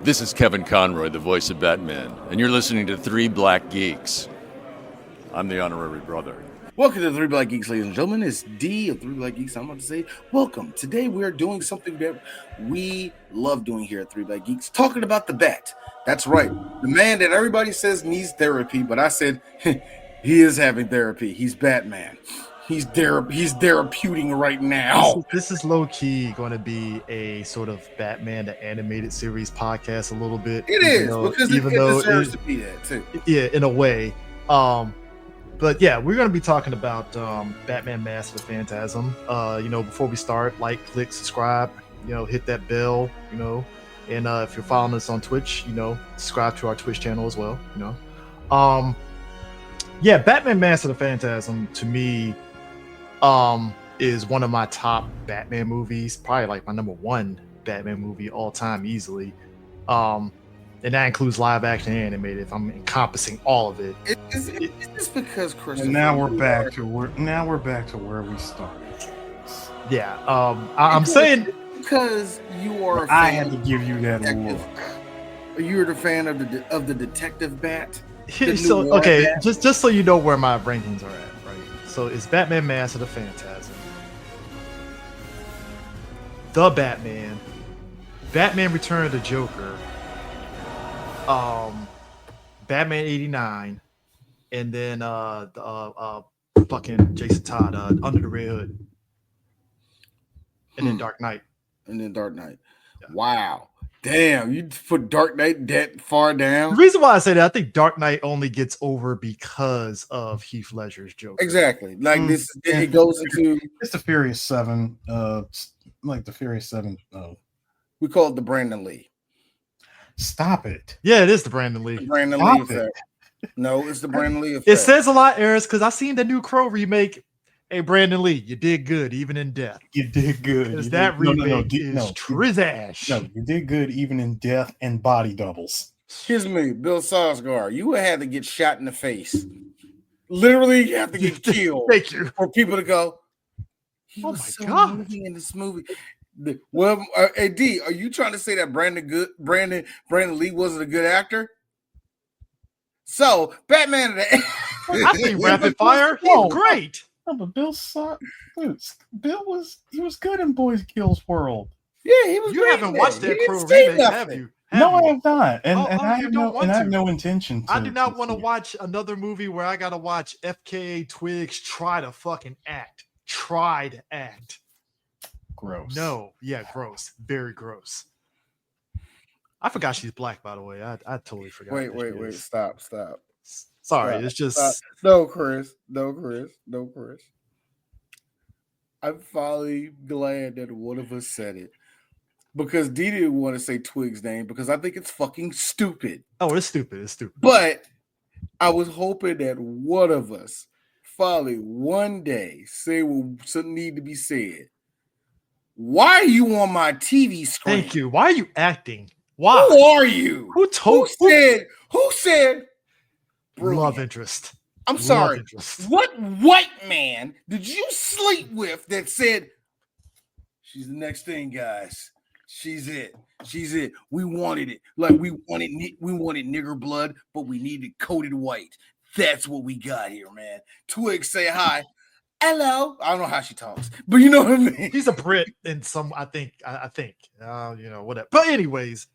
This is Kevin Conroy, the voice of Batman, and you're listening to Three Black Geeks. I'm the honorary brother. Welcome to Three Black Geeks, ladies and gentlemen. It's D of Three Black Geeks. I'm about to say welcome. Today we are doing something that we love doing here at Three Black Geeks, talking about the Bat. That's right, the man that everybody says needs therapy, but I said he is having therapy. He's Batman. He's therapeuting right now. This is low-key going to be a sort of Batman the Animated Series podcast a little bit. It is, because it deserves to be that too. Yeah, in a way. But yeah, we're going to be talking about Batman Mask of the Phantasm. Before we start, like, click, subscribe, hit that bell, and if you're following us on Twitch, subscribe to our Twitch channel as well, Yeah, Batman Mask of the Phantasm, to me, is one of my top Batman movies, probably like my number one Batman movie all time easily. And that includes live action and animated, if I'm encompassing all of it. It's just because Christopher. And now we're back to where we started. Yeah. I'm saying because you are. I had to give you that look. You're the fan of the Detective Bat. So okay, Bat. just so you know where my rankings are at. So it's Batman Mask of the Phantasm, The Batman, Batman Return of the Joker, Batman 89, and then fucking Jason Todd, Under the Red Hood, and then Dark Knight. Yeah. Wow. Damn, you put Dark Knight that far down? The reason why I say that, I think Dark Knight only gets over because of Heath Ledger's Joker. Exactly. Like it goes into... It's the Furious 7. Like the Furious 7. We call it the Brandon Lee. Stop it. Yeah, it is the Brandon Lee. The Brandon Lee effect. No, it's the Brandon Lee effect. It says a lot, Eris, because I've seen the new Crow remake. Hey, Brandon Lee, you did good, even in death. You did good. Because that remake is trizash. No, you did good, even in death and body doubles. Excuse me, Bill Skarsgård. You would have to get shot in the face. Literally, you have to get killed. Thank you. For people to go, he was so moving in this movie. Well, AD, are you trying to say that Brandon Lee wasn't a good actor? So, Batman... I think Rapid Fire, he's great. No, but Bill was good in Boys Kills World. Yeah, he was. You haven't watched that Crow remake, have you? No, I have not, and I have no intention to. I do not want to watch another movie where I got to watch FKA Twigs try to fucking act. Try to act. Gross. No, yeah, gross. Very gross. I forgot she's black, by the way. I totally forgot. Wait. Stop. Sorry, it's just... No, Chris. I'm finally glad that one of us said it. Because Dee didn't want to say Twig's name because I think it's fucking stupid. Oh, it's stupid. But I was hoping that one of us finally one day say what something need to be said. Why are you on my TV screen? Thank you. Why are you acting? Why? Who are you? Who said brilliant. Love interest. I'm sorry. What white man did you sleep with that said, she's the next thing, guys? She's it. We wanted it. Like we wanted nigger blood, but we needed coated white. That's what we got here, man. Twig, say hi. Hello. I don't know how she talks, but you know what I mean. He's a Brit in some, I think, whatever. But anyways,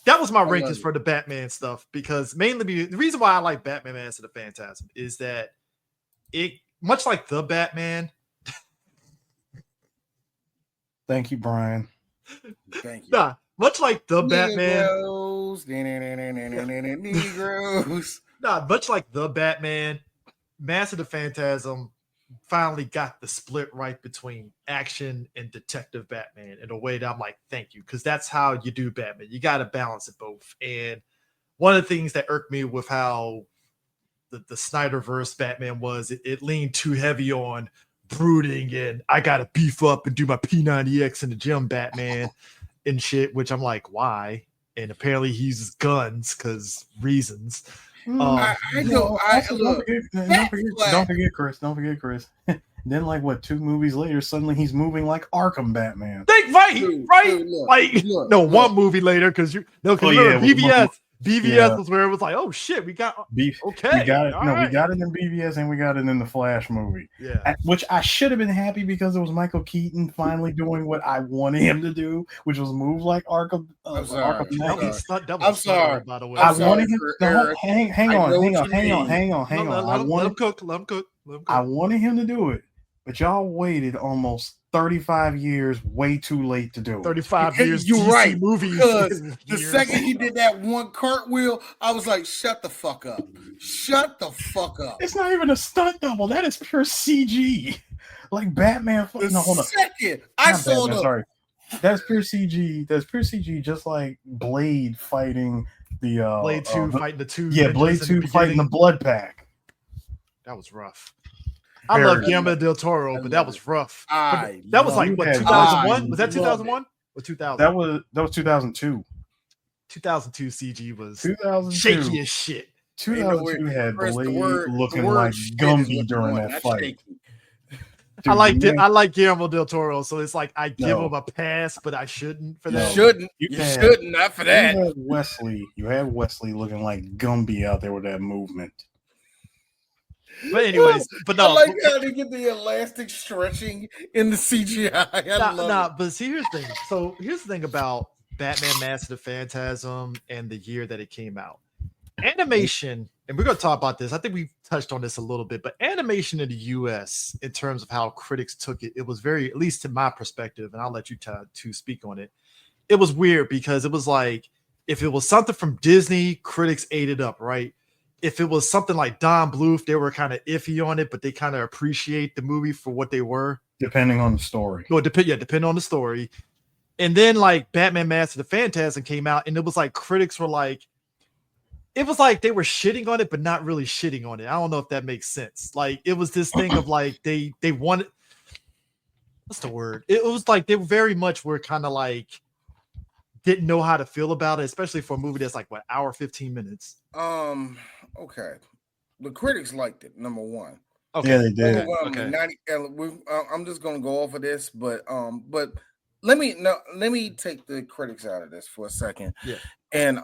that was my rankings for the Batman stuff, because mainly the reason why I like Batman Mask of the Phantasm is that it, much like the Batman. Thank you, Brian. Thank you. Nah, much like the Batman. Negroes. Nah, much like the Batman, Mask of the Phantasm finally got the split right between action and detective Batman in a way that I'm like, thank you, because that's how you do Batman. You got to balance it both. And one of the things that irked me with how the Snyderverse Batman was, it leaned too heavy on brooding and I got to beef up and do my P90X in the gym Batman and shit, which I'm like, why? And apparently he uses guns because reasons. Don't forget, Chris. Then, like, what, 2 movies later, suddenly he's moving like Arkham Batman. Right? Like, no, look. 1 movie later, because remember, yeah, BVS was where it was like, oh shit, we got we okay. got it. All No, right. we got it in BVS and we got it in the Flash movie. Yeah. Which I should have been happy because it was Michael Keaton finally doing what I wanted him to do, which was move like Arkham. I'm sorry. Arkham That Knight. was that I'm was sorry. by the way. I'm I sorry wanted him. for No, Eric. hang I on. know what you mean. Let him cook. Let him cook. I wanted him to do it, but y'all waited almost 35 years, way too late to do it. 35 years. You're DC right. Movies. Because the Years. second he did that one cartwheel, I was like, shut the fuck up. Shut the fuck up. It's not even a stunt double. That is pure CG. Like Batman. The No, hold on. second I Not saw Batman, sorry. That's pure CG. That's pure CG. Just like Blade fighting the Blade 2 fighting the 2. Yeah, ninjas Blade in 2 the fighting the beginning. Blood Pack. That was rough. I Very love good. Guillermo del Toro, but that was rough. I That was love like it. what, I 2001? Was that love 2001 or 2000? That was 2002. 2002 CG was 2002. shaky as shit. 2002 had Chris, the Blade word- looking the word like shit is Gumby what during you want, that not fight. shaky. I Dude, like Guillermo del Toro, so it's like I give No. him a pass, but I shouldn't for You that. shouldn't. You You had- shouldn't, not for that. You had Wesley looking like Gumby out there with that movement. But anyways, but I no, like how they get the elastic stretching in the CGI. I love it. but see, here's the thing. So here's the thing about Batman Mask of the Phantasm and the year that it came out. Animation, and we're going to talk about this. I think we touched on this a little bit, but animation in the US, in terms of how critics took it, it was very, at least to my perspective, and I'll let you to speak on it. It was weird because it was like, if it was something from Disney, critics ate it up, right? If it was something like Don Bluth, they were kind of iffy on it, but they kind of appreciate the movie for what they were. Depending on the story. Well, depending on the story. And then like Batman Mask of the Phantasm came out, and it was like critics were like, it was like they were shitting on it, but not really shitting on it. I don't know if that makes sense. Like it was this thing of like they wanted, what's the word? It was like they very much were kind of like didn't know how to feel about it, especially for a movie that's like what, hour 15 minutes. Okay. The critics liked it, number one. Okay. Yeah, they did. Overwhelmingly, I'm just gonna go off of this, but let me take the critics out of this for a second. Yeah. And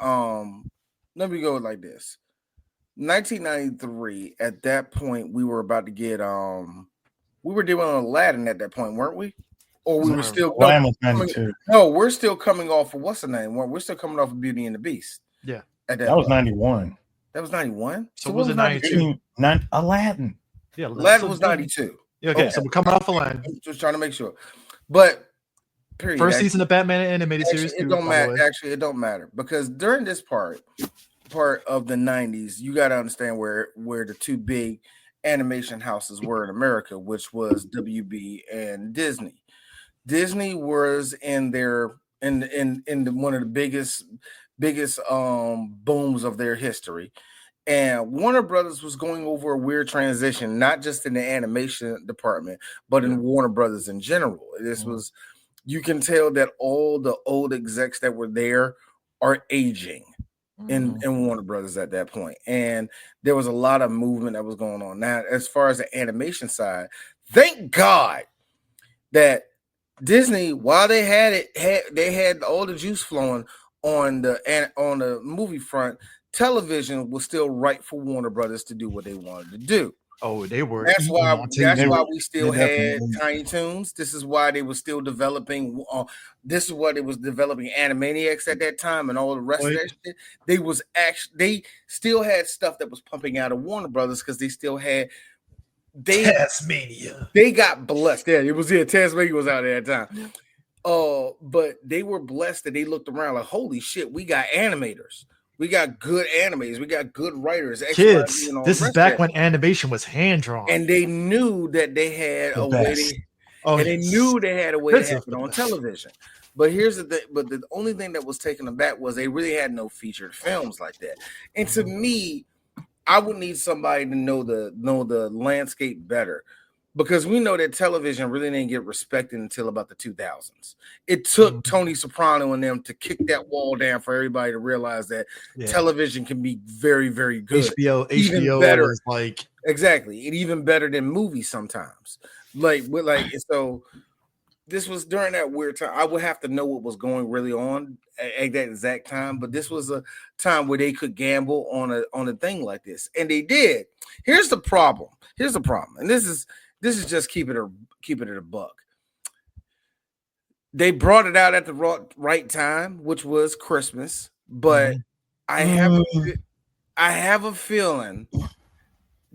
let me go like this. 1993, at that point, we were about to get we were doing Aladdin at that point, weren't we? Or we were still Lion was 92. no, we're still coming off of what's the name? We're still coming off of Beauty and the Beast. Yeah. At That was point. 91. That was 91. So was it 92? Aladdin. Yeah. Aladdin was 92. Okay, so we're coming off Aladdin. I'm just trying to make sure. But period. First season of Batman animated series. It don't matter. Actually, it don't matter because during this part of the 90s, you got to understand where the two big animation houses were in America, which was WB and Disney. Disney was in their one of the biggest booms of their history. And Warner Brothers was going over a weird transition, not just in the animation department, but in Warner Brothers in general. This was, you can tell that all the old execs that were there are aging in Warner Brothers at that point. And there was a lot of movement that was going on. Now, as far as the animation side, thank God that Disney, while they had all the juice flowing on the movie front, television was still right for Warner Brothers to do what they wanted to do. Oh, they were. That's why we still had definitely. Tiny Toons. This is why they were still developing. This is what it was developing Animaniacs at that time, and all the rest of that shit. They still had stuff that was pumping out of Warner Brothers because they still had. Tasmania. They got blessed. Yeah, it was Tasmania was out at that time. But they were blessed that they looked around like, holy shit, we got animators. We got good animators. We got good writers. Kids, this is back when animation was hand drawn, and they knew that they had a way. They knew they had a way to happen on television. But here's the thing. But the only thing that was taken aback was they really had no featured films like that. And to me, I would need somebody to know the landscape better. Because we know that television really didn't get respected until about the 2000s. It took Tony Soprano and them to kick that wall down for everybody to realize that television can be very, very good. HBO better. Was like exactly, and even better than movies sometimes. So this was during that weird time. I would have to know what was going really on at that exact time, but this was a time where they could gamble on a thing like this, and they did. Here's the problem. And this is just keep it a buck. They brought it out at the right time, which was Christmas, but I have a feeling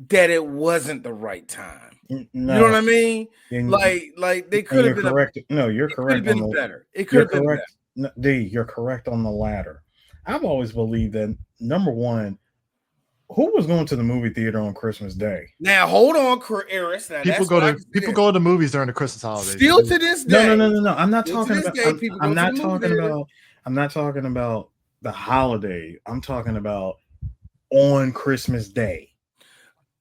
that it wasn't the right time. No. You know what I mean? Like they could have been correct. You're correct. It could have been better. It could have been better. No, D, you're correct on the latter. I've always believed that, number one, who was going to the movie theater on Christmas Day? Now hold on, Eris. People go to movies during the Christmas holidays. Still to this day. No. I'm not talking about the holiday. I'm talking about on Christmas Day.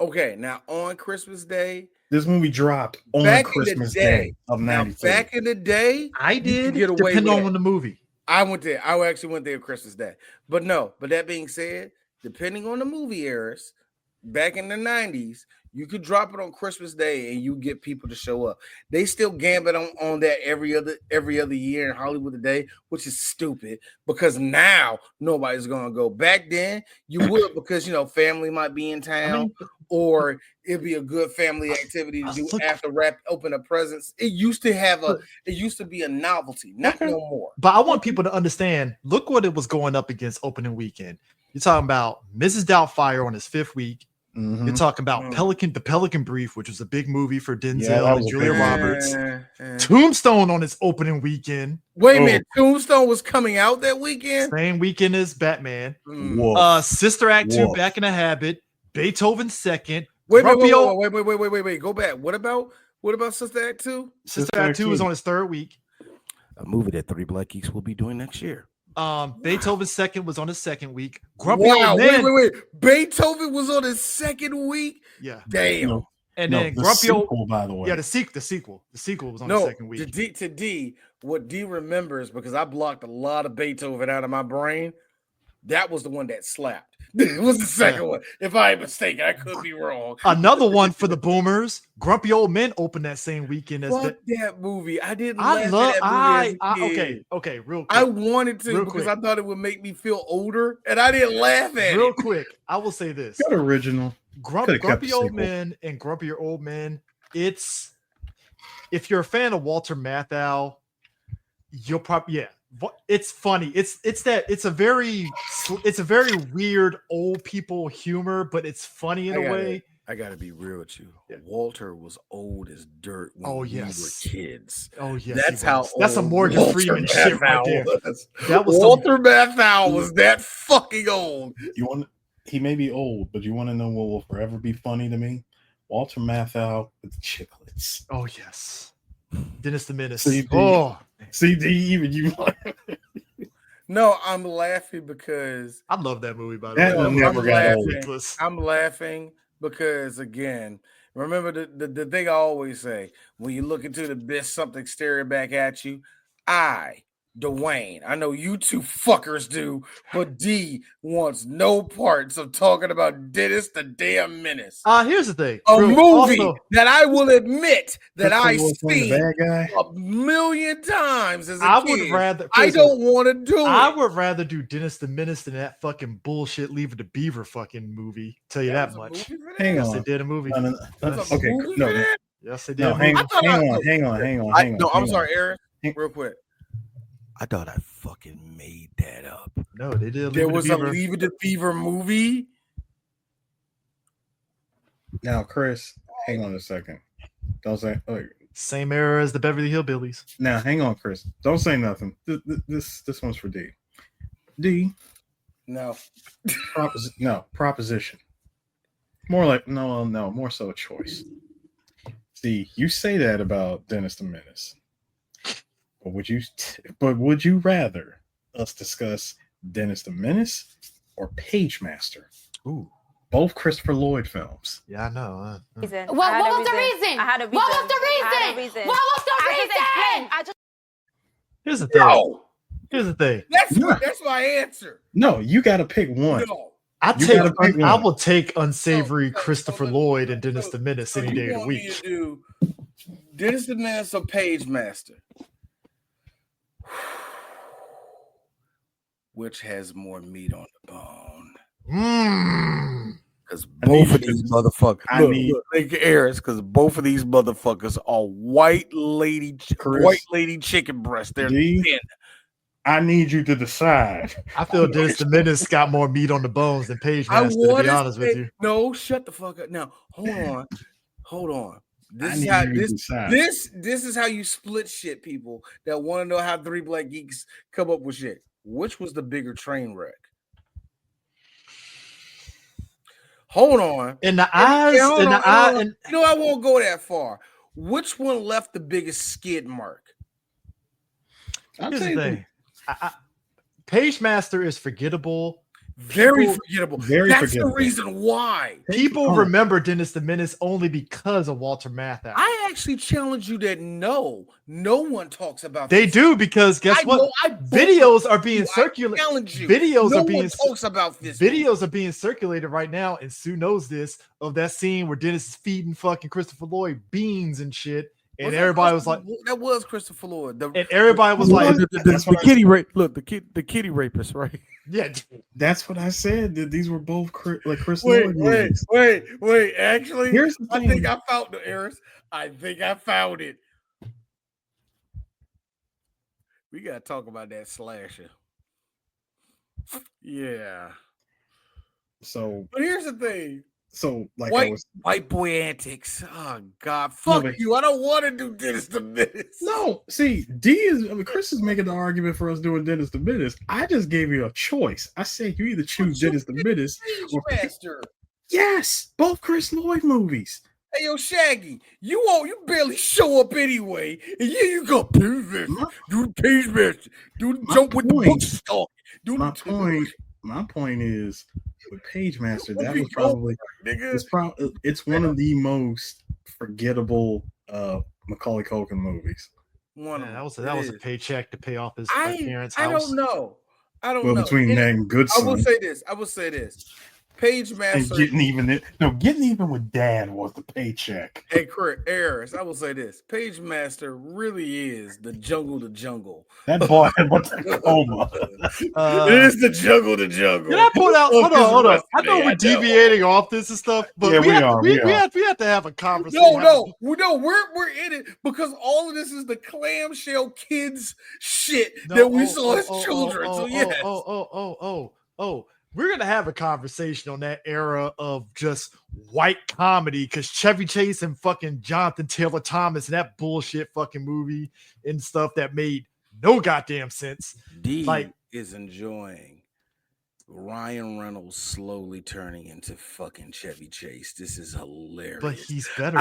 Okay, now on Christmas Day, this movie dropped on Christmas Day of '92. Back in the day, I did. Depending on the movie, I went there. I actually went there Christmas Day. But that being said, depending on the movie eras, back in the '90s, you could drop it on Christmas Day and you get people to show up. They still gamble on that every other year in Hollywood today, which is stupid because now nobody's gonna go. Back then, you would because family might be in town. Or it'd be a good family activity to do after open up presents. It used to be a novelty, not no more. But I want people to understand. Look what it was going up against opening weekend. You're talking about Mrs. Doubtfire on his 5th week. Mm-hmm. You're talking about the Pelican Brief, which was a big movie for Denzel and Julia Roberts. Tombstone on its opening weekend. Wait a minute, Tombstone was coming out that weekend? Same weekend as Batman. Sister Act 2, Back in the Habit. Beethoven 2nd. Wait. Go back. What about Sister Act 2? Sister Act 2 was on its 3rd week. A movie that 3 Black Geeks will be doing next year. Beethoven 2nd was on his 2nd week. Wait. Beethoven was on his 2nd week? Yeah. Damn. And then Grumpy Old, by the way. Yeah, the sequel. The sequel was on the 2nd week. To D, what D remembers, because I blocked a lot of Beethoven out of my brain, that was the one that slapped. It was the second one. If I am mistaken, I could be wrong. Another one for the boomers. Grumpy Old Men opened that same weekend as that movie. I didn't laugh at that movie. Okay, real quick. I wanted to because I thought it would make me feel older, and I didn't laugh at it. Real quick, I will say this. That original. Grumpy Old Men and Grumpier Old Men. It's if you're a fan of Walter Matthau, you'll probably it's funny. It's a very weird old people humor, but it's funny in a way. I gotta be real with you. Yeah. Walter was old as dirt when we were kids. Oh yes, that's how old that's a Morgan Freeman shit right there. That was Walter Matthau was that fucking old. He may be old, but you want to know what will forever be funny to me? Walter Matthau with chiclets. Oh yes, Dennis the Menace. CD, even you. No, I'm laughing because I love that movie. By the way, I'm laughing because again, remember the thing I always say: when you look into the abyss, something staring back at you. Dwayne, I know you two fuckers do, but D wants no parts of talking about Dennis the damn Menace. Here's the thing. A movie that I will admit that I've seen a million times as a kid. I don't want to do it. I would rather do Dennis the Menace than that fucking bullshit Leave It to Beaver fucking movie. Tell you that much. Hang on. They did a movie. Okay. No. Yes, they did. No, hang on. No, I'm sorry, Aaron. Real quick. I thought I fucking made that up. No, they did. There was a Leave It to Beaver movie. Now, Chris, hang on a second. Don't say. Same era as the Beverly Hillbillies. Now, hang on, Chris. Don't say nothing. This one's for D. D. No. Proposition. More like no. More so a choice. See, you say that about Dennis the Menace. But would you rather us discuss Dennis the Menace or Page Master? Ooh, both Christopher Lloyd films. Yeah, I know. What was the reason? I had a reason. What was the reason? What was the reason? Here's the thing. No. Here's the thing. That's my answer. No, you got to pick one. No. I will take unsavory Christopher Lloyd and Dennis the Menace any day of the week. Dennis the Menace or Page Master? Which has more meat on the bone? Because both of these motherfuckers, because both of these motherfuckers are white lady chicken breast. They're thin. I need you to decide. I feel Dennis the Menace got more meat on the bones than Page Master, to be honest with you. No, shut the fuck up. Now, hold on. This is how you split shit, people that want to know how three black geeks come up with shit. Which was the bigger train wreck? Hold on. In the eyes, No, I won't go that far. Which one left the biggest skid mark? Here's the thing. Page Master is forgettable. Very forgettable. That's forgettable. The reason why. People remember Dennis the Menace only because of Walter Matthau. I actually challenge you that no one talks about They do, because guess what? Videos are being circulated. Talks about this. Videos are being circulated right now, and Sue knows this, of that scene where Dennis is feeding fucking Christopher Lloyd beans and shit. And everybody was like, "That was Christopher Lloyd." And everybody was like, "The kitty rape." Look, the kitty rapist, right? Yeah, that's what I said. That these were both Chris Lloyd. Movies. Wait. Actually, here's the thing. I think I found the errors. I think I found it. We gotta talk about that slasher. Yeah. So, but here's the thing. So, like, white boy antics. Oh God, fuck you! I don't want to do Dennis the Menace. No, see, Chris is making the argument for us doing Dennis the Menace. I just gave you a choice. I said you either choose Dennis the Menace or Master. Yes, both Chris Lloyd movies. Hey, yo, Shaggy, you barely show up anyway, and here you go, Page Master, do the Page Master, do the jump with the book stock. My point is, with Page Master, that was probably it's one of the most forgettable Macaulay Culkin movies. That was a paycheck to pay off his parents' house. I don't know. Well, between that and Goodson, I will say this. Page Master and getting even with Dad was the paycheck. Hey, correct, Harris. I will say this: Page Master really is the jungle to jungle. That boy went to coma. It is the jungle to jungle. Can I point out? Hold on. I know we're deviating off this and stuff, but we have to have a conversation. No, we're in it because all of this is the clamshell kids shit that we saw as children. So yes. We're going to have a conversation on that era of just white comedy, because Chevy Chase and fucking Jonathan Taylor Thomas and that bullshit fucking movie and stuff that made no goddamn sense. D is enjoying Ryan Reynolds slowly turning into fucking Chevy Chase. This is hilarious. But he's better.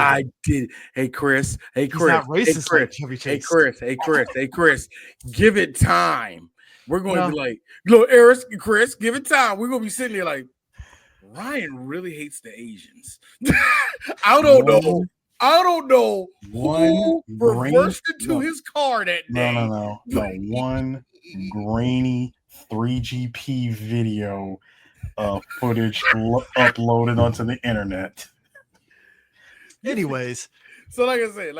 Hey, Chris. He's not racist like Chevy Chase. Hey, Chris. Give it time. We're going to be like, look, Eris, Chris, give it time. We're going to be sitting there like, Ryan really hates the Asians. I don't know who reversed into his car that day. No. One grainy 3GP video footage uploaded onto the internet. Anyways. So like I said,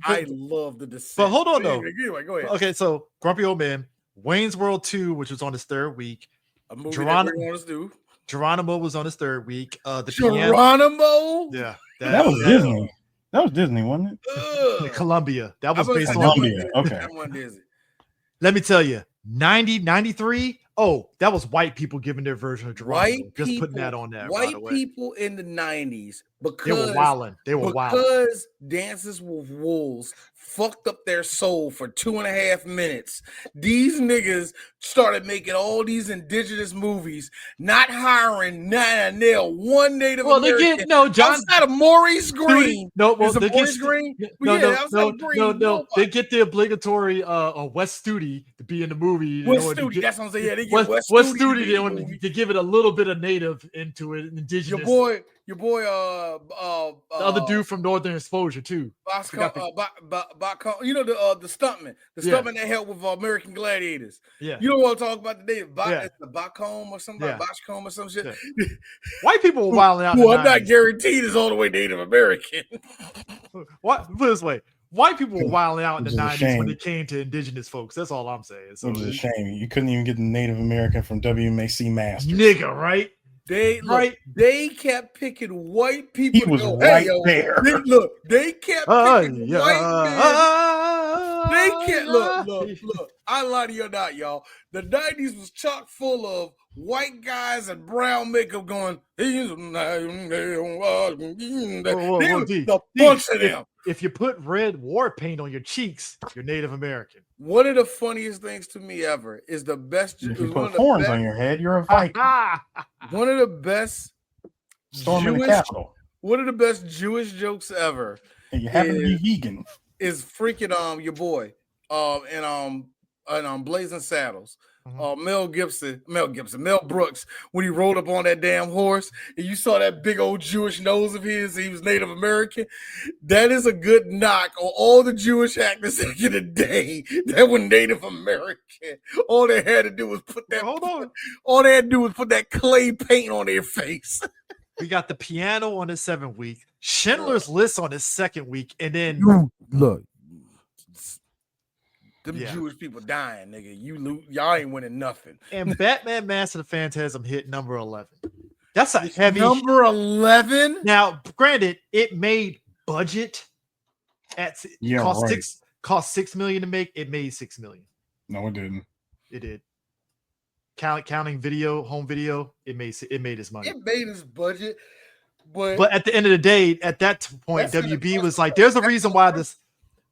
I love the Descent. But hold on, though. Anyway, go ahead. Okay, so Grumpy Old Man, Wayne's World 2, which was on his third week. A movie that we want to do. Geronimo was on his third week. Geronimo? Yeah. That was Disney. That was Disney, wasn't it? Columbia. That was based on Columbia. Okay. Let me tell you, 93. Oh, that was white people giving their version of Geronimo. Just putting that on there. White people in the 90s, because they were wilding. Because Dances with Wolves fucked up their soul for 2.5 minutes. These niggas started making all these indigenous movies, not hiring one Native American. Outside of Maurice Green. Maurice Green? They get the obligatory West Studi to be in the movie. West Studi, that's what I'm saying. Yeah, they get West Studi to give it a little bit of Native into it, indigenous. Your boy, the other dude from Northern Exposure too. You know the stuntman, stuntman that helped with American Gladiators. Yeah, you don't want to talk about the name, the Bachcombe or something, Bachcombe or some shit. Yeah. White people were wilding out. Well, I'm not guaranteed is all the way Native American. What? Put it this way. White people were wilding out in the Which is a 90s shame. when it came to indigenous folks. That's all I'm saying. So Which is a shame. You couldn't even get the Native American from WMAC Masters. nigga, right? They Right. They kept picking white people. He was to go, right yo, there. They kept picking white men. They can't look. I lie to you not, y'all. The 90s was chock full of white guys and brown makeup going. He's Whoa, the bunch of them. If you put red war paint on your cheeks, you're Native American. One of the funniest things to me ever is the best. If you put horns on your head, you're a Viking. One of the best Storming the Capitol. One of the best Jewish jokes ever. And you happen to be vegan. Is freaking your boy and Blazing Saddles. Mel Brooks, when he rode up on that damn horse and you saw that big old Jewish nose of his, he was Native American. That is a good knock on all the Jewish actors back in the day that were Native American. All they had to do was put that all they had to do was put that clay paint on their face. We got the piano on his 7th week, Schindler's List on his 2nd week, and then look. Them Jewish people dying, nigga. Y'all ain't winning nothing. And Batman Mask of the Phantasm hit number 11. That's a heavy number 11. Now, granted, it made budget at cost $6 million to make. It made $6 million. No, it didn't. It did. Counting home video, it made its money. It made its budget, but at the end of the day, at that point, WB was like, "There's a reason why this."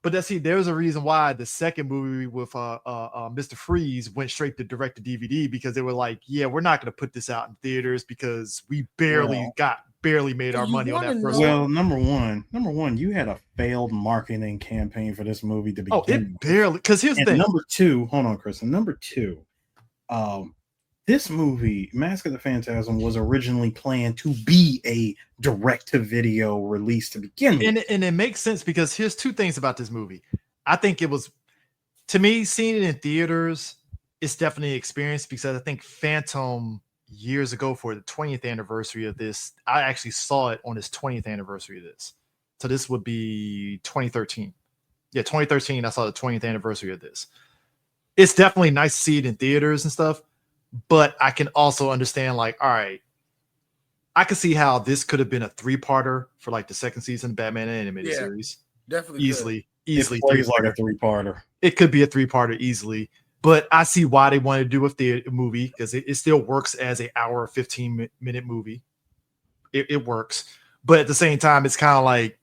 But there's a reason why the second movie with Mr. Freeze went straight to direct to DVD, because they were like, yeah, we're not going to put this out in theaters because we barely made our money on that first one. Well, number one, you had a failed marketing campaign for this movie to begin with. It barely, because here's the thing. Number two, hold on, Chris. And number two, this movie, Mask of the Phantasm, was originally planned to be a direct-to-video release to begin with. And it makes sense, because here's two things about this movie. I think it was, to me, seeing it in theaters, it's definitely an experience, because I think Phantom, years ago for the 20th anniversary of this, I actually saw it on its 20th anniversary of this. So this would be 2013. Yeah, 2013, I saw the 20th anniversary of this. It's definitely nice to see it in theaters and stuff. But I can also understand, like, all right, I can see how this could have been a 3-parter for like the second season of Batman animated series. Definitely easily. It plays like a 3-parter. It could be a 3-parter easily, but I see why they wanted to do a movie, because it still works as an hour 15-minute movie. It works, but at the same time, it's kind of like,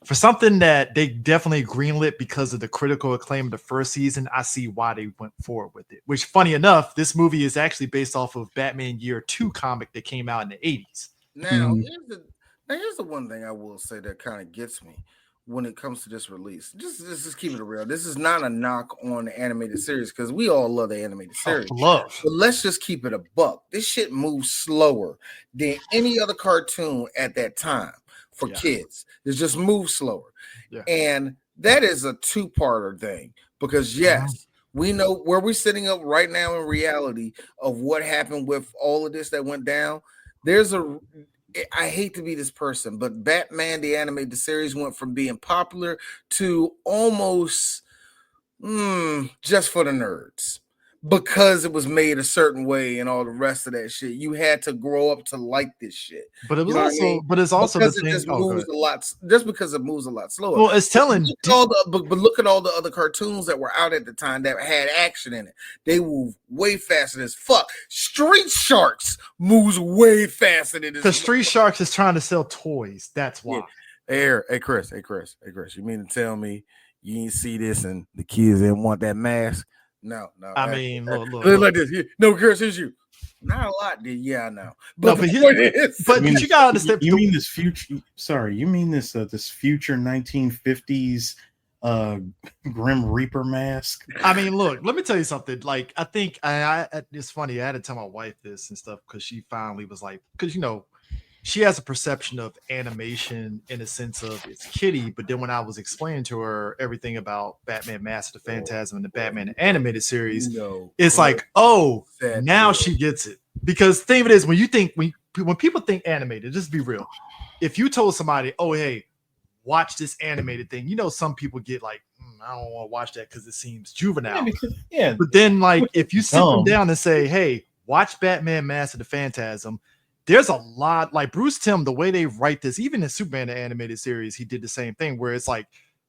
for something that they definitely greenlit because of the critical acclaim of the first season, I see why they went forward with it. Which, funny enough, this movie is actually based off of Batman Year 2 comic that came out in the 80s. Now, here's the one thing I will say that kind of gets me when it comes to this release. Just keep it real. This is not a knock on the animated series, because we all love the animated series. But let's just keep it a buck. This shit moves slower than any other cartoon at that time. For kids, it just moves slower, and that is a 2-parter thing, because we know where we're sitting up right now in reality of what happened with all of this that went down. I hate to be this person, but Batman the Animated Series went from being popular to almost just for the nerds, because it was made a certain way and all the rest of that shit. You had to grow up to like this shit. But it was it's also because the it thing. Just moves a lot, just because it moves a lot slower. Well, it's telling. But look at all the other cartoons that were out at the time that had action in it. They move way faster than fuck. Street Sharks moves way faster than this. Because Street Sharks is trying to sell toys. That's why. Yeah. Hey, Chris. You mean to tell me you didn't see this and the kids didn't want that mask? No. I mean, look. Like this. No, Chris, here's you. Not a lot, did I know. But you gotta understand. You mean this future? Sorry, you mean this future 1950s Grim Reaper mask? I mean, look. Let me tell you something. Like, I think it's funny. I had to tell my wife this and stuff, because she finally was like, because she has a perception of animation in a sense of it's kiddie, but then when I was explaining to her everything about Batman Mask of the Phantasm and the Batman animated series, it's like, now she gets it. Because the thing of it is, when people think animated, just be real. If you told somebody, oh, hey, watch this animated thing. You know, some people get like, I don't want to watch that because it seems juvenile. But then, like, if you sit them down and say, hey, watch Batman Mask of the Phantasm, there's a lot, like Bruce Timm, the way they write this, even in Superman the animated series, he did the same thing where it's like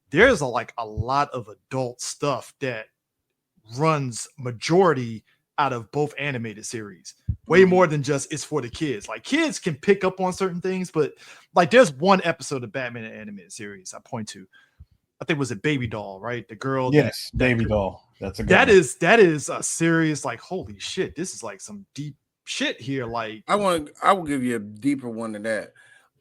there's a lot of adult stuff that runs majority out of both animated series, way more than just it's for the kids. Like kids can pick up on certain things, but like there's one episode of Batman the animated series I point to. I think it was a Baby Doll, right? The girl. Yes, Baby Doll. That's a good that is a serious, like, holy shit, this is like some deep shit here. Like I will give you a deeper one than that.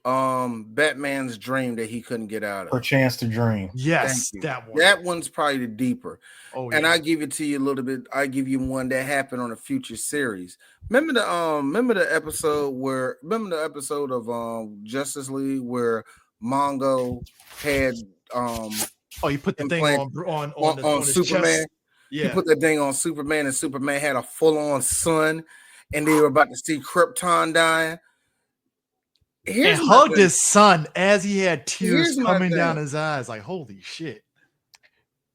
Batman's dream that he couldn't get out of. For Chance to Dream. Yes, that one. That one's probably the deeper. Oh, yeah. And I give it to you a little bit. I give you one that happened on a future series. Remember the episode of Justice League where Mongo had you put the thing on Superman. Chest. Yeah, he put that thing on Superman, and Superman had a full-on sun, and they were about to see Krypton dying. And hugged his son as he had tears coming down his eyes. Like, holy shit.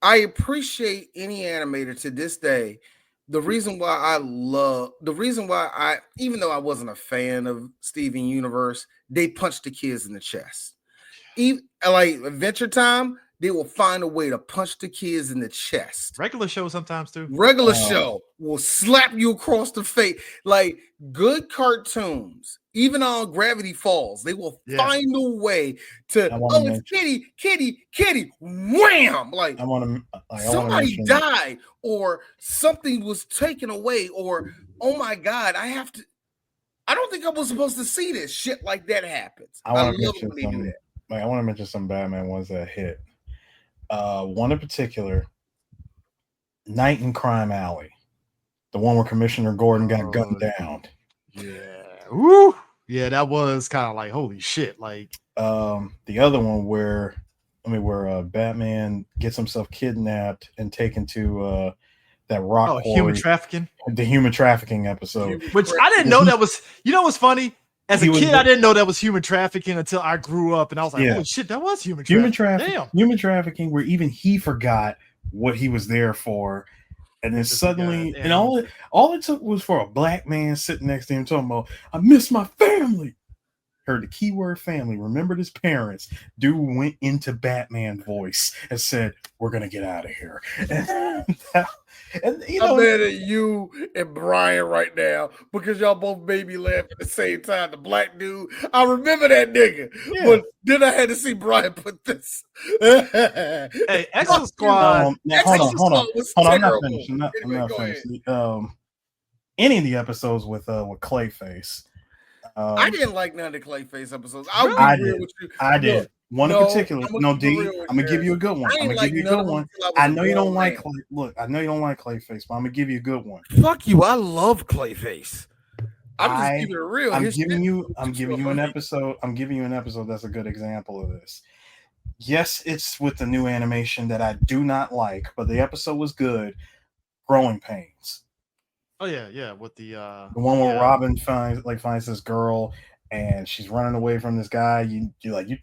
I appreciate any animator to this day. The reason why even though I wasn't a fan of Steven Universe, they punched the kids in the chest. Even like Adventure Time, they will find a way to punch the kids in the chest. Regular show sometimes too. Regular show will slap you across the face. Like good cartoons, even on Gravity Falls, they will find a way to it's kitty, wham! Like somebody died or something was taken away, or oh my god, I don't think I was supposed to see this shit like that happens. I want to mention some Batman ones that hit. One in particular, Night in Crime Alley, the one where Commissioner Gordon got gunned down. Yeah, woo. Yeah, that was kind of like holy shit. Like the other one where Batman gets himself kidnapped and taken to that rock quarry. Human trafficking. The human trafficking episode, which I didn't know that was. You know what's funny? As a kid, I didn't know that was human trafficking until I grew up, and I was like, "Oh shit, that was human trafficking." Damn. Human trafficking, where even he forgot what he was there for, and then suddenly, and all it took was for a black man sitting next to him talking about, "I miss my family." Heard the keyword family, remembered his parents. Dude went into Batman voice and said, "We're gonna get out of here." And you know, I'm mad at you and Brian right now because y'all both made me laugh at the same time. The black dude, I remember that nigga, but then I had to see Brian put this. Hey, Exo Squad. Hold on. I'm not finished. I'm not finished. Any of the episodes with Clayface. I didn't like none of the Clayface episodes. I did. One in particular. No, D. I'm gonna give you a good one. I'm gonna give you a good one. I know you don't like I know you don't like Clayface, but I'm gonna give you a good one. Fuck you. I love Clayface. I'm just keeping it real. I'm giving you an episode. I'm giving you an episode that's a good example of this. Yes, it's with the new animation that I do not like, but the episode was good. Growing Pains. Oh yeah, with the one where Robin finds this girl and she's running away from this guy. You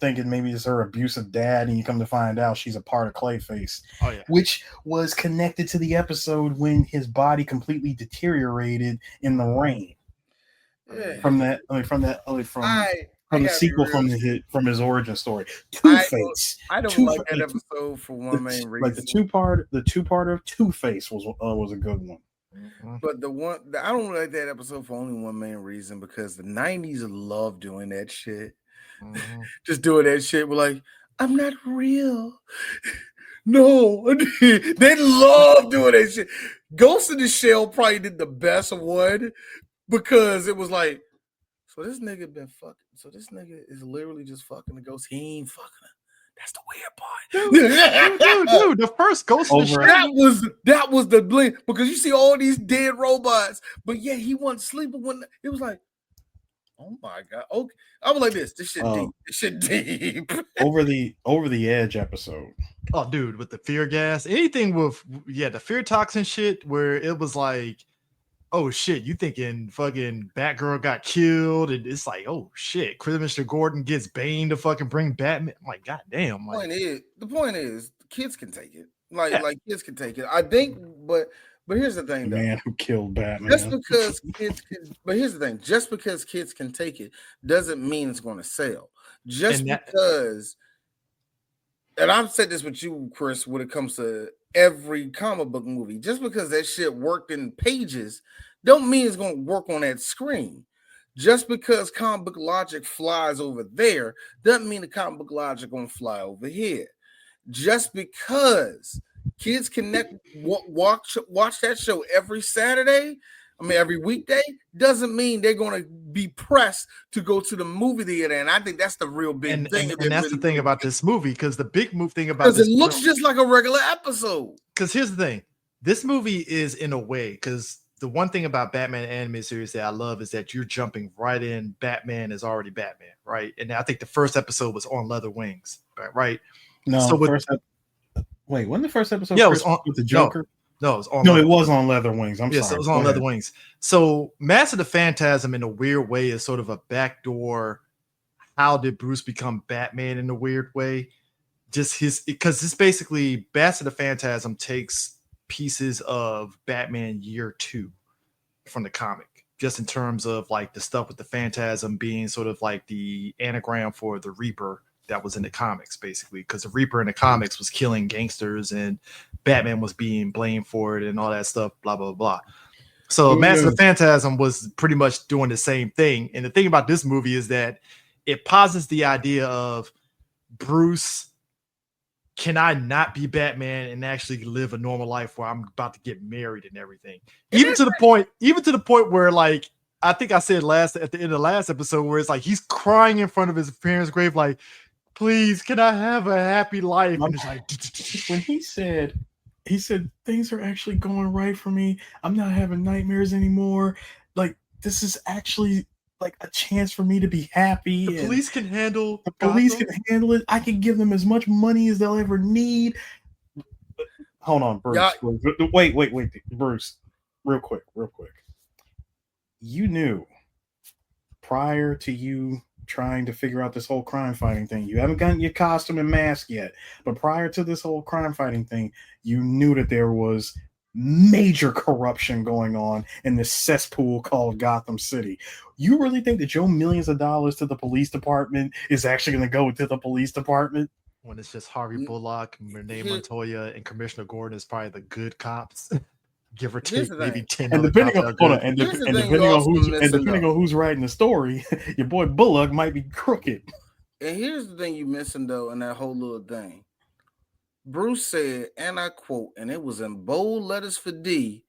thinking maybe it's her abusive dad, and you come to find out she's a part of Clayface. Oh yeah, which was connected to the episode when his body completely deteriorated in the rain. Yeah. From the sequel from his origin story. Two-Face. I don't like that episode for one main reason. Like the two-part of Two-Face was a good one. But I don't like that episode for only one main reason, because the 90s love doing that shit. Just doing that shit. We're like, I'm not real. No, they love doing that shit. Ghost in the Shell probably did the best one, because it was like, so this nigga been fucking. So this nigga is literally just fucking the ghost. He ain't fucking her. That's the weird part. Dude, the first Ghost in the Shell. That was the blink, because you see all these dead robots, but yeah, he wasn't sleeping when it was like, oh my god. Okay, I was like this shit deep. This shit deep. over the Edge episode. Oh, dude, with the fear gas, anything with the fear toxin shit, where it was like, oh shit, you thinking fucking Batgirl got killed, and it's like, oh shit, Commissioner Gordon gets Bane to fucking bring Batman. I'm like, goddamn. Like, The point is, kids can take it. Like, Yeah. like kids can take it. I think, but here's the thing, The though. man who killed Batman. Just because kids can, but here's the thing: just because kids can take it doesn't mean it's going to sell. Because, and I've said this with you, Chris, when it comes to every comic book movie, just because that shit worked in pages, don't mean it's going to work on that screen. Just because comic book logic flies over there doesn't mean the comic book logic going to fly over here. Just because kids connect, watch that show every Saturday, every weekday, doesn't mean they're going to be pressed to go to the movie theater. And I think that's the real big thing. And that's the thing about this movie, because the big thing about this, it looks just like a regular episode. Because here's the thing, this movie is, in a way, because the one thing about Batman animated series that I love is that you're jumping right in. Batman is already Batman, right? And I think the first episode was on Leather Wings, right? No, so wait, when the first episode? Yeah, it was on with the Joker. No, it was on. No, it was on Leather Wings. I'm sorry. Yes, it was on Leather Wings. So, Master of the Phantasm, in a weird way, is sort of a backdoor. How did Bruce become Batman in a weird way? Because it's basically Master of the Phantasm takes pieces of Batman Year 2 from the comic, just in terms of like the stuff with the Phantasm being sort of like the anagram for the Reaper that was in the comics, basically, because the Reaper in the comics was killing gangsters and Batman was being blamed for it and all that stuff, blah, blah, blah. So Master of the Phantasm was pretty much doing the same thing. And the thing about this movie is that it posits the idea of Bruce, can I not be Batman and actually live a normal life where I'm about to get married and everything? Even to the point where, like, I think I said at the end of the last episode, where it's like he's crying in front of his parents' grave, like, please, can I have a happy life? And it's like, when he said things are actually going right for me. I'm not having nightmares anymore. Like, this is actually like a chance for me to be happy. The police can handle it. I can give them as much money as they'll ever need. Hold on, Bruce. Yeah. Wait, Bruce. Real quick. You knew prior to you trying to figure out this whole crime fighting thing, you haven't gotten your costume and mask yet, but prior to this whole crime fighting thing, you knew that there was major corruption going on in this cesspool called Gotham City. You really think that your millions of dollars to the police department is actually going to go to the police department? When it's just Harvey Bullock, Renee Montoya, and Commissioner Gordon is probably the good cops. Give or take maybe 10. And depending on who's writing the story, your boy Bullock might be crooked. And here's the thing you missing, though, in that whole little thing. Bruce said, and I quote, and it was in bold letters for D,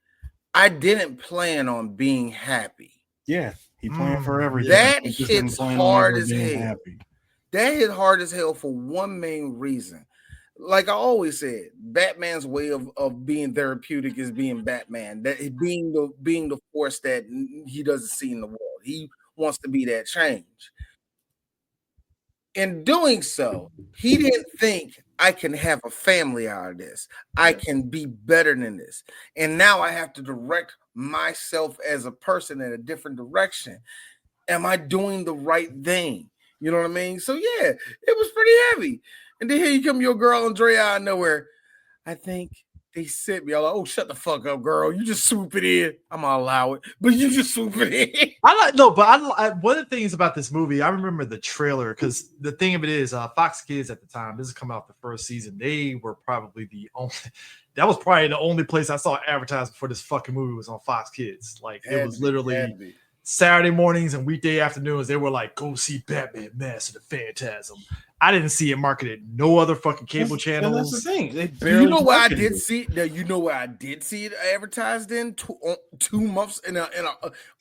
I didn't plan on being happy. Yeah, he planned for everything. That hits hard as hell. That hit hard as hell for one main reason. Like I always said, Batman's way of being therapeutic is being Batman. That being the force that he doesn't see in the world. He wants to be that change. In doing so, he didn't think I can have a family out of this. I can be better than this. And now I have to direct myself as a person in a different direction. Am I doing the right thing? You know what I mean? So yeah, it was pretty heavy. And then here you come your girl Andrea out of nowhere. I think they sent me. I'm like, oh, shut the fuck up, girl. You just swoop it in. I'm gonna allow it, but you just swoop it in. One of the things about this movie, I remember the trailer, because the thing of it is, Fox Kids at the time, this is coming out the first season. They were probably that was probably the only place I saw advertised before this fucking movie was on Fox Kids. Like, it was literally Saturday mornings and weekday afternoons. They were like, go see Batman Master of the Phantasm. I didn't see it marketed no other fucking cable channels. That's the thing. You know where I did see it? You know where I did see it advertised in 2 months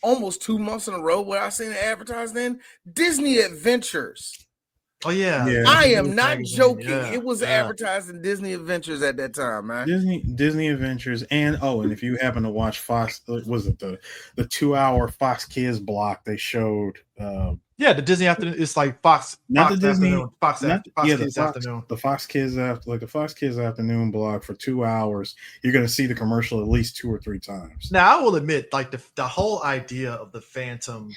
almost 2 months in a row where I seen it advertised in Disney Adventures. Oh yeah. I am not joking. It was advertised in Disney Adventures at that time, man. Disney Adventures, and if you happen to watch Fox, was it the 2-hour Fox Kids block? They showed Yeah, the Disney afternoon. It's like Fox. Not Fox the Disney. afternoon. Fox Kids afternoon. The Fox Kids the Fox Kids afternoon block for 2 hours. You're gonna see the commercial at least 2 or 3 times. Now I will admit, like the whole idea of the Phantom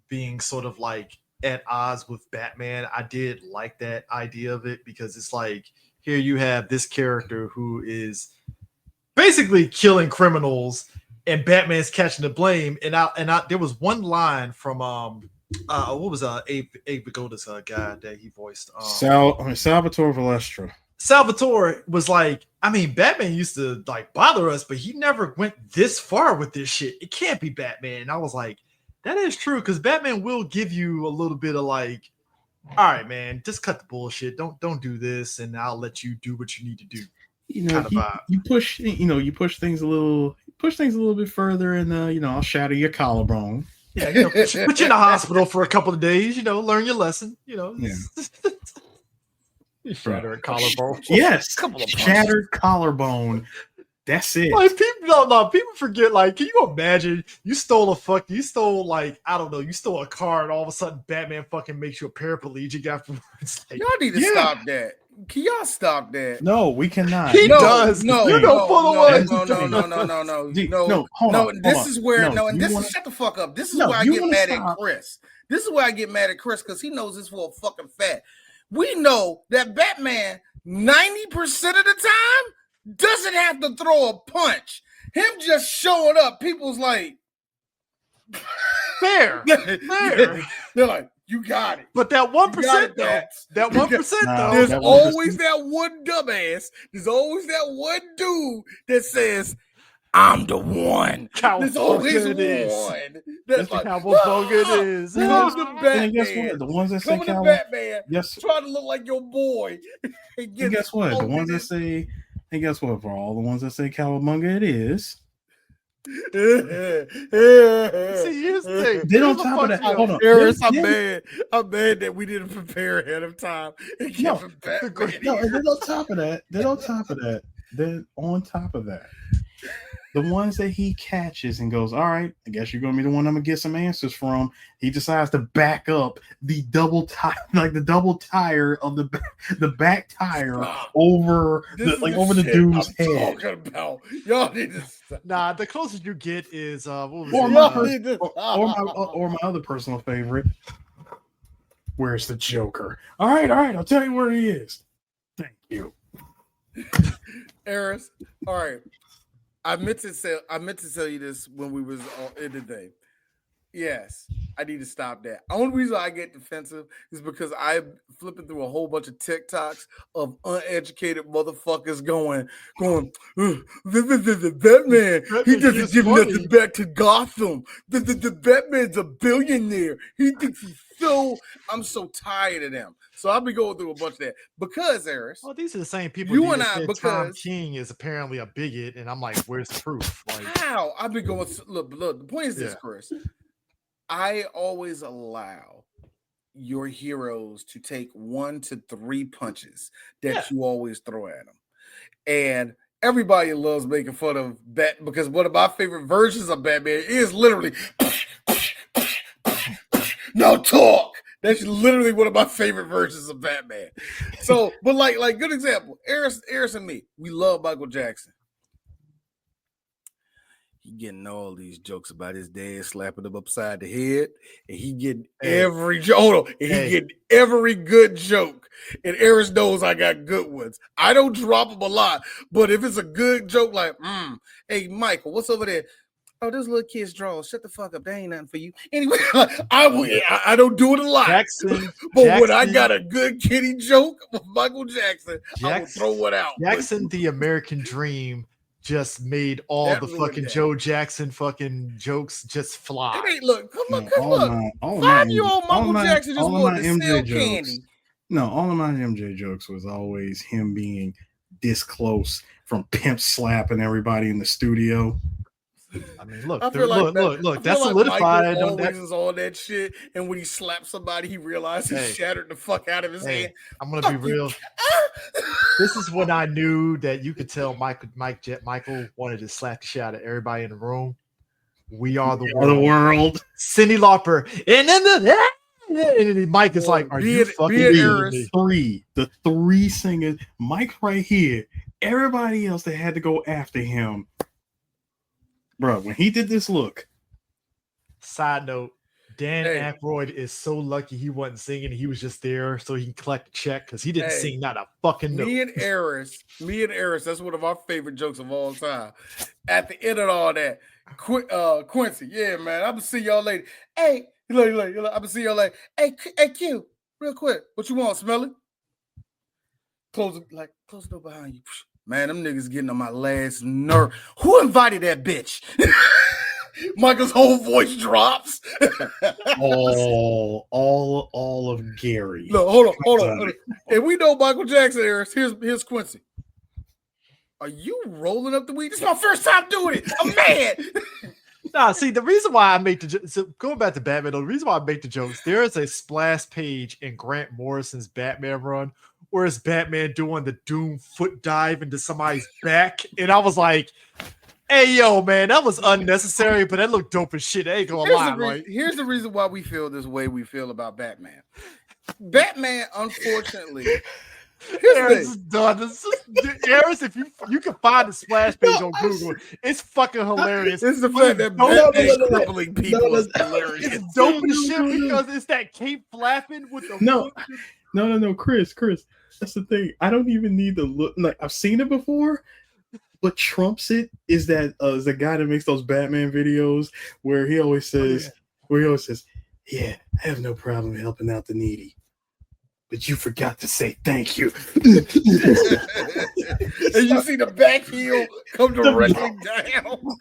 being sort of like at odds with Batman, I did like that idea of it because it's like here you have this character who is basically killing criminals, and Batman's catching the blame. And I there was one line from what was Abe Vigoda's guy that he voiced? Salvatore Valestra. Salvatore was like, I mean, Batman used to like bother us, but he never went this far with this shit. It can't be Batman. And I was like, that is true, because Batman will give you a little bit of like, all right, man, just cut the bullshit. Don't do this, and I'll let you do what you need to do. You know, you push things a little bit further, and I'll shatter your collarbone. Yeah, put you in the hospital for a couple of days. Learn your lesson. Yeah. Shatter a collarbone. Yes, shattered collarbone. That's it. Like people forget. Like, can you imagine? You stole like, I don't know, you stole a car, and all of a sudden Batman fucking makes you a paraplegic afterwards. Like, y'all need to stop that. Can y'all stop that? No, we cannot. He does. No. This is where shut the fuck up. This is where I get mad at Chris. This is where I get mad at Chris because he knows this for a fucking fact. We know that Batman 90% of the time doesn't have to throw a punch. Him just showing up, people's like, fair. They're like, you got it. But that 1% though, there's always that one dumbass. There's always that one dude that says, I'm the one. There's always one. That's like, how it is. Comes the Batman. And guess what? The ones that say Batman, yes, trying to look like your boy. And guess what? The ones that say, and guess what? For all the ones that say Cowabunga, it is. See, here's the thing. Then on top of that, hold on. I'm mad that we didn't prepare ahead of time. And then on top of that, the ones that he catches and goes, all right, I guess you're gonna be the one I'm gonna get some answers from. He decides to back up the double tire of the back tire over the dude's head. Talking about. Y'all need to stop. Nah, the closest you get is or my other personal favorite. Where's the Joker? All right, I'll tell you where he is. Thank you. Eris, all right. I meant to tell you this when we was in the day. Yes, I need to stop that. The only reason I get defensive is because I'm flipping through a whole bunch of TikToks of uneducated motherfuckers going, the Batman, he doesn't give nothing back to Gotham. The Batman's a billionaire. He thinks he's I'm so tired of them. So I'll be going through a bunch of that because Eris. Well, these are the same people. You and I, because Tom King is apparently a bigot, and I'm like, where's the proof? Like, how? I've been going. Look. The point is this, Chris. I always allow your heroes to take 1 to 3 punches that you always throw at them, and everybody loves making fun of Bat because one of my favorite versions of Batman is literally. No talk. That's literally one of my favorite versions of Batman. So, but like good example, Eris and me, we love Michael Jackson. He getting all these jokes about his dad slapping him upside the head, and he getting every joke. He getting every good joke. And Eris knows I got good ones. I don't drop them a lot, but if it's a good joke, like, hey Michael, what's over there? Oh, this little kid's drawing. Shut the fuck up. That ain't nothing for you. Anyway, I don't do it a lot. But when I got a good kiddie joke of Michael Jackson, I will throw it out. Jackson, the American Dream, just made all the fucking Joe Jackson fucking jokes just fly. It ain't look. Look. 5-year-old Michael Jackson just wanted to sell candy. No, all of my MJ jokes was always him being this close from pimp slapping everybody in the studio. I mean, look, that's solidified. Always all that shit, and when he slapped somebody, he realized he shattered the fuck out of his hand. I'm gonna be real. This is when I knew that you could tell Michael wanted to slap the shit out of everybody in the room. We are the world. World. Cyndi Lauper, and then And then Mike is like, "Are you fucking kidding me?" The three singers, Mike right here. Everybody else that had to go after him, bro. When he did this look. Side note: Dan Aykroyd is so lucky he wasn't singing. He was just there so he can collect a check because he didn't sing not a fucking note. Me and Eris, that's one of our favorite jokes of all time. At the end of all that, Quincy, yeah, man, I'm gonna see y'all later. Hey, look, I'm gonna see y'all later. Hey, Q, real quick, what you want, Smelly? Close the door behind you. Man, them niggas getting on my last nerve. Who invited that bitch? Michael's whole voice drops. all of Gary. No, hold on. And we know Michael Jackson, Eris. Here's Quincy. Are you rolling up the weed? This is my first time doing it. I'm mad. Nah, see, the reason why I make going back to Batman, though, the reason why I make the jokes, there is a splash page in Grant Morrison's Batman run where it's Batman doing the Doom foot dive into somebody's back. And I was like, hey, yo, man, that was unnecessary, but that looked dope as shit. I ain't gonna lie, right? Here's the reason why we feel this way we feel about Batman. Batman, unfortunately... Eris is done. Eris, if you can find the splash page on Google, it's fucking hilarious. It's the fact that Batman crippling people is hilarious. It's dope as shit because it's that cape flapping with the No, Chris. That's the thing. I don't even need to look. Like I've seen it before, but trumps it is that is the guy that makes those Batman videos where he always says, "Yeah, I have no problem helping out the needy." But you forgot to say thank you. And you see the back heel come directly down.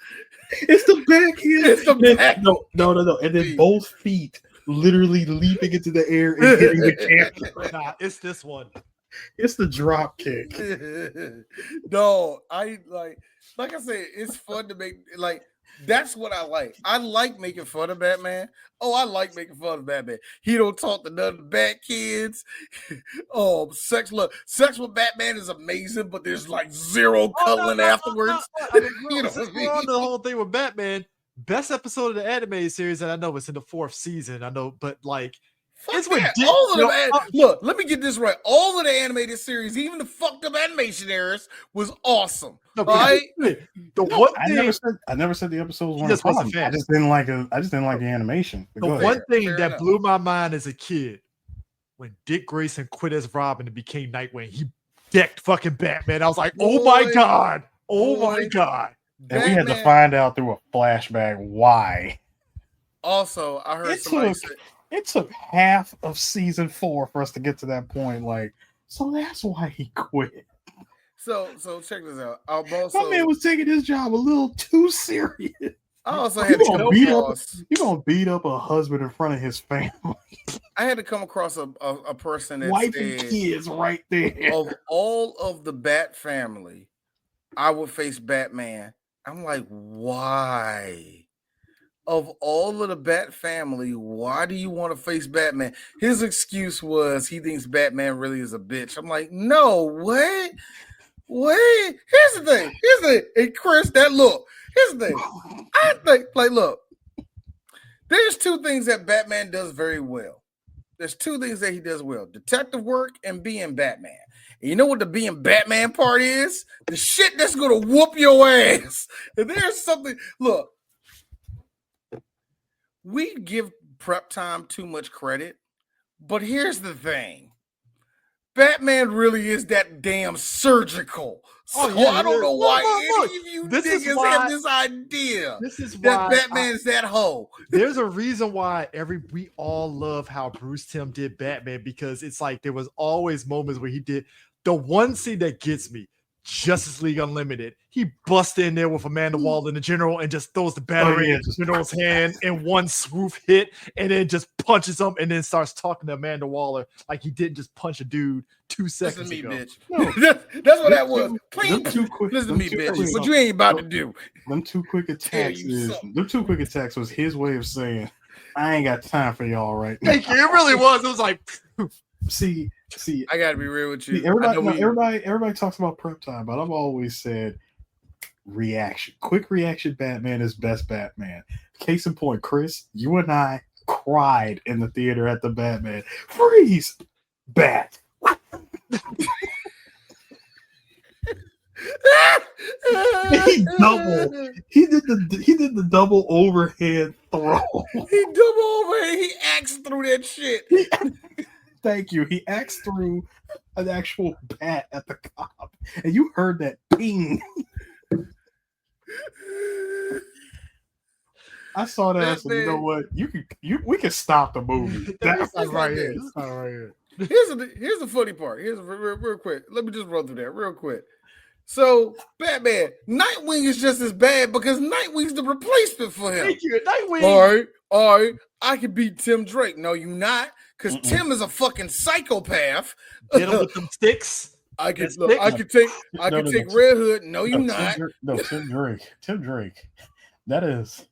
It's the back heel. It's the back. No. And then both feet literally leaping into the air and hitting the camera. Nah, it's this one. It's the drop kick. No, like I said, it's fun to make that's what I like. I like making fun of Batman. Oh, I like making fun of Batman. He don't talk to none of the bad kids. Sex with Batman is amazing, but there's like zero cuddling afterwards. You know what I mean? The whole thing with Batman, best episode of the animated series, and I know it's in the 4th season. I know, but like. It's ridiculous. Look, let me get this right. All of the animated series, even the fucked up animation eras, was awesome. No, right? I never said the episodes weren't fun. I just didn't like the animation. The one thing that blew my mind as a kid, when Dick Grayson quit as Robin and became Nightwing, he decked fucking Batman. I was like, oh my god. And we had to find out through a flashback why. Also, I heard somebody say it took half of season 4 for us to get to that point. Like, so that's why he quit. So check this out. My man was taking his job a little too serious. I also had to come across. You gonna beat up a husband in front of his family? I had to come across a person that wife said, and kids right there. Of all of the Bat family, I would face Batman. I'm like, why? Of all of the Bat family, why do you want to face Batman? His excuse was he thinks Batman really is a bitch. I'm like, no, what? Here's the thing. And Chris, here's the thing. I think, look, there's 2 things that Batman does very well. There's 2 things that he does well: detective work and being Batman. And you know what the being Batman part is? The shit that's gonna whoop your ass. And there's something. Look. We give Prep Time too much credit, but here's the thing. Batman really is that damn surgical. So I don't know why any of you niggas have this idea that Batman is that hoe. There's a reason why we all love how Bruce Timm did Batman, because it's like there was always moments where he did the one scene that gets me. Justice League Unlimited. He busted in there with Amanda Waller in the general and just throws the battery in the general's hand in one swoop hit, and then just punches him and then starts talking to Amanda Waller like he didn't just punch a dude 2 seconds ago. Bitch. No. That's what that was. Please listen to me, bitch. What you ain't about to do. Them 2 quick attacks was his way of saying, I ain't got time for y'all right now. Thank you. It really was. It was like See, I gotta be real with you. Everybody talks about Prep Time, but I've always said quick reaction Batman is best Batman. Case in point, Chris, you and I cried in the theater at the Batman. Freeze, Bat. He did the double overhead throw. He double overhead. He axed through that shit. Thank you. He axed through an actual bat at the cop, and you heard that ping. I saw that. I said, you know what? We can stop the movie. That's right here. This is not right here. Here's the funny part. Here's real quick. Let me just run through that real quick. So, Batman, Nightwing is just as bad because Nightwing's the replacement for him. Thank you, Nightwing. All right. I can beat Tim Drake. No, you not, because Tim is a fucking psychopath. Get him with them sticks. I can take Red Hood. No, you not. Tim Drake. That is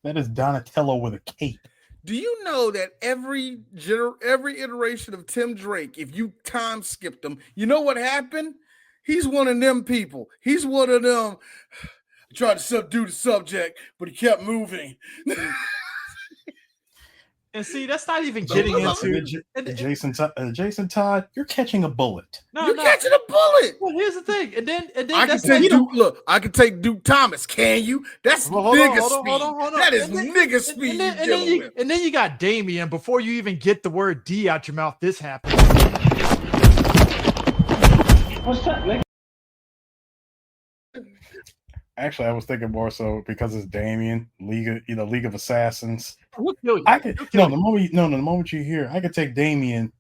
Donatello with a cape. Do you know that every iteration of Tim Drake, if you time skipped him, you know what happened? He's one of them people. He's one of them. Tried to subdue the subject, but he kept moving. And see, that's not even getting into Jason Todd. You're catching a bullet. You're catching a bullet. Well, here's the thing, and then I can take Duke Thomas. Can you? That's nigga speed. That is nigga speed. And then you got Damian. Before you even get the word D out your mouth, this happens. What's that, nigga? Actually, I was thinking more so because it's Damian, League of Assassins. We'll kill you. The moment you hear, I could take Damian,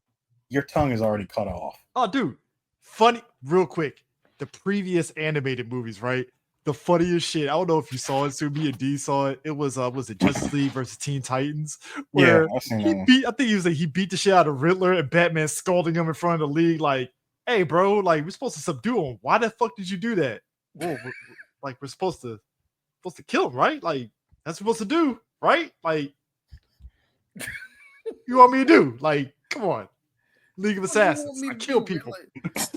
your tongue is already cut off. Oh, dude, funny, real quick. The previous animated movies, right? The funniest shit. I don't know if you saw it. So me and D saw it. It was it Justice League versus Teen Titans? Where I've seen that one. I think he beat the shit out of Riddler and Batman scolding him in front of the league, like, "Hey, bro, like we're supposed to subdue him. Why the fuck did you do that? Whoa, like we're supposed to kill him, right? Like that's what we're supposed to do, right? Like you want me to do? Like, come on, League of Assassins. I kill people.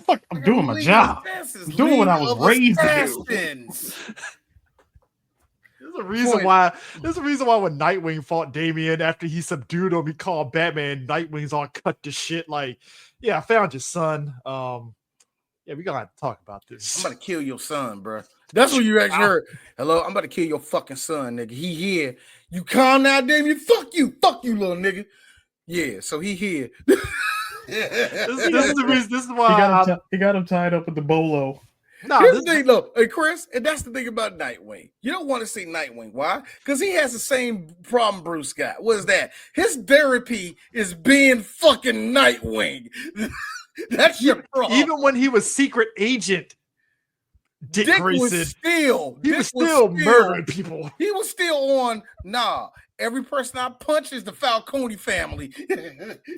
Fuck, I'm doing my job. I'm doing what I was raised to do. There's a reason why when Nightwing fought Damian after he subdued him, he called Batman Nightwing's all cut to shit. Like, yeah, I found your son. Yeah, we gotta talk about this. I'm about to kill your son, bro. That's what you actually heard. Hello, I'm about to kill your fucking son, nigga. He here. You calm now, Damian. Fuck you, little nigga. Yeah, so he here. This is the reason. This is why he got him tied up with the bolo. Here's the thing, though, hey Chris, and that's the thing about Nightwing. You don't want to see Nightwing. Why? Because he has the same problem Bruce got. What is that? His therapy is being fucking Nightwing. That's your problem. Even when he was secret agent, Dick Grayson, was still murdering people. He was still on. Nah, every person I punch is the Falcone family.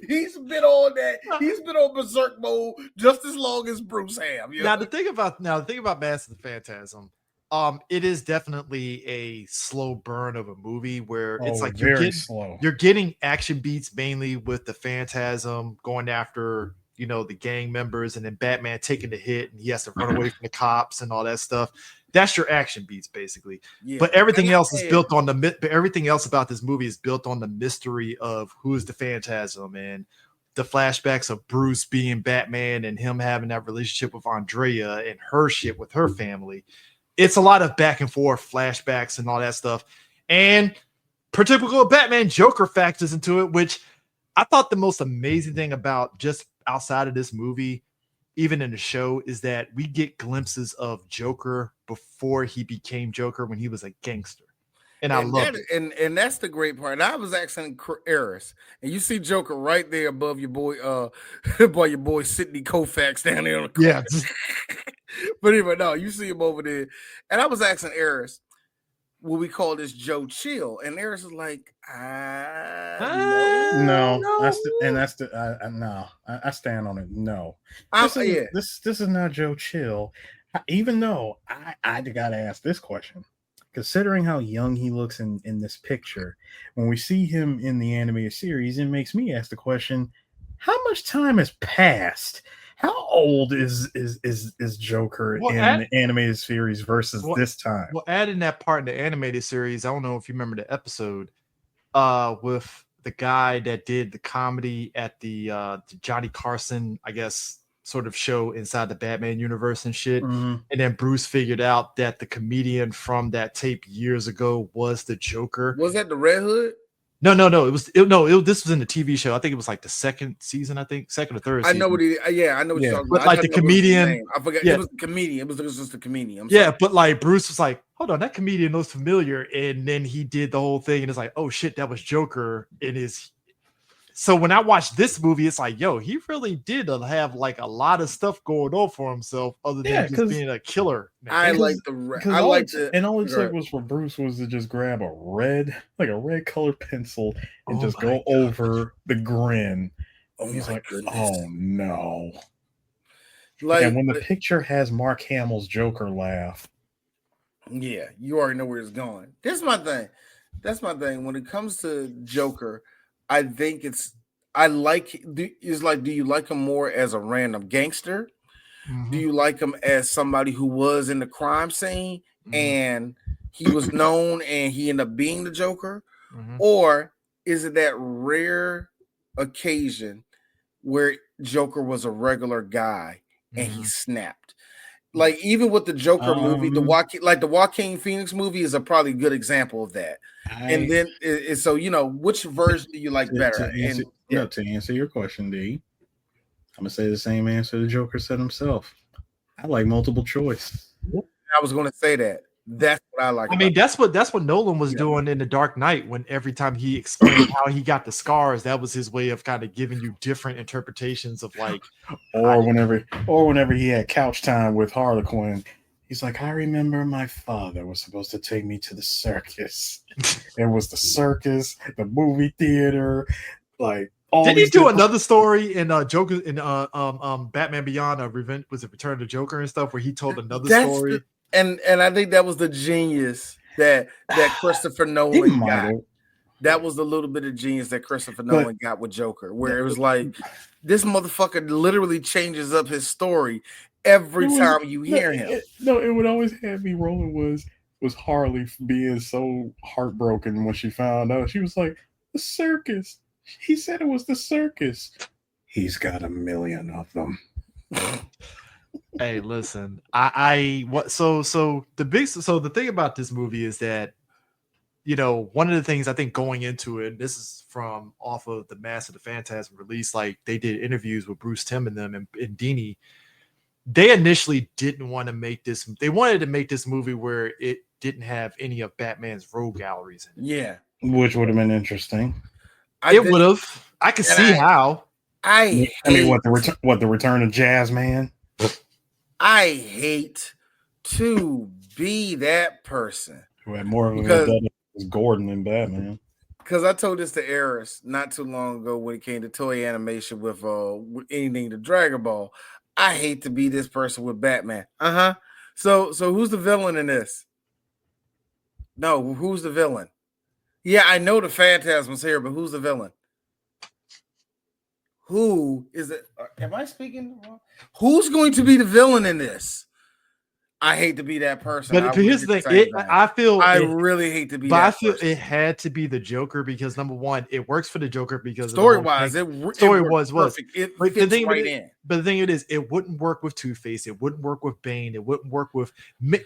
He's been on that. He's been on berserk mode just as long as Bruce have. Now the thing about Mask of the Phantasm, it is definitely a slow burn of a movie where it's like you're getting action beats mainly with the Phantasm going after the gang members, and then Batman taking the hit and he has to run away from the cops and all that stuff. That's your action beats, basically. Yeah. But everything else is built on everything else about this movie is built on the mystery of who is the Phantasm and the flashbacks of Bruce being Batman and him having that relationship with Andrea and her shit with her family. It's a lot of back and forth flashbacks and all that stuff. And typical Batman Joker factors into it, which I thought the most amazing thing about just outside of this movie, even in the show, is that we get glimpses of Joker before he became Joker when he was a gangster. And I love it. And that's the great part. And I was asking Eris, and you see Joker right there above your boy, by your boy Sidney Koufax down there on the corner. Yeah. But anyway, no, you see him over there. And I was asking Eris, will we call this Joe Chill? And Eris is like, no. I stand on it. No, this is not Joe Chill. Even though I gotta ask this question, considering how young he looks in this picture, when we see him in the animated series, it makes me ask the question: how much time has passed? How old is Joker in the animated series versus this time? Well, adding that part in the animated series, I don't know if you remember the episode with the guy that did the comedy at the Johnny Carson, I guess, sort of show inside the Batman universe and shit. Mhm. And then Bruce figured out that the comedian from that tape years ago was the Joker. Was that the Red Hood? No. This was in the TV show. I think it was like the second season. I think second or third. I know season. what he. Yeah, I know what you're talking But about. like I the couldn't remember his comedian, name. I forgot. yeah. It was the comedian. It was just the comedian. I'm Yeah, sorry. but like Bruce was like, hold on, that comedian looks familiar, and then he did the whole thing, and it's like, oh shit, that was Joker in his. So when I watched this movie, it's like, yo, he really did have like a lot of stuff going on for himself, other than just being a killer. Man. I like all it took was for Bruce was to just grab a red colored pencil and just go over the grin. Oh, he's like, goodness. oh no. Like, and when the picture has Mark Hamill's Joker laugh. Yeah, you already know where it's going. That's my thing. When it comes to Joker, I think do you like him more as a random gangster? Mm-hmm. Do you like him as somebody who was in the crime scene and he was known and he ended up being the Joker? Mm-hmm. Or is it that rare occasion where Joker was a regular guy and he snapped? Like, even with the Joker movie, the Joaquin Phoenix movie is a probably good example of that. And then, so which version do you like better? To answer your question, D, I'm gonna say the same answer the Joker said himself. I like multiple choice. I was going to say that. That's what I like. I mean, that's what Nolan was doing in The Dark Knight. When every time he explained how he got the scars, that was his way of kind of giving you different interpretations of like. Or whenever he had couch time with Harlequin, he's like, I remember my father was supposed to take me to the circus. It was the circus, the movie theater, like. Did he do another story in Joker in Batman Beyond? Revenge, was it Return of the Joker and stuff, where he told another story? And I think that was the genius that Christopher Nolan got. That was the little bit of genius that Christopher Nolan got with Joker, where it was like, this motherfucker literally changes up his story every time you hear him. It would always have me rolling was Harley being so heartbroken when she found out. She was like, the circus. He said it was the circus. He's got 1 million of them. Hey, listen, the thing about this movie is that, one of the things I think going into it, this is from off of the Master of the Phantasm release, like they did interviews with Bruce Timm and them and Dini. They initially didn't want to make this. They wanted to make this movie where it didn't have any of Batman's rogue galleries in it. Yeah, which would have been interesting. It would have. I could see how. I mean, what the return of Jazz Man? I hate to be that person who had more of a vendetta as Gordon than Batman. Because I told this to Eris not too long ago when it came to toy animation with anything to Dragon Ball. I hate to be this person with Batman. So who's the villain in this? No, who's the villain? Yeah, I know the Phantasm's here, but who's the villain? Who is it? Am I speaking wrong? Who's going to be the villain in this? I hate to be that person. But here's the thing. I really hate to be. But that I feel person. It had to be the Joker because number one, it works for the Joker because story-wise, story was perfect. It fits right in. But the thing is, it wouldn't work with Two-Face. It wouldn't work with Bane. It wouldn't work with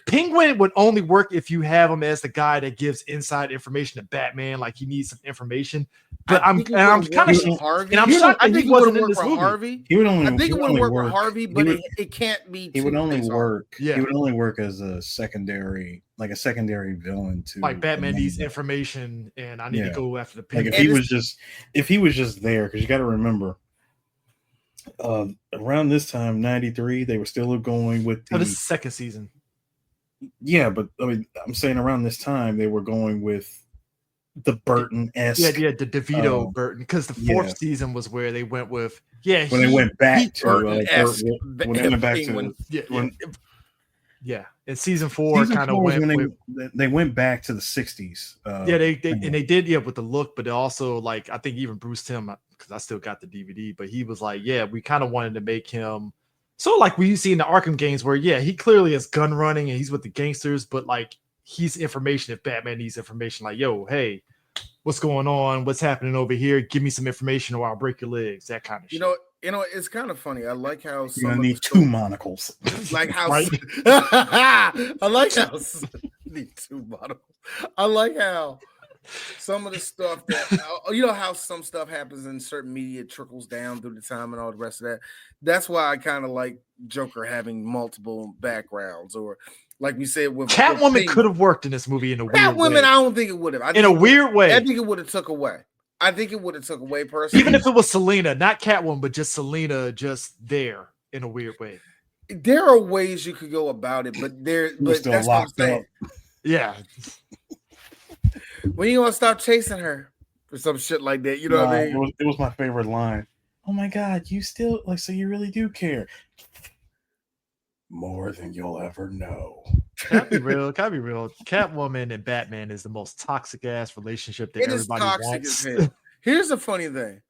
Penguin. Would only work if you have him as the guy that gives inside information to Batman, like he needs some information. But I'm kind of shocked. I think he wasn't in this movie. Harvey. I think it would work with Harvey, but it can't be. He would only work. Yeah. He would only work as a secondary villain to like Batman needs information, and I need to go after the Penguin. Like if he was just there, because you got to remember, around this time, 93, they were still going with this is second season. Yeah, but I mean, I'm saying around this time they were going with the Burton-esque. Yeah, the DeVito Burton, because the fourth season was where they went with when they went back to and season 4 kind of went. They went back to the 60s. They did with the look, but also like I think even Bruce Timm, because I still got the DVD, but he was like, we kind of wanted to make him so like we see in the Arkham games where he clearly is gun running and he's with the gangsters, but like he's information if Batman needs information, like hey, what's going on, what's happening over here. Give me some information or I'll break your legs. That kind of shit. You know, it's kind of funny. I like how You're gonna need 2 monocles. Like how Right? I like how need 2 monocles. I like how some of the stuff that you know how some stuff happens in certain media trickles down through the time and all the rest of that. That's why I kind of like Joker having multiple backgrounds, or like we said, with Catwoman could have worked in this movie in a weird way. Catwoman, I don't think it would have. In a weird way. I think it would have took away. I think it would have took away personally. Even if it was Selena, not Catwoman, but just Selena, just there in a weird way. There are ways you could go about it, but that's what I'm saying. Yeah. When you gonna stop chasing her or some shit like that? You know what I mean? It was my favorite line. Oh my God, you still so you really do care. More than you'll ever know. Can't be real. Catwoman and Batman is the most toxic ass relationship that everybody wants. Here's the funny thing.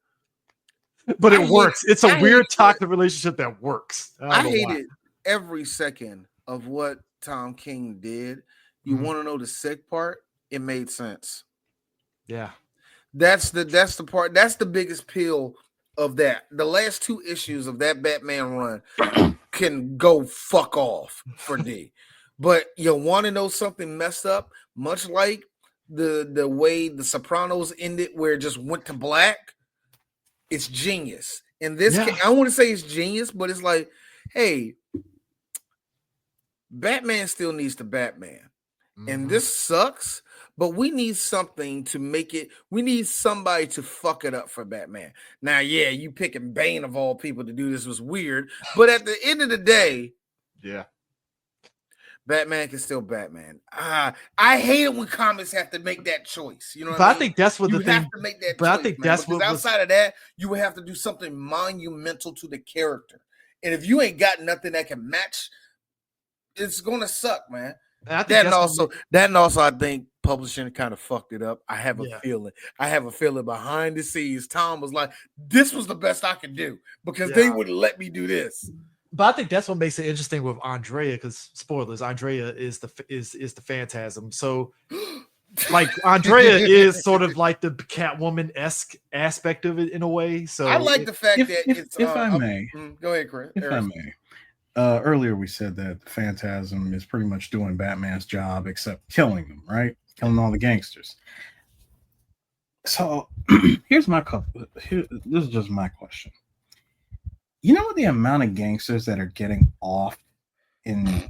But it works. It's a weird toxic relationship that works. I hated every second of what Tom King did. You want to know the sick part? It made sense. Yeah. That's the part. That's the biggest pill of that. The last 2 issues of that Batman run can go fuck off for D. But you want to know something messed up? Much like the way The Sopranos ended, where it just went to black. It's genius. In this case, I want to say it's genius, but it's like, hey, Batman still needs to Batman. And this sucks, but we need something to make it. We need somebody to fuck it up for Batman. Now, yeah, you picking Bane of all people to do this was weird, but at the end of the day, yeah, Batman can still Batman. I hate it when comics have to make that choice. You know what I mean? I think that's what you the thing. have to make that but choice, I think man, that's because what outside of that, you would have to do something monumental to the character. And if you ain't got nothing that can match, it's gonna suck, man. That and also I think publishing kind of fucked it up. I have a feeling. I have a feeling behind the scenes, Tom was like, "This was the best I could do because they wouldn't let me do this." But I think that's what makes it interesting with Andrea, because spoilers, Andrea is the Phantasm. So, like, Andrea is sort of like the Catwoman-esque aspect of it in a way. So I like the fact that it's. If I may, go ahead, Chris. If I may. Earlier we said that the Phantasm is pretty much doing Batman's job except killing them, right? Killing all the gangsters. So here's my this is just my question. You know the amount of gangsters that are getting off in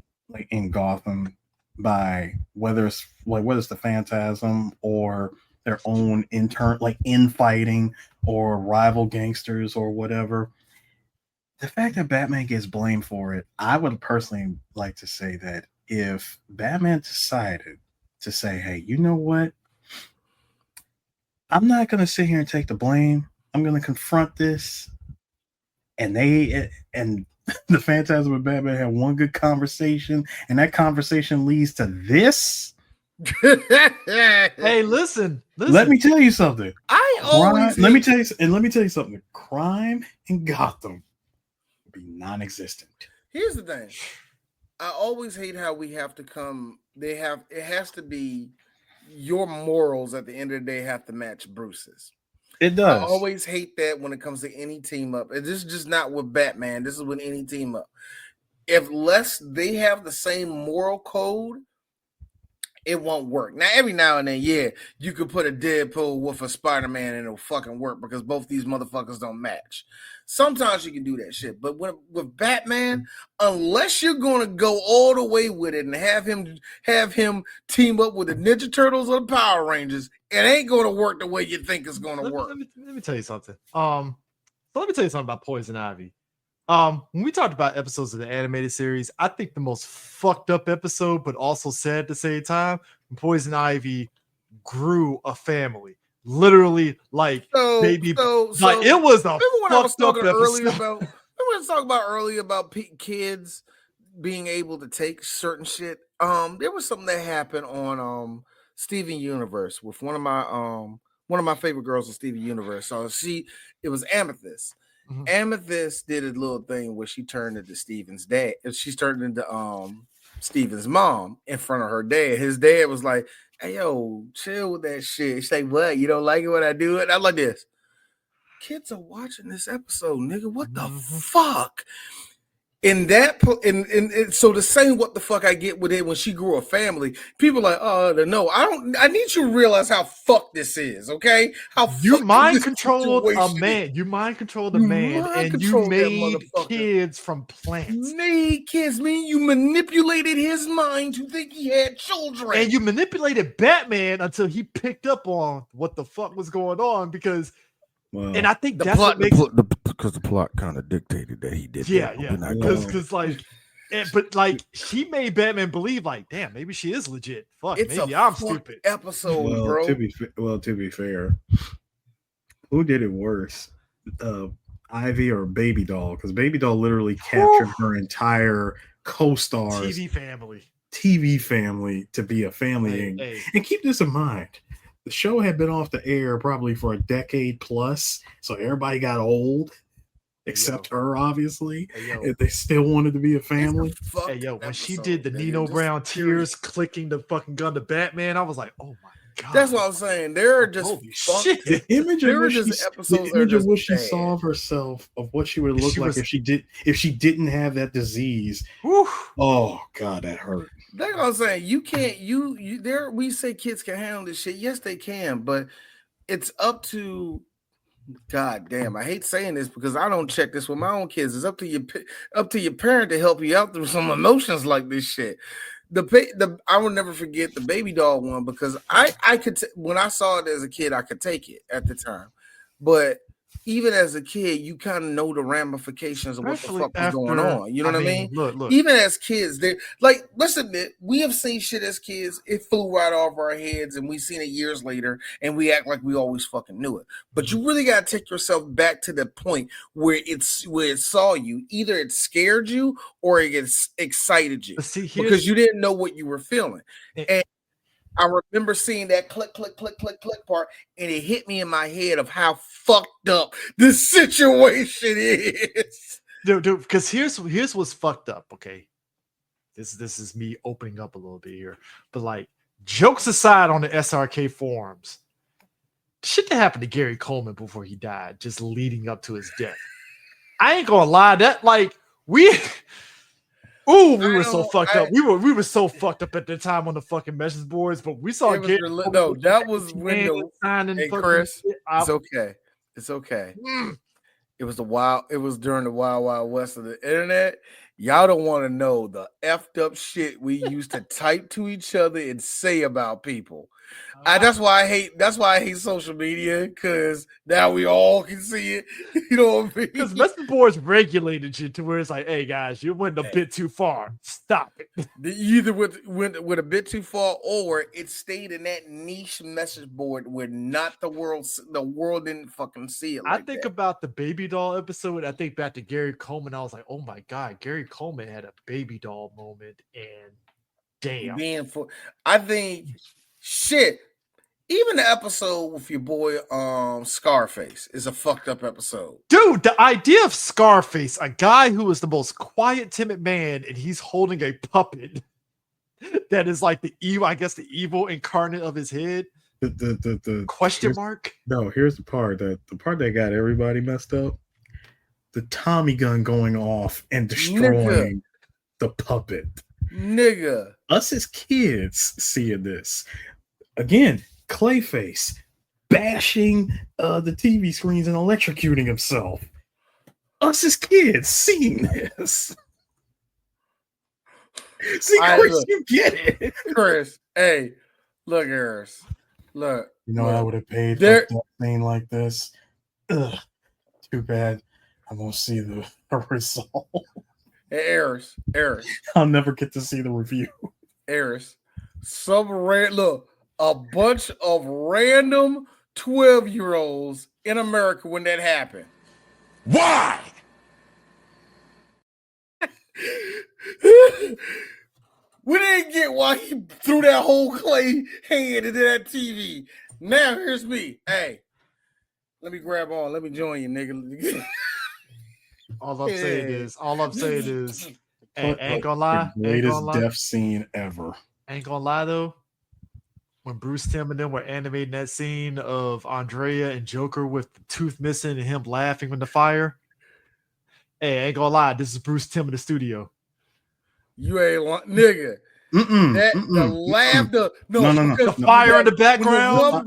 Gotham by whether it's the Phantasm or their own infighting or rival gangsters or whatever. The fact that Batman gets blamed for it, I would personally like to say that if Batman decided to say, hey, you know what? I'm not going to sit here and take the blame. I'm going to confront this. And the Phantasm and Batman have one good conversation, and that conversation leads to this. Hey, listen. Let me tell you something. Let me tell you something. Crime in Gotham be non-existent. Here's the thing. I always hate how we have to come. It has to be your morals at the end of the day have to match Bruce's. It does. I always hate that when it comes to any team up. This is just not with Batman. This is with any team up. Unless they have the same moral code, it won't work. Now, every now and then, you could put a Deadpool with a Spider-Man and it'll fucking work because both these motherfuckers don't match. Sometimes you can do that shit. But with Batman, unless you're going to go all the way with it and have him team up with the Ninja Turtles or the Power Rangers, it ain't going to work the way you think it's going to work. Let me tell you something. So let me tell you something about Poison Ivy. When we talked about episodes of the animated series, I think the most fucked up episode, but also sad at the same time, Poison Ivy grew a family. Literally, baby. It was a fucked up episode. Remember I was talking about earlier about kids being able to take certain shit. There was something that happened on Steven Universe with one of my favorite girls in Steven Universe. So it was Amethyst. Mm-hmm. Amethyst did a little thing where she turned into Steven's dad. She turned into Steven's mom in front of her dad. His dad was like, hey, yo, chill with that shit. She's like, what? You don't like it when I do it? I'm like this. Kids are watching this episode, nigga. What the fuck? In that, and so the same what the fuck I get with it when she grew a family. People are like, oh no, I need you to realize how fucked this is, okay? How you mind this controlled a situation man. is. You mind controlled a You man, mind and you controlled that made motherfucker. kids from plants. Made kids, mean you manipulated his mind to think he had children. And you manipulated Batman until he picked up on what the fuck was going on because. Well, and I think the that's plot, what makes because the plot kind of dictated that he did. Yeah, that. yeah. Because like, but like she made Batman believe like, damn, maybe she is legit. Fuck, it's maybe I'm stupid. Episode, bro. To be fair, who did it worse, Ivy or Baby Doll? Because Baby Doll literally captured her entire co-stars TV family to be a family. And keep this in mind. The show had been off the air probably for a decade plus, so everybody got old, except her, obviously. If they still wanted to be a family. Hey, yo, when she did the Nino Brown tears clicking the fucking gun to Batman, I was like, oh my god. That's what I'm saying. They're just shit. The image of what she saw of herself, of what she would look like if she didn't have that disease. Whew. Oh god, that hurt. That's what I'm saying. You can't. You there. We say kids can handle this shit. Yes, they can, but it's up to. God damn, I hate saying this because I don't check this with my own kids. It's up to your parent to help you out through some emotions like this shit. I will never forget the Baby Doll one because I could when I saw it as a kid, I could take it at the time, but even as a kid, you kind of know the ramifications of Especially what the fuck is going on. You know what I mean? Look. Even as kids, they like listen. We have seen shit as kids. It flew right off our heads, and we seen it years later, and we act like we always fucking knew it. But you really gotta take yourself back to the point where it saw you. Either it scared you or it excited you because you didn't know what you were feeling. And I remember seeing that click, click, click, click, click part, and it hit me in my head of how fucked up this situation is. Dude, because here's what's fucked up, okay? This is me opening up a little bit here. But like, jokes aside on the SRK forums, shit that happened to Gary Coleman before he died, just leading up to his death. I ain't gonna lie, that like we were so fucked up. We were so fucked up at the time on the fucking message boards, but we saw that was when hey, Chris, it's okay. It's okay. It was during the wild west of the internet. Y'all don't want to know the effed up shit we used to type to each other and say about people. That's why I hate social media, because now we all can see it. You know what I mean? Because message boards regulated you to where it's like, hey guys, you went a bit too far. Stop it. You either went a bit too far, or it stayed in that niche message board where not the world didn't fucking see it. I think about the Baby Doll episode. I think back to Gary Coleman. I was like, oh my god, Gary Coleman had a Baby Doll moment, and damn. I think shit. Even the episode with your boy Scarface is a fucked up episode. Dude, the idea of Scarface, a guy who is the most quiet, timid man, and he's holding a puppet that is like the evil incarnate of his head. The question mark? No, here's the part that got everybody messed up. The Tommy gun going off and destroying the puppet. Nigga. Us as kids seeing this. Again, Clayface bashing the TV screens and electrocuting himself. Us as kids seeing this. See, Chris, you get it. Chris, hey, look, Harris. Look. You know, I would have paid for that thing like this. Ugh, too bad I won't see the result. Hey, Harris. I'll never get to see the review. Harris. A bunch of random 12-year-olds in America when that happened. Why? We didn't get why he threw that whole clay hand into that TV. Now here's me. Hey, let me grab on. Let me join you, nigga. All I'm saying is, hey, ain't gonna lie. Greatest death scene ever. Ain't gonna lie though. when Bruce Timm and them were animating that scene of Andrea and Joker with the tooth missing and him laughing in the fire. Hey, I ain't gonna lie, this is Bruce Timm in the studio. You ain't nigga. The laughter, no, the fire in the background.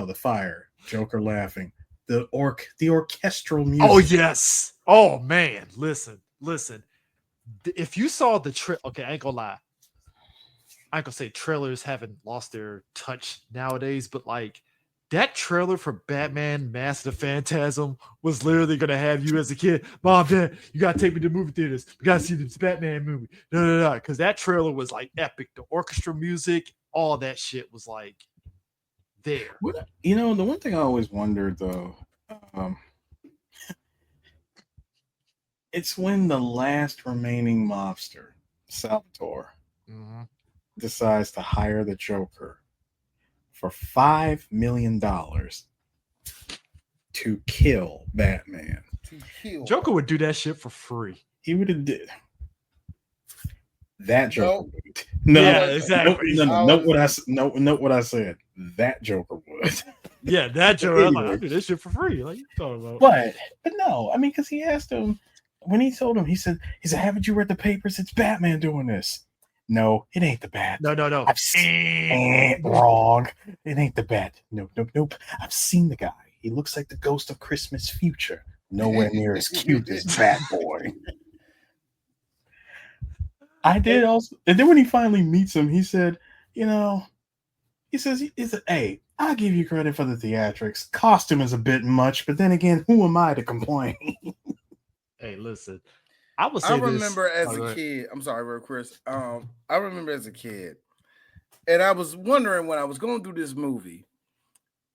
The fire. Joker laughing. The orchestral music. Oh yes. Oh man, listen. If you saw the okay, I ain't gonna lie. I ain't gonna say trailers haven't lost their touch nowadays, but like that trailer for Batman Mask of the Phantasm was literally gonna have you as a kid, Mom, Dad, you gotta take me to movie theaters. We gotta see this Batman movie. No, because that trailer was like epic. The orchestra music, all that shit was like there. You know, the one thing I always wondered though, it's when the last remaining mobster, Salvatore, decides to hire the Joker for $5 million to kill Batman. Joker would do that shit for free. He would have did. That Joker would. No, yeah, exactly. Note what I said. That Joker would. Yeah, that Joker. I'm like, I do this shit for free. Like you talking about? But no, I mean, because he asked him when he told him, he said, haven't you read the papers? It's Batman doing this. No, it ain't the Bat. No. I've seen wrong. It ain't the Bat. Nope. I've seen the guy. He looks like the ghost of Christmas future. Nowhere near as cute as Bat Boy. I did also, and then when he finally meets him, he said, he says, hey, I'll give you credit for the theatrics. Costume is a bit much, but then again, who am I to complain? Hey, listen. I remember as a kid. I'm sorry, real Chris. I remember as a kid, and I was wondering when I was going through this movie,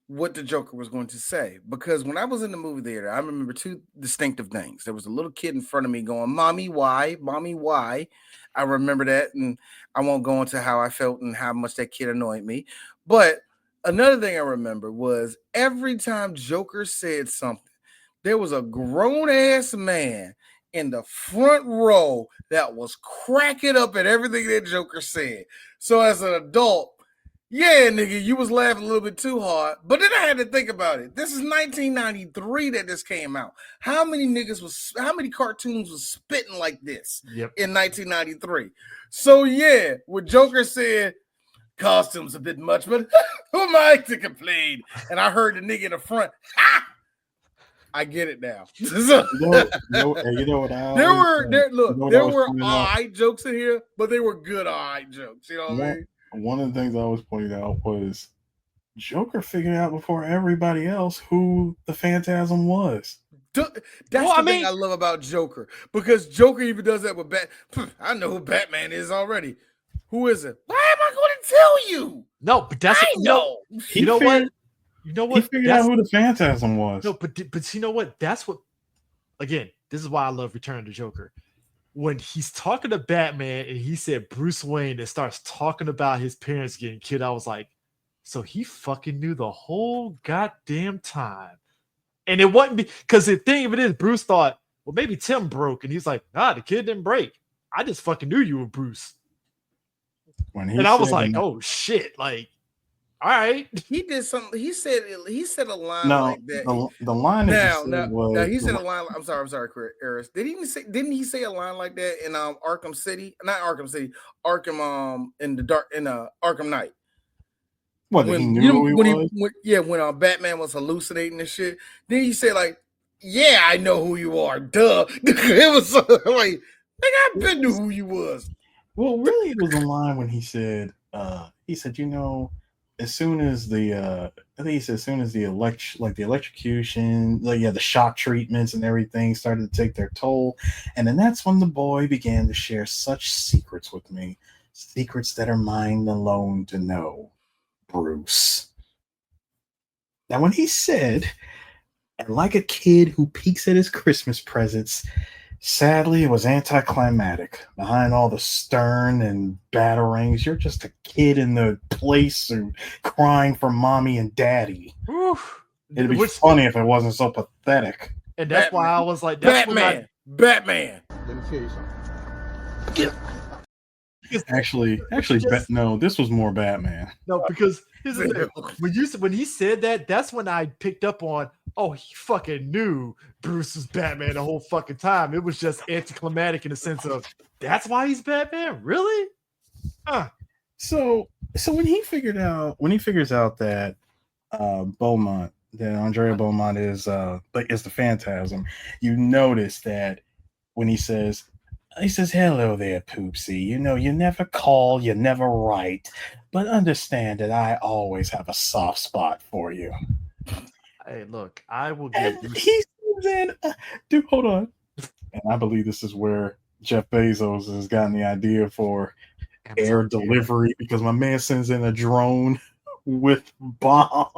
what the Joker was going to say. Because when I was in the movie theater, I remember two distinctive things. There was a little kid in front of me going, "Mommy, why? Mommy, why?" I remember that, and I won't go into how I felt and how much that kid annoyed me. But another thing I remember was every time Joker said something, there was a grown-ass man in the front row that was cracking up at everything that Joker said. So as an adult, yeah, nigga, you was laughing a little bit too hard. But then I had to think about it. This is 1993 that this came out. How many cartoons was spitting like this in 1993? So yeah, what Joker said, costume's a bit much, but who am I to complain? And I heard the nigga in the front, ha! I get it now. You know what there were alright jokes in here, but they were good alright jokes. You know what I mean? One of the things I always pointed out was Joker figured out before everybody else who the Phantasm was. That's the thing I love about Joker, because Joker even does that with I know who Batman is already. Who is it? Why am I going to tell you? No, but that's I know. You know what? He figured out who the Phantasm was. No, but you know what? That's what. Again, this is why I love Return of the Joker. When he's talking to Batman and he said Bruce Wayne and starts talking about his parents getting killed, I was like, so he fucking knew the whole goddamn time. And it wasn't because the thing of it is, Bruce thought, well, maybe Tim broke, and he's like, nah, the kid didn't break. I just fucking knew you were Bruce. And I was like, oh shit, like. All right, he did something. He said a line like that. The line now he said a line. I'm sorry, Eris. Didn't he say a line like that in Arkham City? Not Arkham City. Arkham in Arkham Knight. What he knew who he was? When Batman was hallucinating and shit. Then he said like, "Yeah, I know who you are." Duh. It was like, nigga, I've been to who you was. Well, really, it was a line when he said, as soon as the electrocution, the shock treatments and everything started to take their toll, and then that's when the boy began to share such secrets with me, secrets that are mine alone to know, Bruce. Now, when he said, and like a kid who peeks at his Christmas presents, sadly, it was anticlimactic. Behind all the stern and batterings, you're just a kid in the place and crying for mommy and daddy. Oof. It'd be funny if it wasn't so pathetic. And that's why I was like, Batman. Let me tell you something. Actually, no. This was more Batman. No, because here's the thing. When he said that, that's when I picked up on. Oh, he fucking knew Bruce was Batman the whole fucking time. It was just anticlimactic in the sense of that's why he's Batman. Really? So when he figures out that Beaumont, that Andrea Beaumont is the Phantasm, you notice that when he says, "Hello there, Poopsie. You know, you never call, you never write, but understand that I always have a soft spot for you." Hey, look, I will give you. He says, dude, hold on. And I believe this is where Jeff Bezos has gotten the idea for air delivery, because my man sends in a drone with bomb.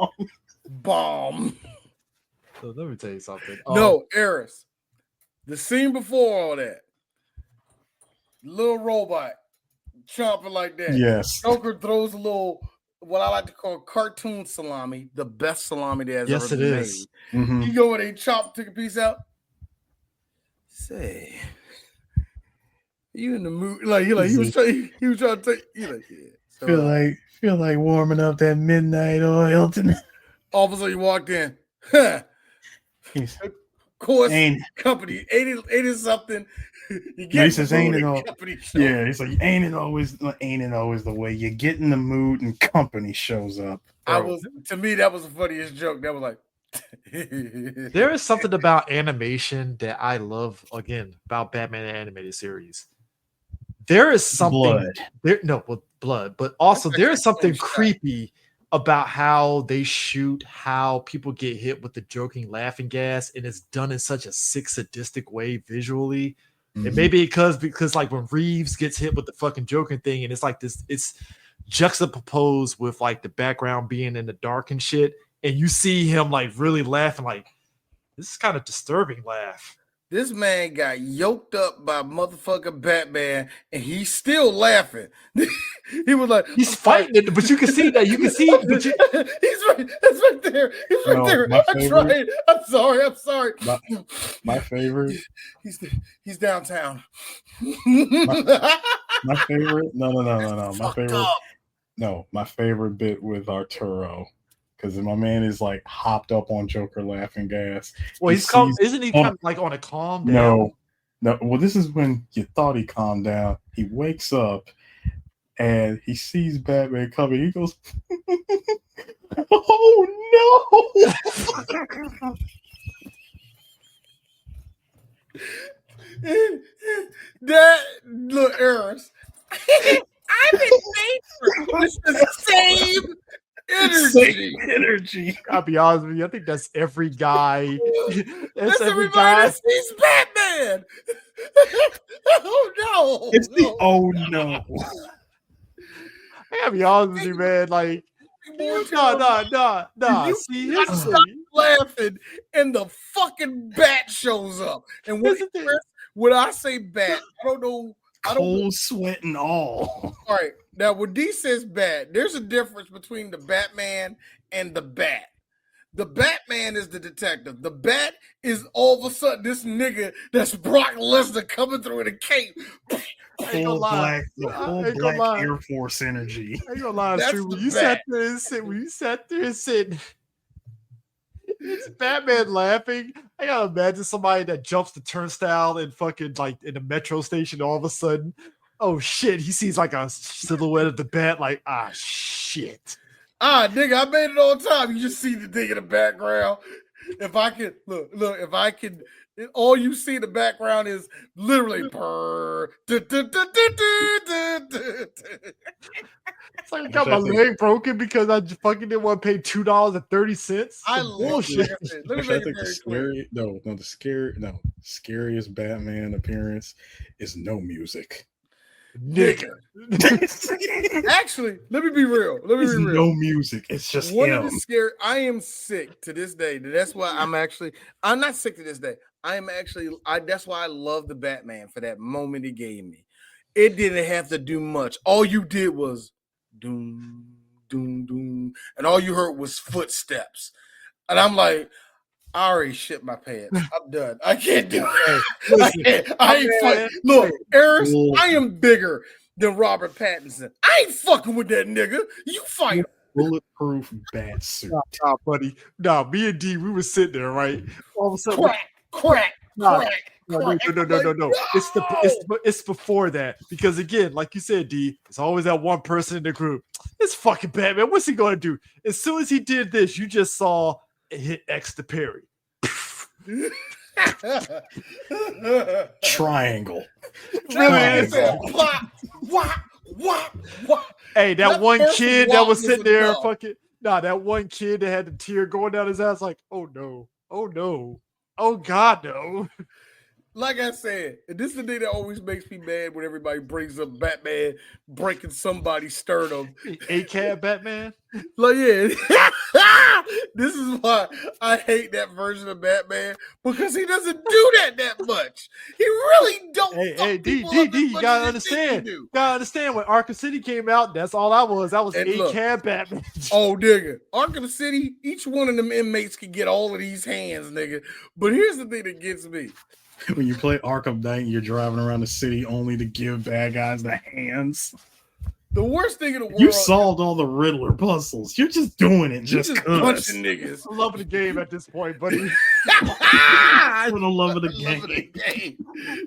So let me tell you something. No, Eris. The scene before all that. Little robot chomping like that. Yes. Joker throws a little, what I like to call cartoon salami, the best salami that has ever been made. Mm-hmm. You go and they took a piece out. Say, you in the mood? He was trying to take. Yeah. So, feel like warming up that midnight oil tonight. All of a sudden, you walked in. Of course, company 80 something. You get he says, "Ain't it all?" Company Yeah, he's like, "Ain't it always the way you get in the mood and company shows up?" To me, that was the funniest joke. That was like. There is something about animation that I love, again, about Batman animated series. There is something blood, but also there is something creepy about how they shoot, how people get hit with the joking laughing gas, and it's done in such a sick, sadistic way visually. Mm-hmm. And maybe because like when Reeves gets hit with the fucking joking thing, and it's like this, it's juxtaposed with like the background being in the dark and shit. And you see him like really laughing, like this is kind of disturbing laugh. This man got yoked up by motherfucking Batman, and he's still laughing. He was like, he's fighting it, but you can see that. You can see. But he's right. That's right there. He's right there. I tried. I'm sorry. My favorite. He's downtown. My favorite. No. My favorite. No, my favorite bit with Arturo. Because my man is like hopped up on Joker laughing gas. Well, isn't he kind of like on a calm down? No. Well, this is when you thought he calmed down. He wakes up and he sees Batman coming. He goes, "Oh no!" Look, Eris. I've been made for the same. Energy. I'll be honest with you. I think that's every guy. That's every guy that sees Batman. Oh no! It's the oh no. I gotta be honest with you, man. Like, no. See, I stop laughing, and the fucking bat shows up. And when I say bat, I don't know. Cold sweat and all. All right. Now, when D says bat, there's a difference between the Batman and the bat. The Batman is the detective. The bat is all of a sudden this nigga that's Brock Lesnar coming through in a cape. Full black Air Force energy. I ain't gonna lie, it's true. When you sat there and said, it's Batman laughing. I gotta imagine somebody that jumps the turnstile and fucking like in the metro station. All of a sudden, oh shit, he sees like a silhouette of the bat. Like, shit. Nigga, I made it on time. You just see the thing in the background. If I could look, all you see in the background is literally purr. It's like I got my leg broken because I just fucking didn't want to pay $2.30. I love bullshit. Let me make it very clear. The scariest Batman appearance is no music. Nigga. Actually, let me be real. No music. It's just him. I am sick to this day. That's why I'm not sick to this day. That's why I love the Batman for that moment he gave me. It didn't have to do much. All you did was doom, doom, doom. And all you heard was footsteps. And I'm like, I already shit my pants. I'm done. I can't do it. I ain't fighting. Look, Eris, I am bigger than Robert Pattinson. I ain't fucking with that nigga. You fight. Bulletproof bat suit. Nah, buddy. Nah, me and D, we were sitting there, right? All of a sudden, Crack. No. It's before that, because again, like you said, D, it's always that one person in the group. It's fucking Batman. What's he gonna do? As soon as he did this, you just saw it hit X to parry. Triangle. Hey, that one kid that was sitting there, that one kid that had the tear going down his ass, like, oh no, oh God, no. Like I said, this is the thing that always makes me mad when everybody brings up Batman breaking somebody's sternum. A-cab Batman? Like, yeah. This is why I hate that version of Batman, because he doesn't do that much. He really don't. Hey, D, you gotta understand. You gotta understand, when Arkham City came out, that's all I was. I was A-cab Batman. Oh, nigga. Arkham City, each one of them inmates can get all of these hands, nigga. But here's the thing that gets me. When you play Arkham Knight, you're driving around the city only to give bad guys the hands. The worst thing in the world. You solved all the Riddler puzzles. You're just doing it just punching niggas. I'm loving the game at this point, buddy. For the love of the game.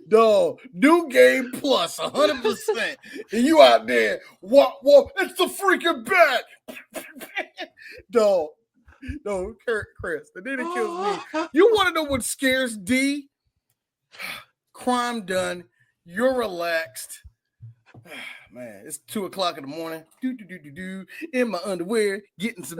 Dog, new game plus 100%. And you out there, what? It's the freaking bat. Dog. No, Chris, the thing that kills me. You want to know what scares D? Crime done. You're relaxed. Man, it's 2:00 in the morning. In my underwear, getting some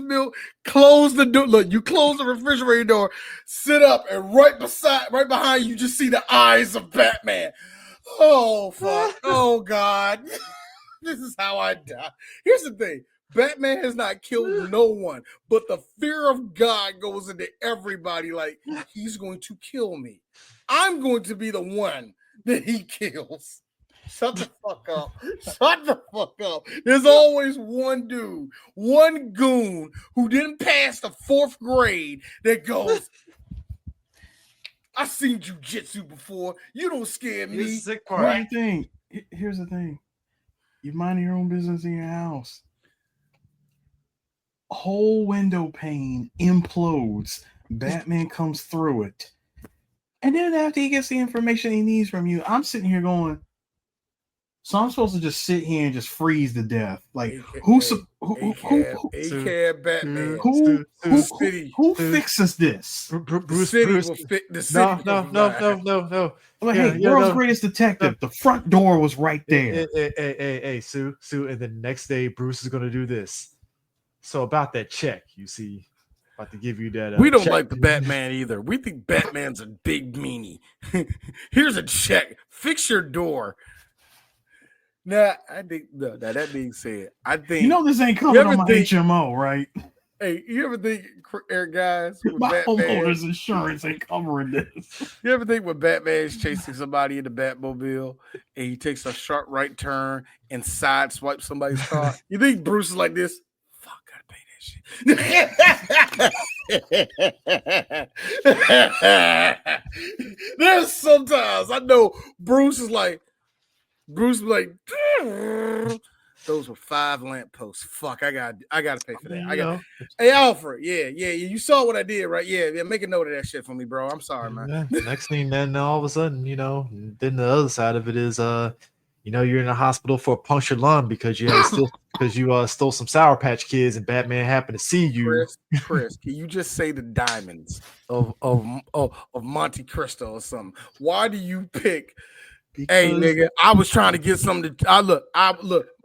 milk. Close the door. Look, you close the refrigerator door, sit up, and right behind you, just see the eyes of Batman. Oh fuck! Oh God! This is how I die. Here's the thing. Batman has not killed no one, but the fear of God goes into everybody. Like, he's going to kill me. I'm going to be the one that he kills. Shut the fuck up. Shut the fuck up. There's always one dude, one goon who didn't pass the 4th grade that goes, I've seen jujitsu before. You don't scare me. Here's the thing. You mind your own business in your house. Whole window pane implodes. Batman comes through it. And then after he gets the information he needs from you, I'm sitting here going, so I'm supposed to just sit here and just freeze to death. Like, who Batman? Who fixes this? Bruce. No. Like, hey, world's greatest detective. The front door was right there. Hey, Sue. And the next day, Bruce is going to do this. So about that check, you see, about to give you that. We don't check. like the Batman either. We think Batman's a big meanie. Here's a check. Fix your door. Now, I think. No, now that being said, I think this ain't coming on my HMO, right? Hey, you ever think, guys, my homeowner's insurance ain't covering this? You ever think when Batman's chasing somebody in the Batmobile and he takes a sharp right turn and sideswipes somebody's car? You think Bruce is like this? There's sometimes I know Bruce is like, those were 5 lampposts. Fuck, I gotta pay for that. Hey, Alfred, yeah, you saw what I did, right? Yeah, make a note of that shit for me, bro. I'm sorry, man. Next thing, then all of a sudden, then the other side of it is, you're in the hospital for a punctured lung because you stole some Sour Patch Kids and Batman happened to see you. Chris, can you just say the diamonds of Monte Cristo or something? Why do you pick? Hey, nigga, I was trying to get something to.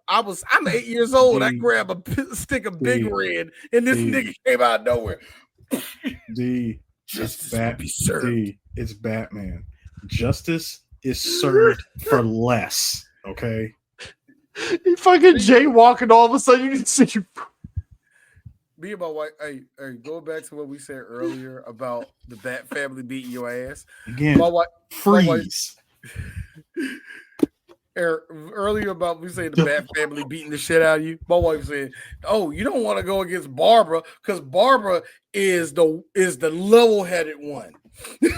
I'm 8 years old. I grab a stick of Big Red, and this nigga came out of nowhere. It's Batman. Justice is served for less. Okay. He fucking jaywalking all of a sudden. You didn't see you. Me and my wife, hey, go back to what we said earlier about the Bat family beating your ass. Again, freeze. Earlier about we saying the Bat family beating the shit out of you. My wife said, "Oh, you don't want to go against Barbara because Barbara is the level-headed one."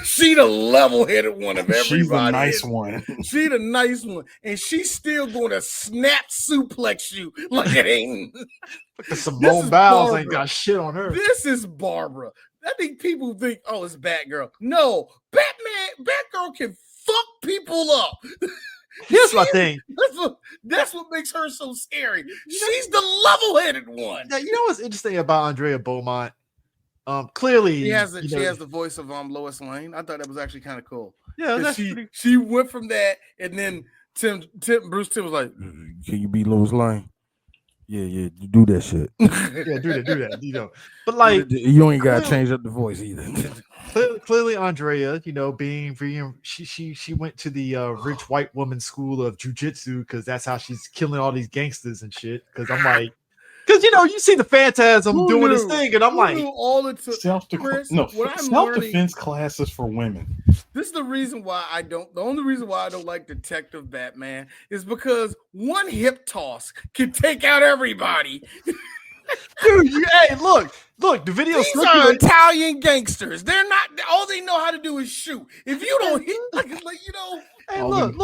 She the level-headed one of everybody. She's the nice one. She the nice one, and she's still going to snap suplex you like it ain't. Simone Biles ain't got shit on her. This is Barbara. I think people think, oh, it's Batgirl. No, Batgirl can fuck people up. Here's my thing. That's what makes her so scary. She's the level-headed one. Now, you know what's interesting about Andrea Beaumont? Clearly, she has the voice of Lois Lane. I thought that was actually kind of cool. Yeah, she went from that, and then Bruce Timm was like, Can you be Lois Lane? Yeah, you do that shit. Yeah, do that. But like, you ain't gotta change up the voice either. Clearly, Andrea, being she went to the rich white woman school of jujitsu because that's how she's killing all these gangsters and shit. Because I'm like, you see the Phantasm doing his thing, and I'm like, self-defense classes for women. This is the reason why the only reason why I don't like Detective Batman is because one hip toss can take out everybody. Dude, hey, look, the video. These are Italian gangsters. They're not. All they know how to do is shoot. If you don't hit, Hey, look.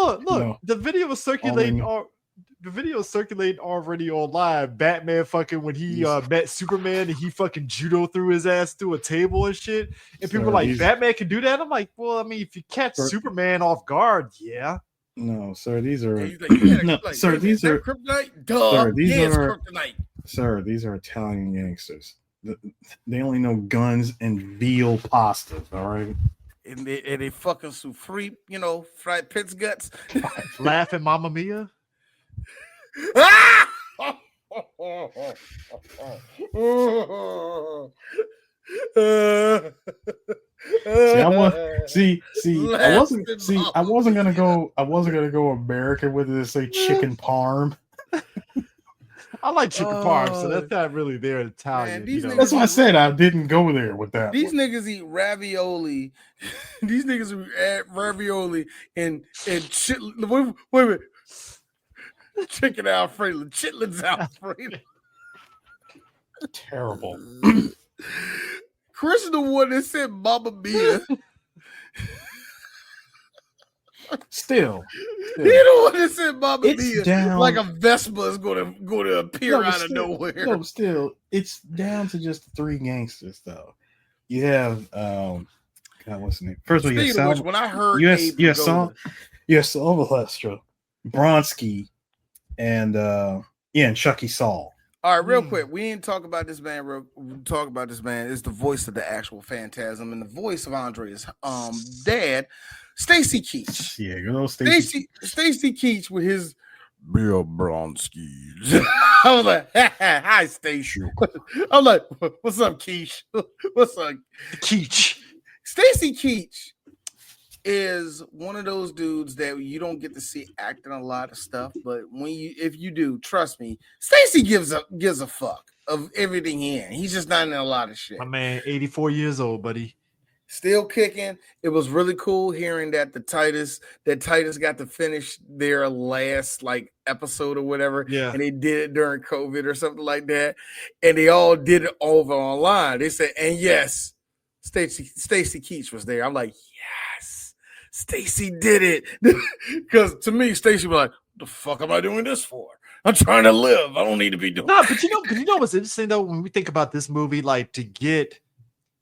The video was circulating. The video is circulating already online. Batman fucking when he met Superman and he fucking judo threw his ass through a table and shit. And people were like, Batman can do that? I'm like, well, I mean, if you catch Superman off guard, yeah. No, sir, these are kryptonite. Sir, these are Italian gangsters. They only know guns and veal pasta, all right? And they fucking some free, fried pit's guts. Laughing Mamma Mia. I wasn't gonna go American with it and say chicken parm. I like chicken parm, so that's not really their Italian. Man, that's why I said I didn't go there with that. These niggas eat ravioli. These niggas eat ravioli and wait a minute. Chicken Alfredo, chitlins Alfredo. Terrible. Chris is the one that said Mamma Mia. Still. He the one that said Mamma Mia. Like a Vespa is going to appear out of nowhere. No, still, it's down to just the three gangsters, though. You have God, what's the name? First of all, when I heard Sylvester, Bronski, and Chucky Saul. All right, real quick, we didn't talk about this man. It's the voice of the actual Phantasm and the voice of Andrea's dad, Stacy Keach. Yeah, good old Stacy Keach with his Bill Bronski. I was like, hi, Stacy. I'm like, what's up, Keach? What's up, Keach? Stacy Keach is one of those dudes that you don't get to see acting a lot of stuff, but if you do, trust me, Stacy gives a fuck of everything he in. He's just not in a lot of shit. My man, 84 years old, buddy. Still kicking. It was really cool hearing that Titus got to finish their last episode or whatever. Yeah. And they did it during COVID or something like that. And they all did it over online. They said, and yes, Stacy Keach was there. I'm like, yes, Stacy did it. Because to me, Stacy was like, the fuck am I doing this for? I'm trying to live. I don't need to be doing but you know what's interesting though, when we think about this movie, to get,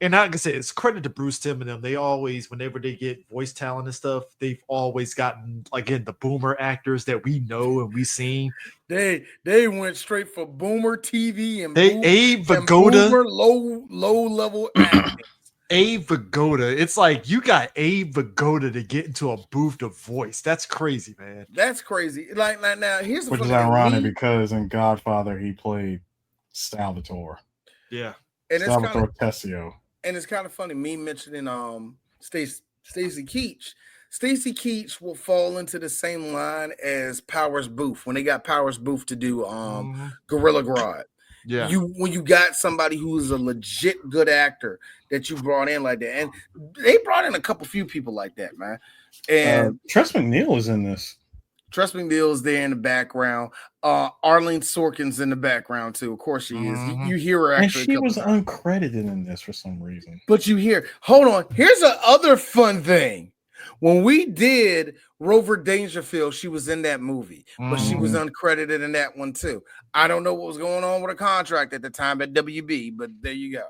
and like I said, it's credit to Bruce Timm and them. They always, whenever they get voice talent and stuff, they've always gotten, again, the boomer actors that we know and we've seen. They went straight for boomer TV and Abe Vigoda, boomer low level acting. Abe Vigoda. It's like you got Abe Vigoda to get into a booth to voice. That's crazy, man. That's crazy. Like now, here's the which is ironic because in Godfather he played Salvatore. Yeah, and Salvatore Tessio. And it's kind of funny me mentioning Stacy Keach. Stacy Keach will fall into the same line as Powers Booth when they got Powers Booth to do Gorilla Grodd. Yeah, when you got somebody who's a legit good actor that you brought in like that, and they brought in a few people like that, man. And Tress MacNeille is in this. Trust McNeil's there in the background. Arlene Sorkin's in the background too. Of course she is. You hear her And actually. she was uncredited in this for some reason. But you hear, hold on. Here's a other fun thing. When we did Rover Dangerfield, she was in that movie, but she was uncredited in that one too. I don't know what was going on with her contract at the time at WB, but there you go.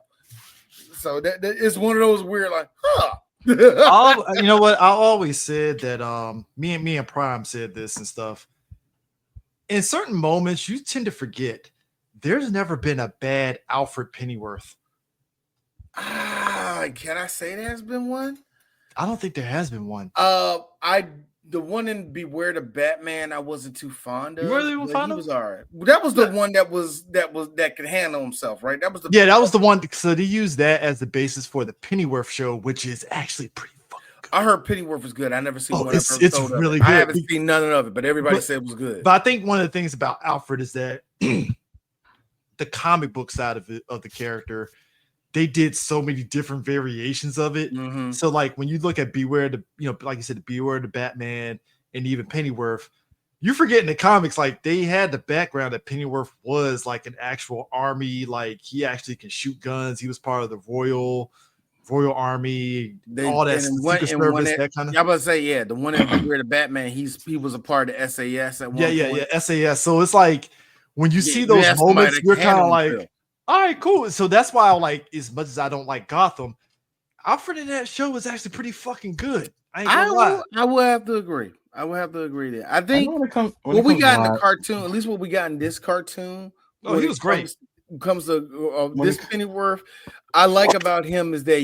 So that it's one of those weird, like, huh. You know what? I always said that me and Prime said this and stuff. In certain moments, you tend to forget there's never been a bad Alfred Pennyworth. Can I say there's been one? I don't think there has been one. The one in Beware the Batman I wasn't too fond of. You really were fond of? He was all right. That was the one that could handle himself, right? That was that was the one. So they used that as the basis for the Pennyworth show, which is actually pretty fucking good. I heard Pennyworth was good. I never seen one. It's really good. I haven't seen none of it, but everybody said it was good. But I think one of the things about Alfred is that the comic book side of the character, they did so many different variations of it. So like when you look at Beware like you said, Beware the Batman and even Pennyworth, you forget in the comics, like they had the background that Pennyworth was like an actual army, like he actually can shoot guns. He was part of the Royal Army, all that Secret Service, that kind of. I was about to say, the one in Beware the Batman, he was a part of the SAS at one point. SAS. So it's like when you see those moments, you're kind of like, all right, cool. So that's why I like, as much as I don't like Gotham, Alfred in that show was actually pretty fucking good. I will have to agree. I will have to agree there. I think what we got in the cartoon, at least what we got in this cartoon, he was great. Comes to this Pennyworth, I like about him is that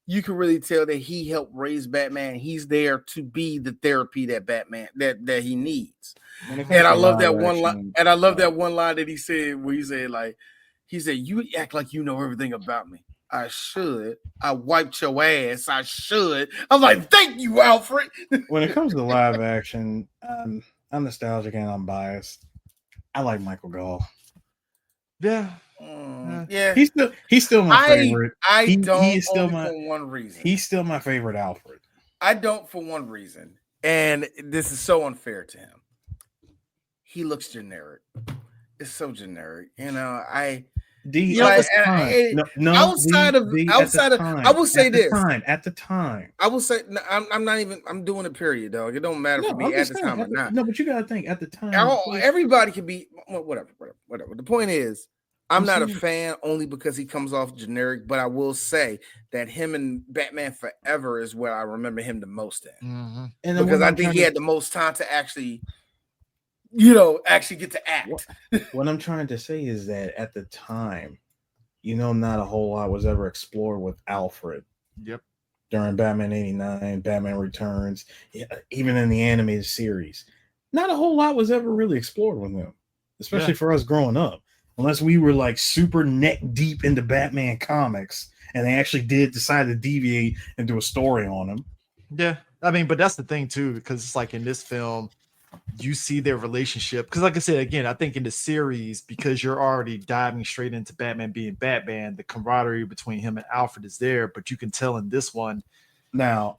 you can really tell that he helped raise Batman. He's there to be the therapy that Batman that he needs. And I love that one line. And I love that one line that he said, where he said, "You act like you know everything about me. I should. I wiped your ass. I should." I'm like, thank you, Alfred. When it comes to live action, I'm nostalgic and I'm biased. I like Michael Gall. Yeah. He's still my favorite. For one reason. He's still my favorite Alfred. I don't for one reason. And this is so unfair to him. He looks generic. It's so generic. You know, I will say this. At the time. I will say I'm not even I'm doing a period, dog. It don't matter for me at the time or not. No, but you gotta think at the time. Everybody can be whatever. The point is, I'm not a fan only because he comes off generic, but I will say that him and Batman Forever is where I remember him the most at. And because I think he had the most time to actually get to act. What I'm trying to say is that at the time, not a whole lot was ever explored with Alfred. Yep. During Batman 89, Batman Returns, even in the animated series, not a whole lot was ever really explored with him, especially for us growing up. Unless we were like super neck deep into Batman comics and they actually did decide to deviate and do a story on him. Yeah. I mean, but that's the thing too, because it's like in this film, you see their relationship. Because like I said, again, I think in the series, because you're already diving straight into Batman being Batman, the camaraderie between him and Alfred is there. But you can tell in this one, now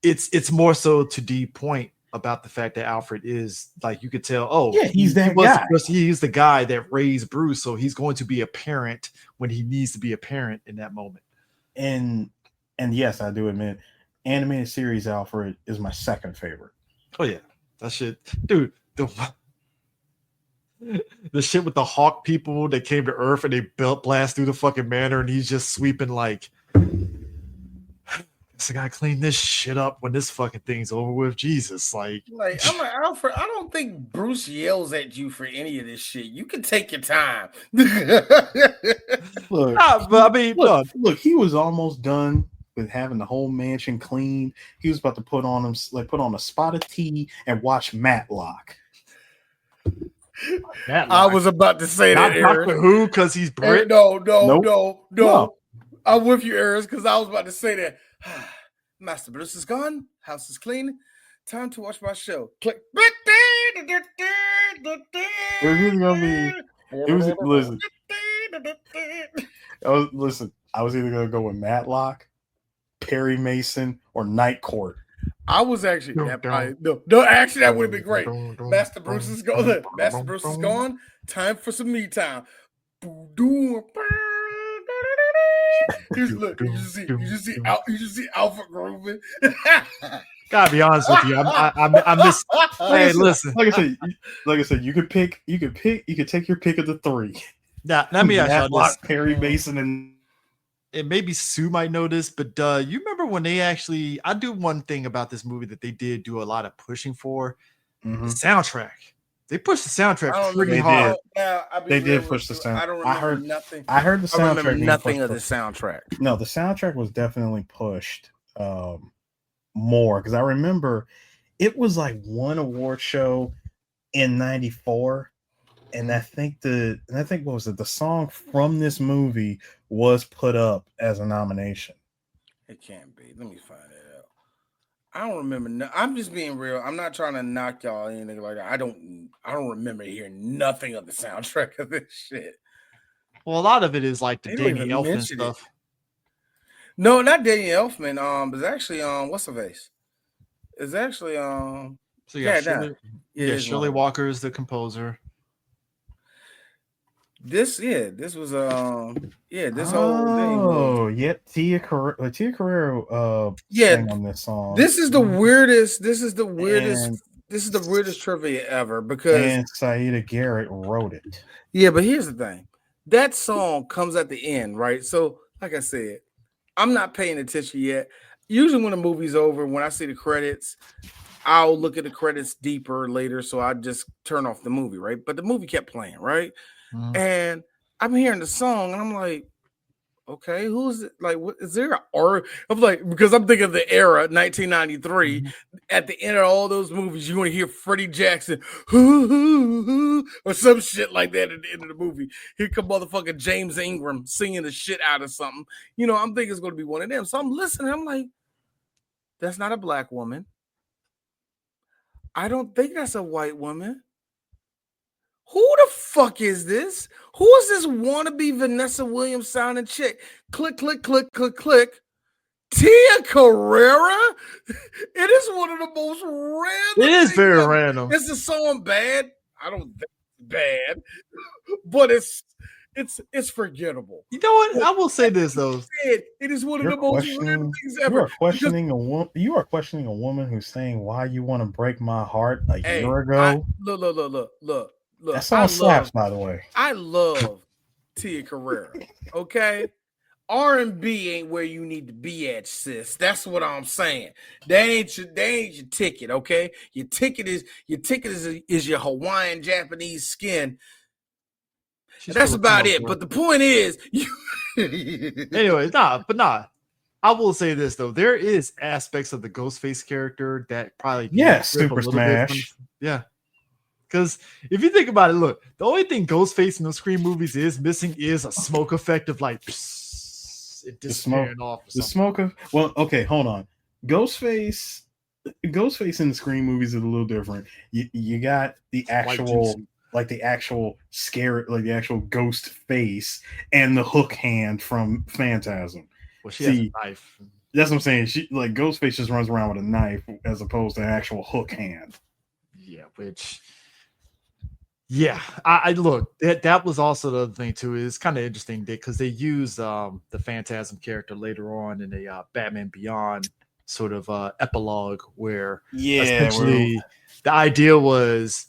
it's more so to the point about the fact that Alfred is like, you could tell, he's that guy. He's the guy that raised Bruce, so he's going to be a parent when he needs to be a parent in that moment. And yes, I do admit, animated series Alfred is my second favorite. Oh yeah, that shit, dude. The shit with the Hawk people that came to Earth and they belt blast through the fucking manor, and he's just sweeping like, I gotta clean this shit up when this fucking thing's over with. Jesus, like I'm like, Alfred, I don't think Bruce yells at you for any of this shit. You can take your time. Look, he was almost done with having the whole mansion cleaned. He was about to put on a spot of tea and watch Matlock. I was about to say not that, Doctor Who, because he's Brit. No. I'm with you, Eris, because I was about to say that. Master Bruce is gone. House is clean. Time to watch my show. Click. Listen, I was either gonna go with Matlock, Perry Mason, or Night Court. I was actually no. Actually, that would have been great. Master Bruce is gone. Look, Master Bruce is gone. Time for some me time. Look, you just see Alpha grooving. Gotta be honest with you, I miss. Hey, listen. Like I said, you could take your pick of the three. Now, let me ask y'all this. Perry Mason and maybe Sue might know this, but you remember when they actually? I do one thing about this movie that they did do a lot of pushing for the soundtrack. They pushed the soundtrack pretty hard. They did push the soundtrack. I don't remember nothing. I heard the soundtrack. I remember nothing of the soundtrack. No, the soundtrack was definitely pushed more because I remember it was like one award show in '94. And I think what was it? The song from this movie was put up as a nomination. It can't be. Let me find it out. I don't remember. I'm just being real. I'm not trying to knock y'all or anything like that. I don't remember hearing nothing of the soundtrack of this shit. Well, a lot of it is like the Danny Elfman stuff. No, not Danny Elfman. It's actually what's the face? It's actually So Shirley Walker is the composer. This was whole thing. Tia Carrere sang on this song. This is the weirdest trivia ever because Saida Garrett wrote it. Yeah, but here's the thing. That song comes at the end, right? So, like I said, I'm not paying attention yet. Usually when the movie's over, when I see the credits, I'll look at the credits deeper later, so I just turn off the movie, right? But the movie kept playing, right? And I'm hearing the song, and I'm like, okay, who's it? Like, what is there? Or I'm like, because I'm thinking of the era, 1993. At the end of all those movies, you want to hear Freddie Jackson, or some shit like that at the end of the movie. Here come motherfucking James Ingram singing the shit out of something. You know, I'm thinking it's going to be one of them. So I'm listening. I'm like, that's not a black woman. I don't think that's a white woman. Who the fuck is this? Who is this wannabe Vanessa Williams sounding chick? Click, click, click, click, click. Tia Carrere? It is one of the most random. It is very random. Is the song bad? I don't think it's bad, but it's forgettable. You know what? I will say this though. It is one of the most random things ever. You are questioning a woman who's saying why you want to break my heart a year ago. Look. That song slaps, by the way. I love Tia Carrere. Okay, R&B ain't where you need to be at, sis. That's what I'm saying. That ain't your ticket. Okay, your ticket is your Hawaiian Japanese skin. That's about it. But the point is, anyway, nah. I will say this though: there is aspects of the Ghostface character that probably Super Smash. Yeah. Because if you think about it, look, the only thing Ghostface in those Scream movies is missing is a smoke effect of like it disappearing off. The smoke of okay, hold on. Ghostface in the Scream movies is a little different. You got the actual scare, like the actual ghost face and the hook hand from Phantasm. Well, she has a knife. That's what I'm saying. She like Ghostface just runs around with a knife as opposed to an actual hook hand. Yeah, which. Yeah, I look, that was also the other thing too. It's kind of interesting because they use the Phantasm character later on in a Batman Beyond sort of epilogue where essentially the idea was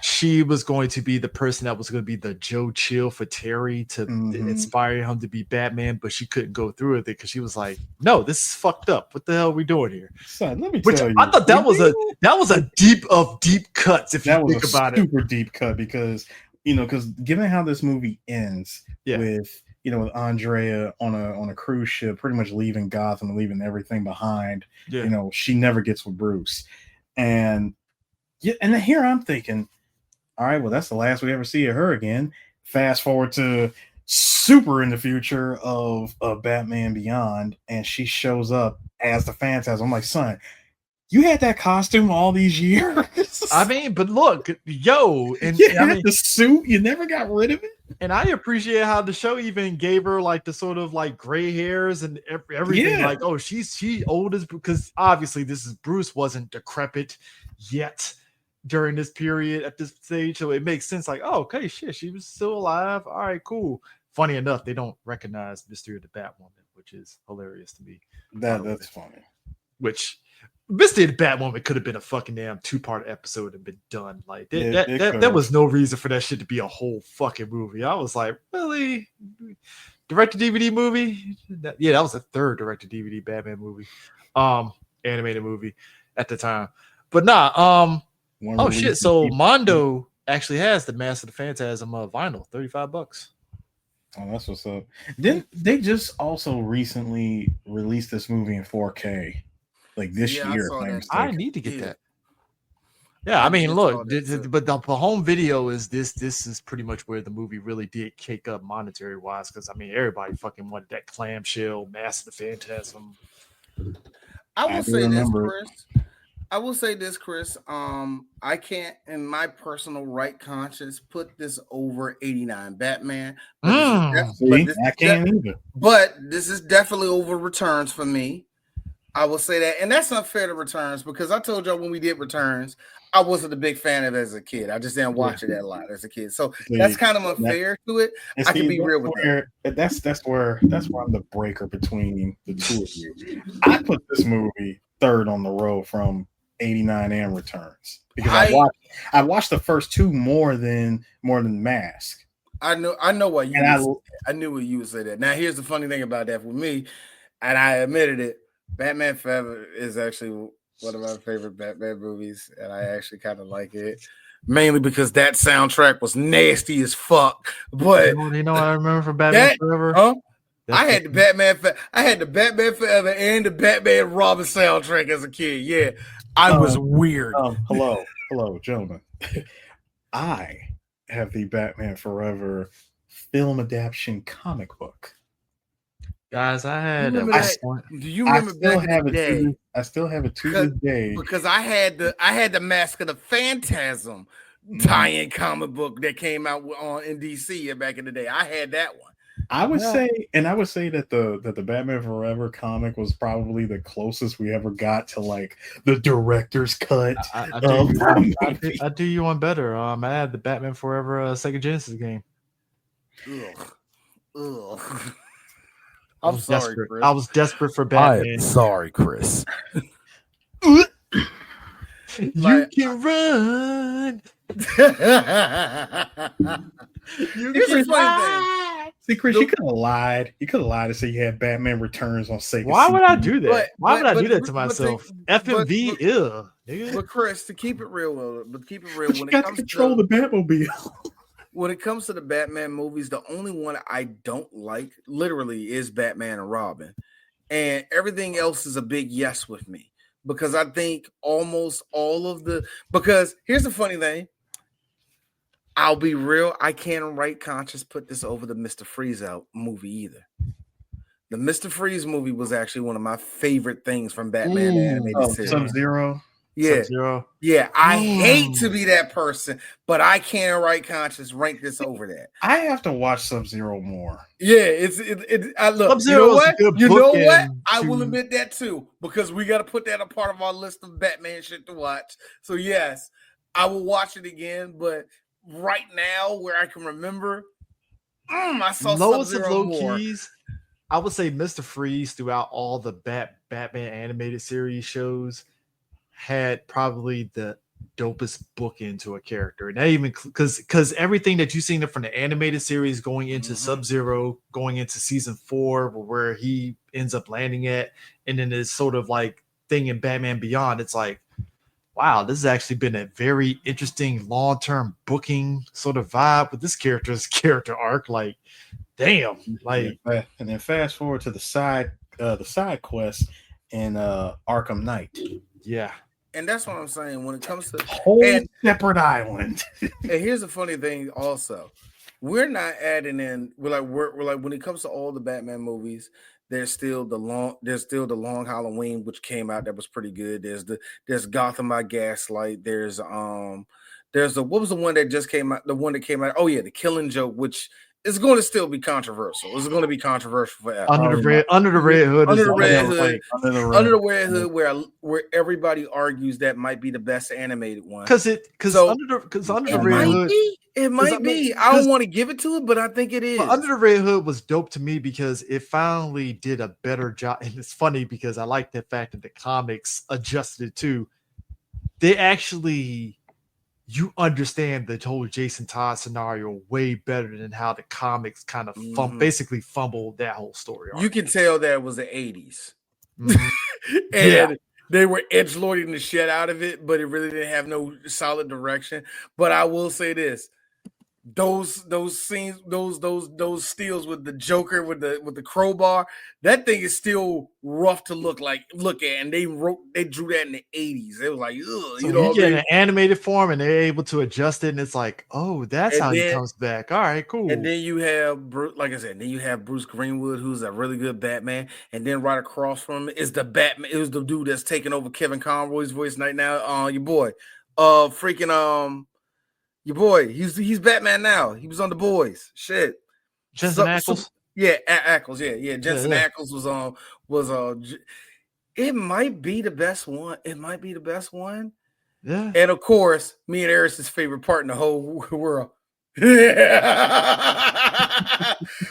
she was going to be the person that was going to be the Joe Chill for Terry to inspire him to be Batman, but she couldn't go through with it because she was like, "No, this is fucked up. What the hell are we doing here?" Son, let me tell you, I thought that was a deep of deep cuts. If you think about it, super deep cut because given how this movie ends with with Andrea on a cruise ship, pretty much leaving Gotham, leaving everything behind. Yeah. She never gets with Bruce, and then here I'm thinking, all right, well, that's the last we ever see of her again. Fast forward to super in the future of Batman Beyond, and she shows up as the Phantasm. I'm like, son, you had that costume all these years. I mean, but look, and had the suit. You never got rid of it. And I appreciate how the show even gave her like the sort of like gray hairs and everything. Yeah. Like, oh, she old as, because obviously Bruce wasn't decrepit yet during this period at this stage, so it makes sense. Like, oh, okay, shit, she was still alive. All right, cool. Funny enough, they don't recognize Mystery of the Batwoman, which is hilarious to me. That's funny. Which Mystery of the Batwoman could have been a fucking damn 2-part episode and been done. Like there was no reason for that shit to be a whole fucking movie. I was like, really? Direct-to-DVD movie? That was the third direct-to-DVD Batman movie, animated movie at the time. But nah, oh shit! So Mondo actually has the Master of the Phantasm vinyl, $35. Oh, that's what's up. Then they just also recently released this movie in 4K, like this year. I need to get that. Yeah, I mean, look, but the home video is this. This is pretty much where the movie really did kick up monetary wise, because I mean, everybody fucking wanted that clamshell Master of the Phantasm. I will say this, Chris. I can't, in my personal right conscience, put this over 89 Batman. I can't either. But this is definitely over Returns for me. I will say that, and that's unfair to Returns, because I told y'all when we did Returns, I wasn't a big fan of it as a kid. I just didn't watch it a lot as a kid. So that's kind of unfair to it. I can be real with that. That's where I'm the breaker between the two of you. I put this movie third on the road from 89 and Returns, because I watched the first two more than Mask. I know what you I knew what you would say that. Now here's the funny thing about that with me, and I admitted it. Batman Forever is actually one of my favorite Batman movies, and I actually kind of like it, mainly because that soundtrack was nasty as fuck. But you know what I remember from Batman Forever? I had the Batman Forever and the Batman Robin soundtrack as a kid. Yeah, I was weird. Hello, gentlemen. I have the Batman Forever film adaptation comic book. Guys, I had. Do you remember back in the day? I still have it to this day, because I had the Mask of the Phantasm tie-in comic book that came out in DC back in the day. I had that one. I would say that the Batman Forever comic was probably the closest we ever got to like the director's cut. I do you one better. I had the Batman Forever Sega Genesis game. Ugh. I'm sorry, Chris. I was desperate for Batman. I'm sorry, Chris. You can run. Here's the funny thing. See, Chris, you could have lied. You could have lied to say you had Batman Returns on Sega. Why would I do that? Why would I do that to myself? FMV, ew. But Chris, to keep it real, when it comes to control the Batmobile. When it comes to the Batman movies, the only one I don't like, literally, is Batman and Robin, and everything else is a big yes with me, because I think almost all of because here's the funny thing. I'll be real. I can't right conscious put this over the Mr. Freeze out movie either. The Mr. Freeze movie was actually one of my favorite things from Batman animated series. Sub-Zero. Yeah. Sub-Zero. Yeah. I hate to be that person, but I can't right conscious rank this over that. I have to watch Sub-Zero more. Yeah, I look. You know what? I will admit that too, because we got to put that a part of our list of Batman shit to watch. So yes, I will watch it again, but right now, where I can remember, I saw loads of Sub-Zero low more. keys. I would say Mr. Freeze throughout all the Batman animated series shows had probably the dopest book into a character. And that even because everything that you've seen from the animated series going into Sub-Zero, going into season 4, where he ends up landing at, and then this sort of like thing in Batman Beyond, it's like, wow, this has actually been a very interesting long-term booking sort of vibe with this character's character arc. Like, damn, like, and then fast forward to the side quest in Arkham Knight. Yeah, and that's what I'm saying when it comes to whole separate island. And here's the funny thing, also, we're not adding in. We're like when it comes to all the Batman movies. There's still the Long Halloween, which came out that was pretty good. There's Gotham by Gaslight. There's There's what was the one that just came out? The one that came out. Oh yeah, The Killing Joke, which is going to still be controversial. It's going to be controversial forever. Under the red hood. Under the red hood. Under the red hood, where everybody argues that might be the best animated one. Because under the red hood, it might be. I don't want to give it to it, but I think it is. Under the Red Hood was dope to me because it finally did a better job. And it's funny because I like the fact that the comics adjusted it too. They actually, you understand the whole Jason Todd scenario way better than how the comics kind of basically fumbled that whole story. You can tell that it was the 80s. And they were edgelording the shit out of it, but it really didn't have no solid direction. But I will say this. Those scenes, those steals with the Joker with the crowbar, that thing is still rough to look at, and they drew that in the 80s. It was like, ugh, so you get an animated form, and they're able to adjust it, and it's like, oh, that's how he comes back. All right, cool. And then you have, like I said, then you have Bruce Greenwood, who's a really good Batman, and then right across from him is the Batman. It was the dude that's taking over Kevin Conroy's voice right now. Your boy, your boy, he's Batman now. He was on The Boys. Shit. Jensen Ackles? Yeah, Ackles. Yeah. Jensen Ackles was it might be the best one. Yeah. And of course, me and Eris's favorite part in the whole world.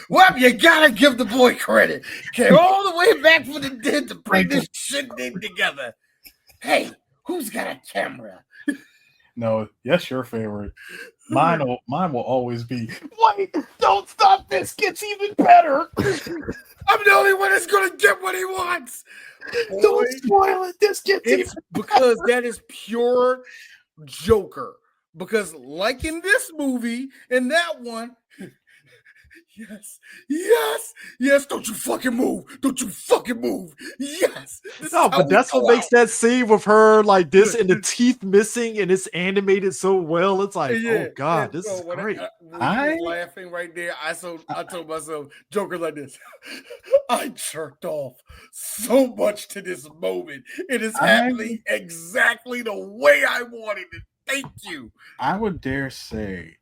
Well, you gotta give the boy credit. Came all the way back from the dead to bring this shit thing together. Hey, who's got a camera? No, yes, your favorite. Mine will always be. Wait, don't stop! This gets even better. I'm the only one that's gonna get what he wants. Boy, don't spoil it. This gets even because that is pure Joker. Because like in this movie, in that one. Yes. Don't you fucking move. Yes. No, but that's what makes that scene with her like this and the teeth missing and it's animated so well. It's like, oh God, this is great. I was laughing right there. I told myself, Joker like this. I jerked off so much to this moment. It is happening exactly the way I wanted it. Thank you. I would dare say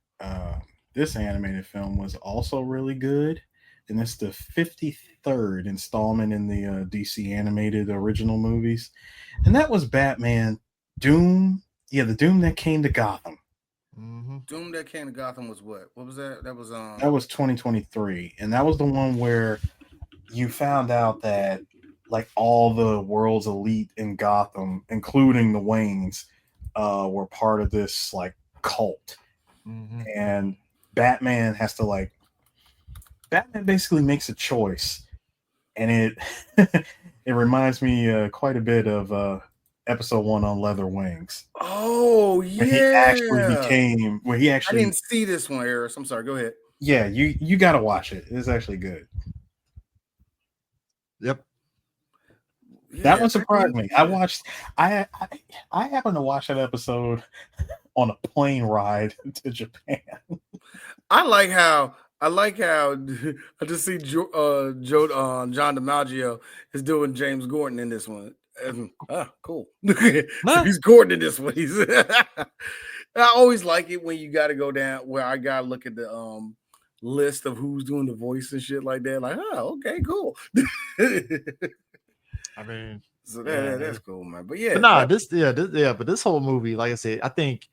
this animated film was also really good, and it's the 53rd installment in the DC animated original movies, and that was Batman Doom. Yeah, the Doom that came to Gotham. Mm-hmm. Doom that came to Gotham was what? What was that? That was 2023, and that was the one where you found out that like all the world's elite in Gotham, including the Waynes, were part of this like cult, and Batman has to Batman basically makes a choice, and it it reminds me quite a bit of episode 1 on Leather Wings. Oh yeah, where he actually I didn't see this one, Eris. I'm sorry. Go ahead. Yeah, you got to watch it. It's actually good. Yep. That one surprised me. I happened to watch that episode on a plane ride to Japan. I like how I just see John DiMaggio is doing James Gordon in this one. Cool. So he's Gordon in this one. I always like it when you got to go down where I got to look at the list of who's doing the voice and shit like that. Like, okay, cool. I mean, so that's cool, man. But yeah, but this whole movie, like I said, I think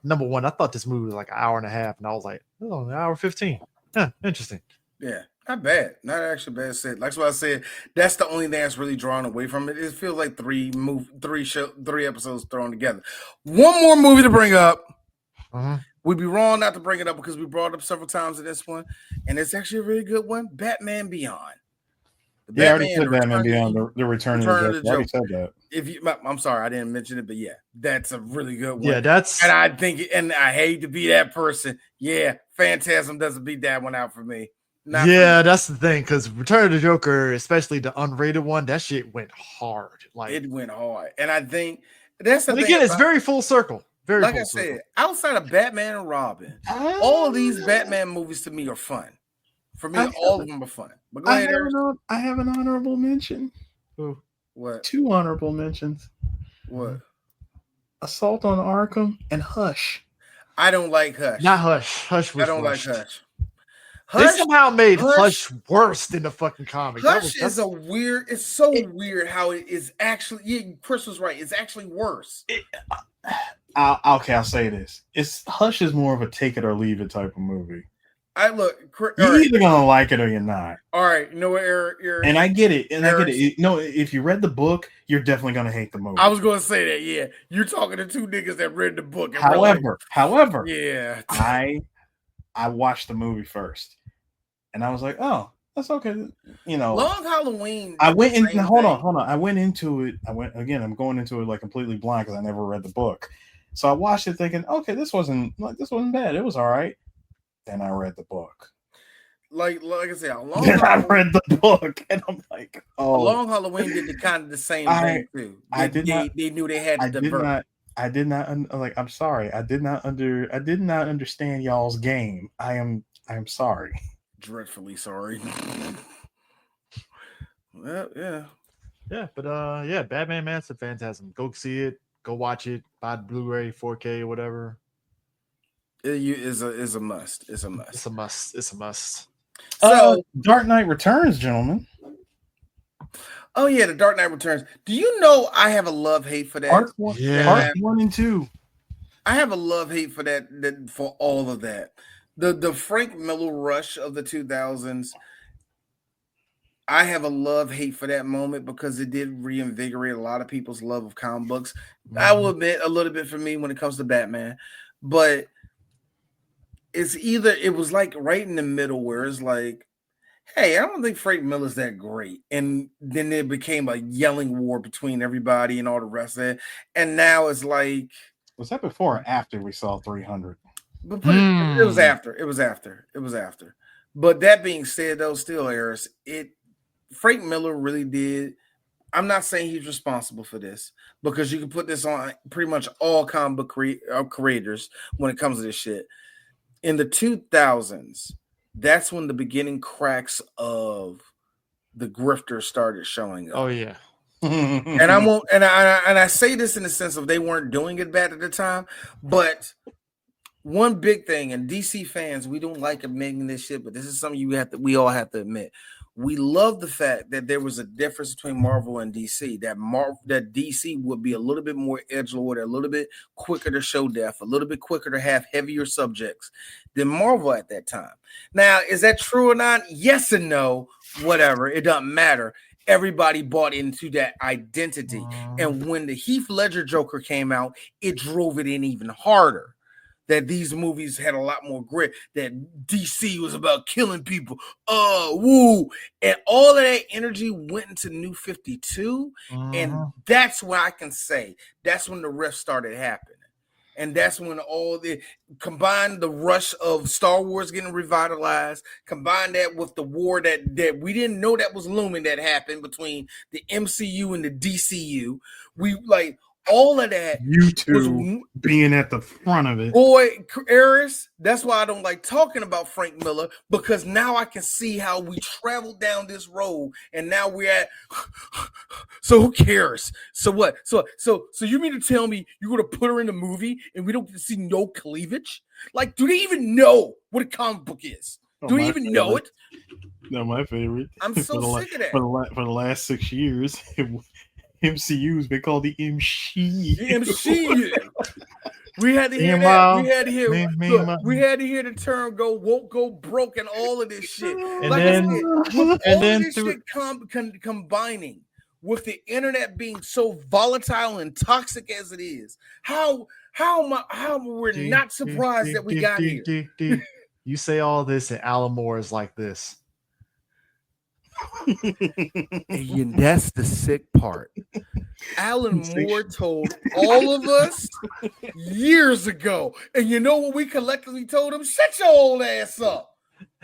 number one, I thought this movie was like an hour and a half, and I was like, oh, an hour 15. Huh, interesting. Yeah, not bad. Not actually bad set. Like what I said, that's the only thing that's really drawn away from it. It feels like three episodes thrown together. One more movie to bring up. We'd be wrong not to bring it up because we brought it up several times in this one, and it's actually a really good one. Batman Beyond. I already said Batman Beyond, the Return of the Joker. I already said that. I'm sorry, I didn't mention it, but yeah, that's a really good one. Yeah, and I think, and I hate to be that person. Yeah, Phantasm doesn't beat that one out for me. That's the thing, because Return of the Joker, especially the unrated one, that shit went hard. It went hard, and I think that's the thing. Again, it's very full circle. Like I said, outside of Batman and Robin, all of these Batman movies to me are fun. For me, all of them are fun. But go ahead, I have an honorable mention. What? 2 honorable mentions. What? Assault on Arkham, and Hush. I don't like Hush. Not Hush. Hush was I don't rushed. like Hush. They somehow made Hush worse than the fucking comic. Hush is a weird. It's so weird how it is actually. Yeah, Chris was right. It's actually worse. I'll say this: Hush is more of a take it or leave it type of movie. You're either gonna like it or you're not. All right, you know what, Eric? And I get it. No, if you read the book, you're definitely gonna hate the movie. I was gonna say that. Yeah, you're talking to two niggas that read the book. However, yeah, I watched the movie first, and I was like, oh, that's okay. You know, Long Halloween. I went in. Hold on. I went into it. I'm going into it like completely blind because I never read the book. So I watched it thinking, okay, this wasn't bad. It was all right. Then I read the book. Like I said, I read the book, and I'm like, oh. Long Halloween did the same thing too. They knew they had to divert. I did not I'm sorry. I did not understand y'all's game. I am sorry. Dreadfully sorry. Well, yeah. Yeah, but Batman Master Phantasm. Go see it. Go watch it. Buy the Blu-ray, 4K, or whatever. It is a must. It's a must. It's a must. So Dark Knight Returns, gentlemen. Oh yeah, the Dark Knight Returns. Do you know I have a love-hate for that? Part 1 and 2. I have a love-hate for that for all of that. The Frank Miller rush of the 2000s. I have a love-hate for that moment because it did reinvigorate a lot of people's love of comic books. Mm-hmm. I will admit a little bit for me when it comes to Batman, but it was like right in the middle where it's like, hey, I don't think Frank Miller's that great. And then it became a yelling war between everybody and all the rest of it. And now it's like, was that before or after we saw 300? But it was after. It was after. But that being said, though, still, Harris, Frank Miller really did. I'm not saying he's responsible for this because you can put this on pretty much all comic book creators when it comes to this shit. In the 2000s, that's when the beginning cracks of the grifters started showing up. Oh yeah. And I won't, and I say this in the sense of they weren't doing it bad at the time, but one big thing, and DC fans, we don't like admitting this shit, but this is something we all have to admit. We love the fact that there was a difference between Marvel and DC. That DC would be a little bit more edgelord, a little bit quicker to show death, a little bit quicker to have heavier subjects than Marvel at that time. Now, is that true or not? Yes and no. Whatever. It doesn't matter. Everybody bought into that identity, and when the Heath Ledger Joker came out, it drove it in even harder. That these movies had a lot more grit, that DC was about killing people. Woo. And all of that energy went into New 52. And that's when I can say, that's when the rift started happening. And that's when combine the rush of Star Wars getting revitalized, combine that with the war that we didn't know that was looming that happened between the MCU and the DCU. We like, all of that, you two being at the front of it. Boy, Eris, that's why I don't like talking about Frank Miller, because now I can see how we traveled down this road, and now we're at. So who cares? So what? So you mean to tell me you're gonna put her in the movie and we don't see no cleavage? Like, do they even know what a comic book is? Do they even know it? No, my favorite. I'm so sick of that. For the last 6 years. MCU's been called the MCU. The MCU. We had to hear the term "go woke, go broke" and all of this shit. Combining with the internet being so volatile and toxic as it is, how we're not surprised that we got here. You say all this, and Alan Moore is like this. And that's the sick part. Alan Moore told all of us years ago, and you know what we collectively told him? Shut your old ass up.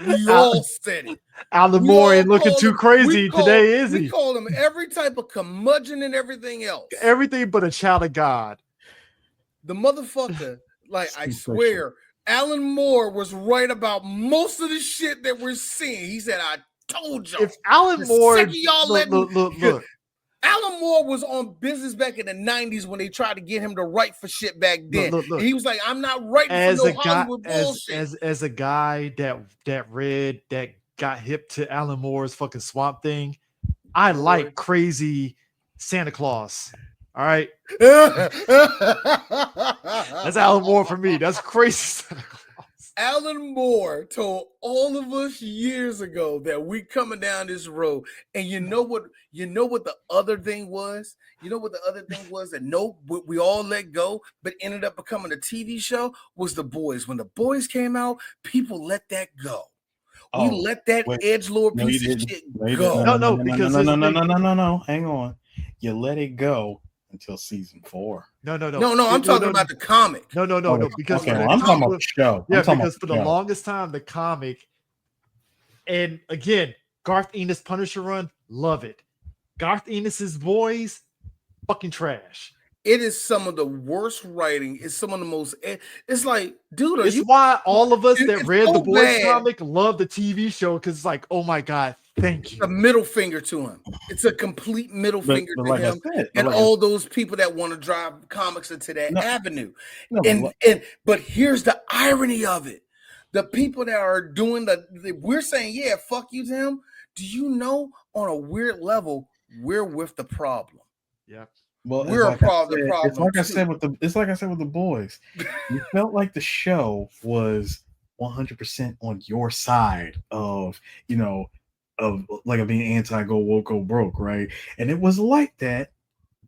We all said it. Alan Moore ain't looking too crazy today, is he? We called him every type of curmudgeon and everything else. Everything but a child of God. The motherfucker, like, I swear, Alan Moore was right about most of the shit that we're seeing. He said, I told y'all. If Alan Moore, look. Alan Moore was on business back in the 90s when they tried to get him to write for shit back then. Look. And he was like, I'm not writing for no Hollywood bullshit. As a guy that got hip to Alan Moore's fucking Swamp Thing, I like crazy Santa Claus. All right. That's Alan Moore for me. That's crazy Santa Claus. Alan Moore told all of us years ago that we coming down this road, and you know what the other thing was? You know what the other thing was that we all let go, but ended up becoming a TV show was The Boys. When The Boys came out, people let that go. We let that edgelord piece of shit go. No. Hang on. You let it go until season 4. No. I'm talking about the comic. No. Because I'm talking about the show. Yeah, because for the longest time, the comic, and again, Garth Ennis Punisher run, love it. Garth Ennis's Boys, fucking trash. It is some of the worst writing. It's some of the most. It's like, dude, it's why all of us that read the Boys comic love the TV show, because it's like, oh my god, thank you. It's a middle finger to him. It's a complete middle finger to him, and all those people that want to drive comics into that avenue. But here's the irony of it: the people that are doing we're saying, yeah, fuck you to him. Do you know, on a weird level, we're with the problem? Yeah. Well, we're a problem. It's like I said with the Boys. You felt like the show was 100% on your side of like being anti-go woke, go broke, right? And it was like that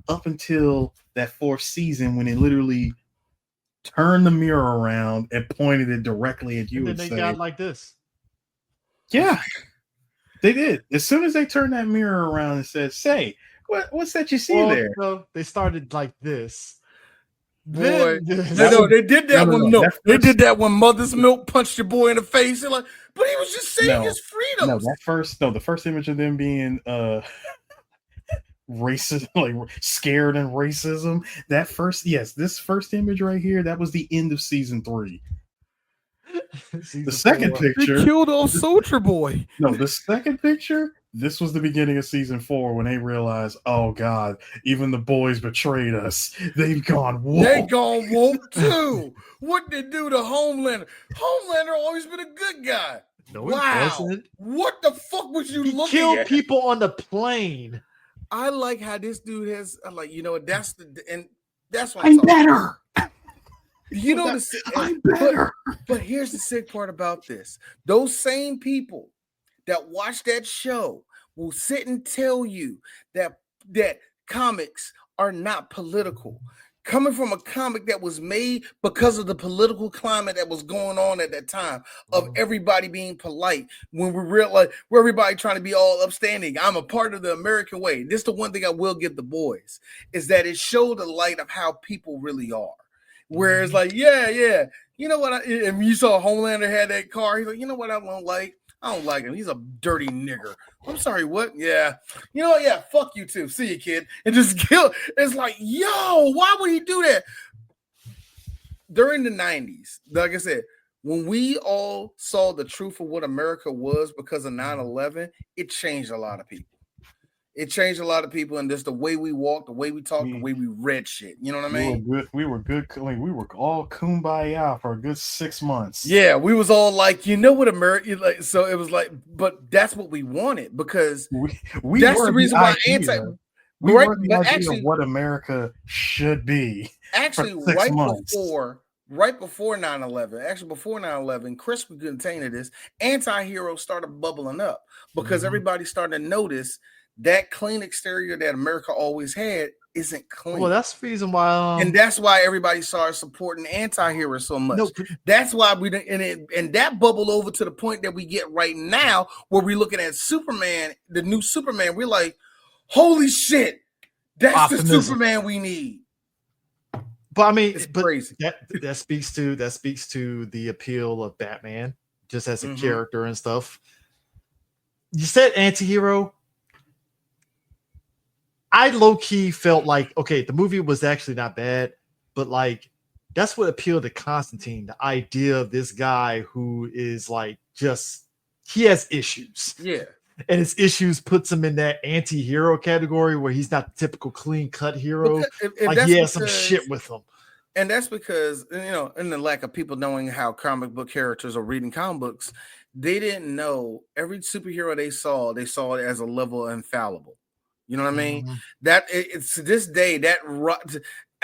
up until that 4th season when it literally turned the mirror around and pointed it directly at you. And then they got like this. Yeah, they did. As soon as they turned that mirror around and said, "Say, what's that you see there?" So they started like this. Boy, they did that when milk. They did that when Mother's Milk punched your boy in the face. They're like, but he was just saying his freedom. The first image of them being racist, like scared and racism. This first image right here, that was the end of season 3. The second picture, they killed old Soldier Boy. No, the second picture, this was the beginning of season 4 when they realized, oh god, even the boys betrayed us. They've gone woke. They gone woke too. What did they do to Homelander? Homelander always been a good guy. No, wow. What the fuck was you looking at? He killed people on the plane. I like how this dude has. I'm like, that's what I'm better. You know, I'm better. But here's the sick part about this. Those same people that watch that show will sit and tell you that comics are not political. Coming from a comic that was made because of the political climate that was going on at that time of everybody being polite, when we realize we're everybody trying to be all upstanding. I'm a part of the American way. This is the one thing I will give the Boys, is that it showed the light of how people really are. Where it's like, yeah, you know what? And you saw Homelander had that car. He's like, you know what? I don't like him. He's a dirty nigger. I'm sorry, what? Yeah. You know what? Yeah, fuck you too. See you, kid. And just kill. It's like, yo, why would he do that? During the 90s, like I said, when we all saw the truth of what America was because of 9/11, it changed a lot of people. It changed a lot of people, and just the way we walked, the way we talked, the way we read shit. You know what I mean? We were good. Like, we were all kumbaya for a good 6 months. Yeah, we was all like, you know what, America? Like, so it was like, but that's what we wanted, because we that's the reason why we were the idea of what America should be. Actually, right before 9/11, actually before 9/11, Chris was contained this. Anti-heroes started bubbling up because everybody started to notice that clean exterior that America always had isn't clean. Well, that's the reason why, and that's why everybody started supporting anti-heroes so much. That's why we didn't, and that bubbled over to the point that we get right now, where we're looking at Superman, the new Superman. We're like, holy shit, that's optimism. The Superman we need. But I mean, it's crazy. That speaks to the appeal of Batman, just as a character and stuff. You said anti-hero. I low-key felt like, okay, the movie was actually not bad, but like that's what appealed to Constantine, the idea of this guy who is like he has issues. Yeah. And his issues puts him in that anti-hero category where he's not the typical clean-cut hero. If he has some shit with him. And that's because, in the lack of people knowing how comic book characters are reading comic books, they didn't know every superhero they saw it as a level infallible. You know what I mean? Mm-hmm. That it's to this day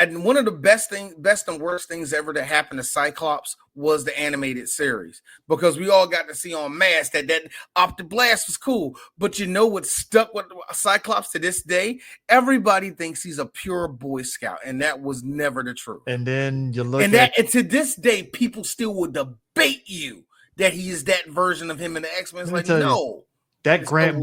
and one of the best and worst things ever to happen to Cyclops was the animated series, because we all got to see on mass that optic blast was cool. But you know what's stuck with Cyclops to this day? Everybody thinks he's a pure Boy Scout, and that was never the truth. And then you look and to this day, people still would debate you that he is that version of him in the X-Men. It's like, no. That Grant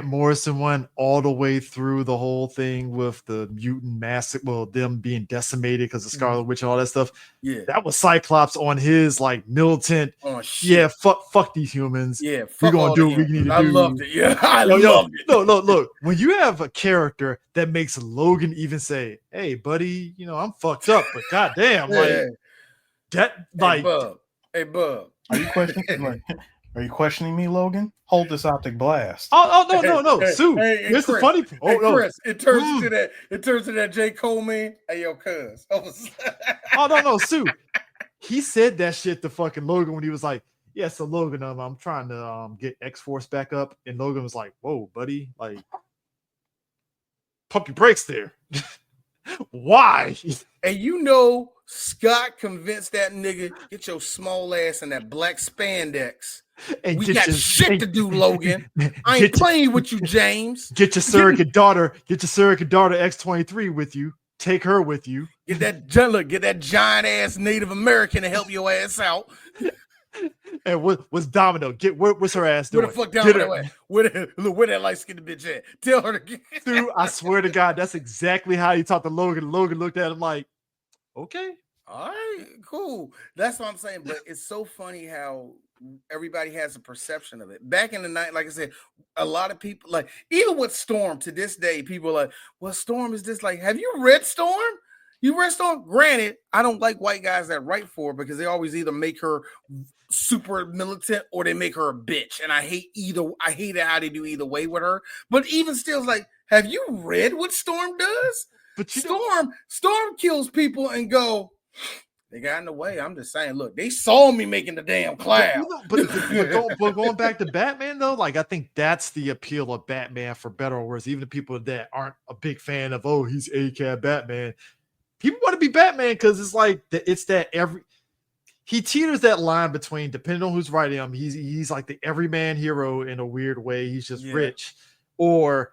Morrison one, all the way through the whole thing with the mutant massacre, them being decimated because of Scarlet Witch and all that stuff. Yeah, that was Cyclops on his like militant. Oh, shit. Yeah, fuck these humans. Yeah, we're gonna do what we need to do. I loved it. Yeah, I loved it. Look. When you have a character that makes Logan even say, "Hey, buddy, I'm fucked up," but goddamn, hey, Bub, are you questioning? Are you questioning me, Logan? Hold this optic blast. No. Sue, here's the funny part. Chris, it turns into that J. Cole man. Hey, yo, cuz. No, Sue. He said that shit to fucking Logan when he was like, "Yeah, so Logan, I'm trying to get X-Force back up," and Logan was like, "Whoa, buddy, like, pump your brakes there." Why? And Scott convinced that nigga, get your small ass in that black spandex. And we got shit to do, Logan. I ain't playing with you, James. Get your surrogate daughter X-23 with you. Take her with you. Get that giant ass Native American to help your ass out. And what's Domino? What's her ass doing? Where the fuck Domino at? Where that light skinned bitch at? Tell her to get. Dude, I swear to God, that's exactly how he talked to Logan. Logan looked at him like, okay. All right, cool. That's what I'm saying. But it's so funny how everybody has a perception of it. Back in the night, like I said, a lot of people, like, even with Storm to this day, people are like, well, Storm is this. Like, have you read Storm? You read Storm? Granted, I don't like white guys that write for her because they always either make her super militant or they make her a bitch. And I hate how they do either way with her. But even still, it's like, have you read what Storm does? But Storm kills people and go, they got in the way. I'm just saying, look, they saw me making the damn cloud. But going back to Batman, though, like, I think that's the appeal of Batman, for better or worse. Even the people that aren't a big fan of, he's ACAB Batman. People want to be Batman because it's like, he teeters that line between, depending on who's writing him, he's like the everyman hero in a weird way. He's just rich, or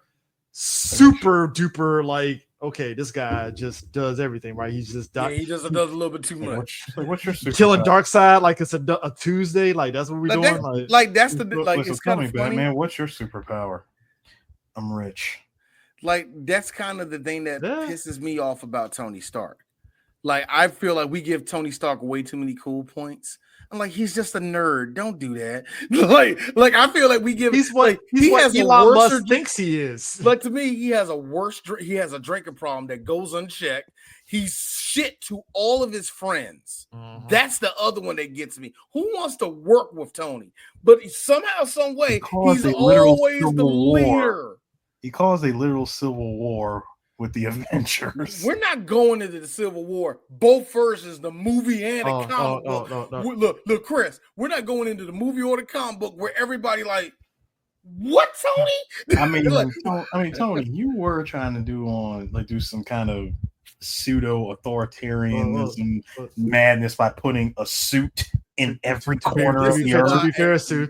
super duper, like, okay, this guy just does everything, right? He's just he just does a little bit too much. What's your superpower? Killing Darkseid like it's a Tuesday, like that's what we're doing. That's it's kind of funny. Batman, what's your superpower? I'm rich. Like, that's kind of the thing that pisses me off about Tony Stark. Like, I feel like we give Tony Stark way too many cool points. I'm like, he's just a nerd. Don't do that. like I feel like we give. He's what Elon Musk thinks he is. Like, to me, he has a drinking problem that goes unchecked. He's shit to all of his friends. Mm-hmm. That's the other one that gets me. Who wants to work with Tony? But somehow, some way, he's always the leader. He caused a literal civil war with the Avengers. We're not going into the Civil War, both versions, the movie and the comic book. No. Look, Chris, we're not going into the movie or the comic book where everybody like, what, Tony? I mean, Tony, you were trying to do some kind of pseudo authoritarianism madness by putting a suit in every corner of the earth.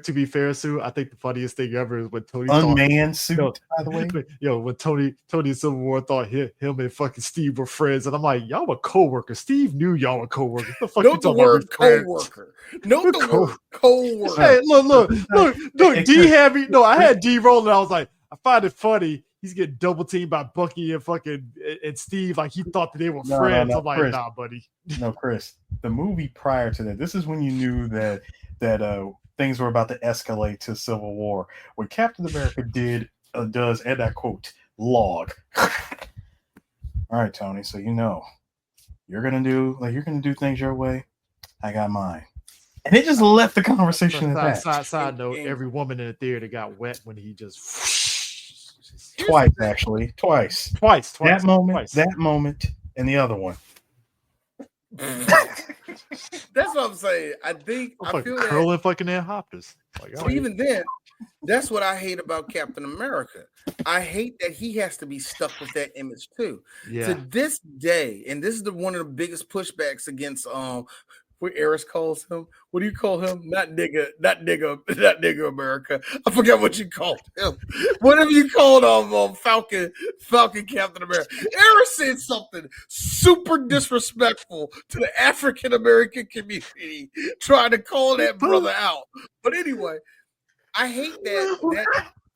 To be fair, Sue, I think the funniest thing ever is when Tony unmanned suit. By the way, when Tony in Civil War thought him and fucking Steve were friends, and I'm like, y'all were co-workers. Steve knew y'all were co-workers. The fuck Note the word co-worker. Note the word co-worker. Hey, look. D had me. No, I had D rolling. I was like, I find it funny. He's getting double teamed by Bucky and Steve. Like, he thought that they were friends. I'm like, Chris, nah, buddy. No, Chris. The movie prior to that, this is when you knew that things were about to escalate to Civil War. What Captain America does, and I quote, log. All right, Tony. So you're gonna do things your way. I got mine. And they just left the conversation at that. Side note: every woman in the theater got wet when he just Twice, actually, twice. That moment, and the other one. That's what I'm saying. I feel curling that fucking air hoppers. Like, so even then, that's what I hate about Captain America. I hate that he has to be stuck with that image too. Yeah. To this day, and this is one of the biggest pushbacks against what Eris calls him. What do you call him? Not nigga America. I forget what you called him. Whatever you called Falcon Captain America. Eris said something super disrespectful to the African American community, trying to call that brother out. But anyway, I hate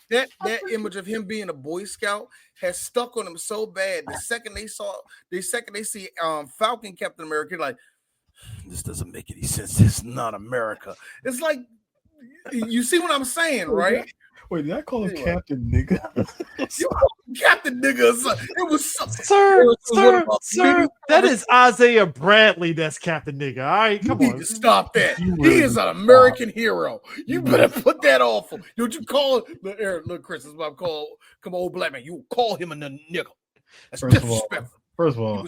that image of him being a Boy Scout has stuck on him so bad. The second they see Falcon Captain America, like, this doesn't make any sense. This is not America. It's like, you see what I'm saying, right? Wait, did I call him Captain Nigga? You call him Captain Nigga. It was Sir, that is Isaiah Bradley. That's Captain Nigga. All right, come on. You need to stop that. He is an American hero. You better put that off. Don't you call it? Look, Chris, this is what I'm called. Come on, old black man. You call him a nigga. That's disrespectful. First of all,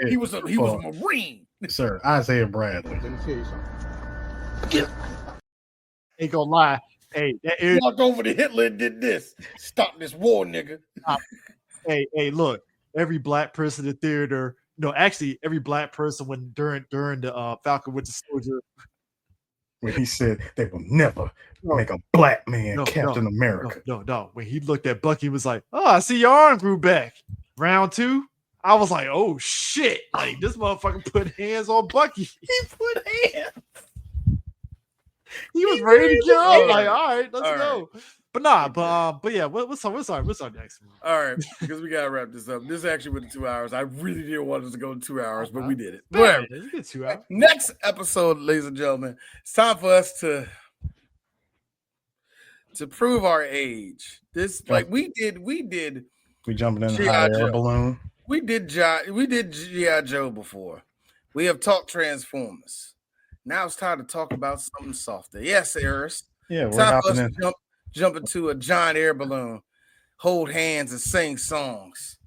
he was a Marine. Sir, Isaiah Bradley. Let me tell you something. Ain't gonna lie. Hey, that walked over to Hitler and did this. Stop this war, nigga. Hey, look. Every black person in the theater. No, actually, every black person during the Falcon Winter Soldier. When he said they will never make a black man Captain America. No. When he looked at Bucky, he was like, "Oh, I see your arm grew back." Round 2. I was like, oh shit! Like, this motherfucker put hands on Bucky. He put hands. He was ready to go. Like, all right, let's go. But yeah, what's our next one? All right, because we gotta wrap this up. This actually went 2 hours. I really didn't want us to go 2 hours, but we did it. Man, it's good 2 hours. Next episode, ladies and gentlemen, it's time for us to prove our age. This we jumping in the hot air balloon. We did G.I. Joe before. We have talked Transformers. Now it's time to talk about something softer. Yes, Eris. Yeah, we're time for us to jump into a giant air balloon, hold hands, and sing songs.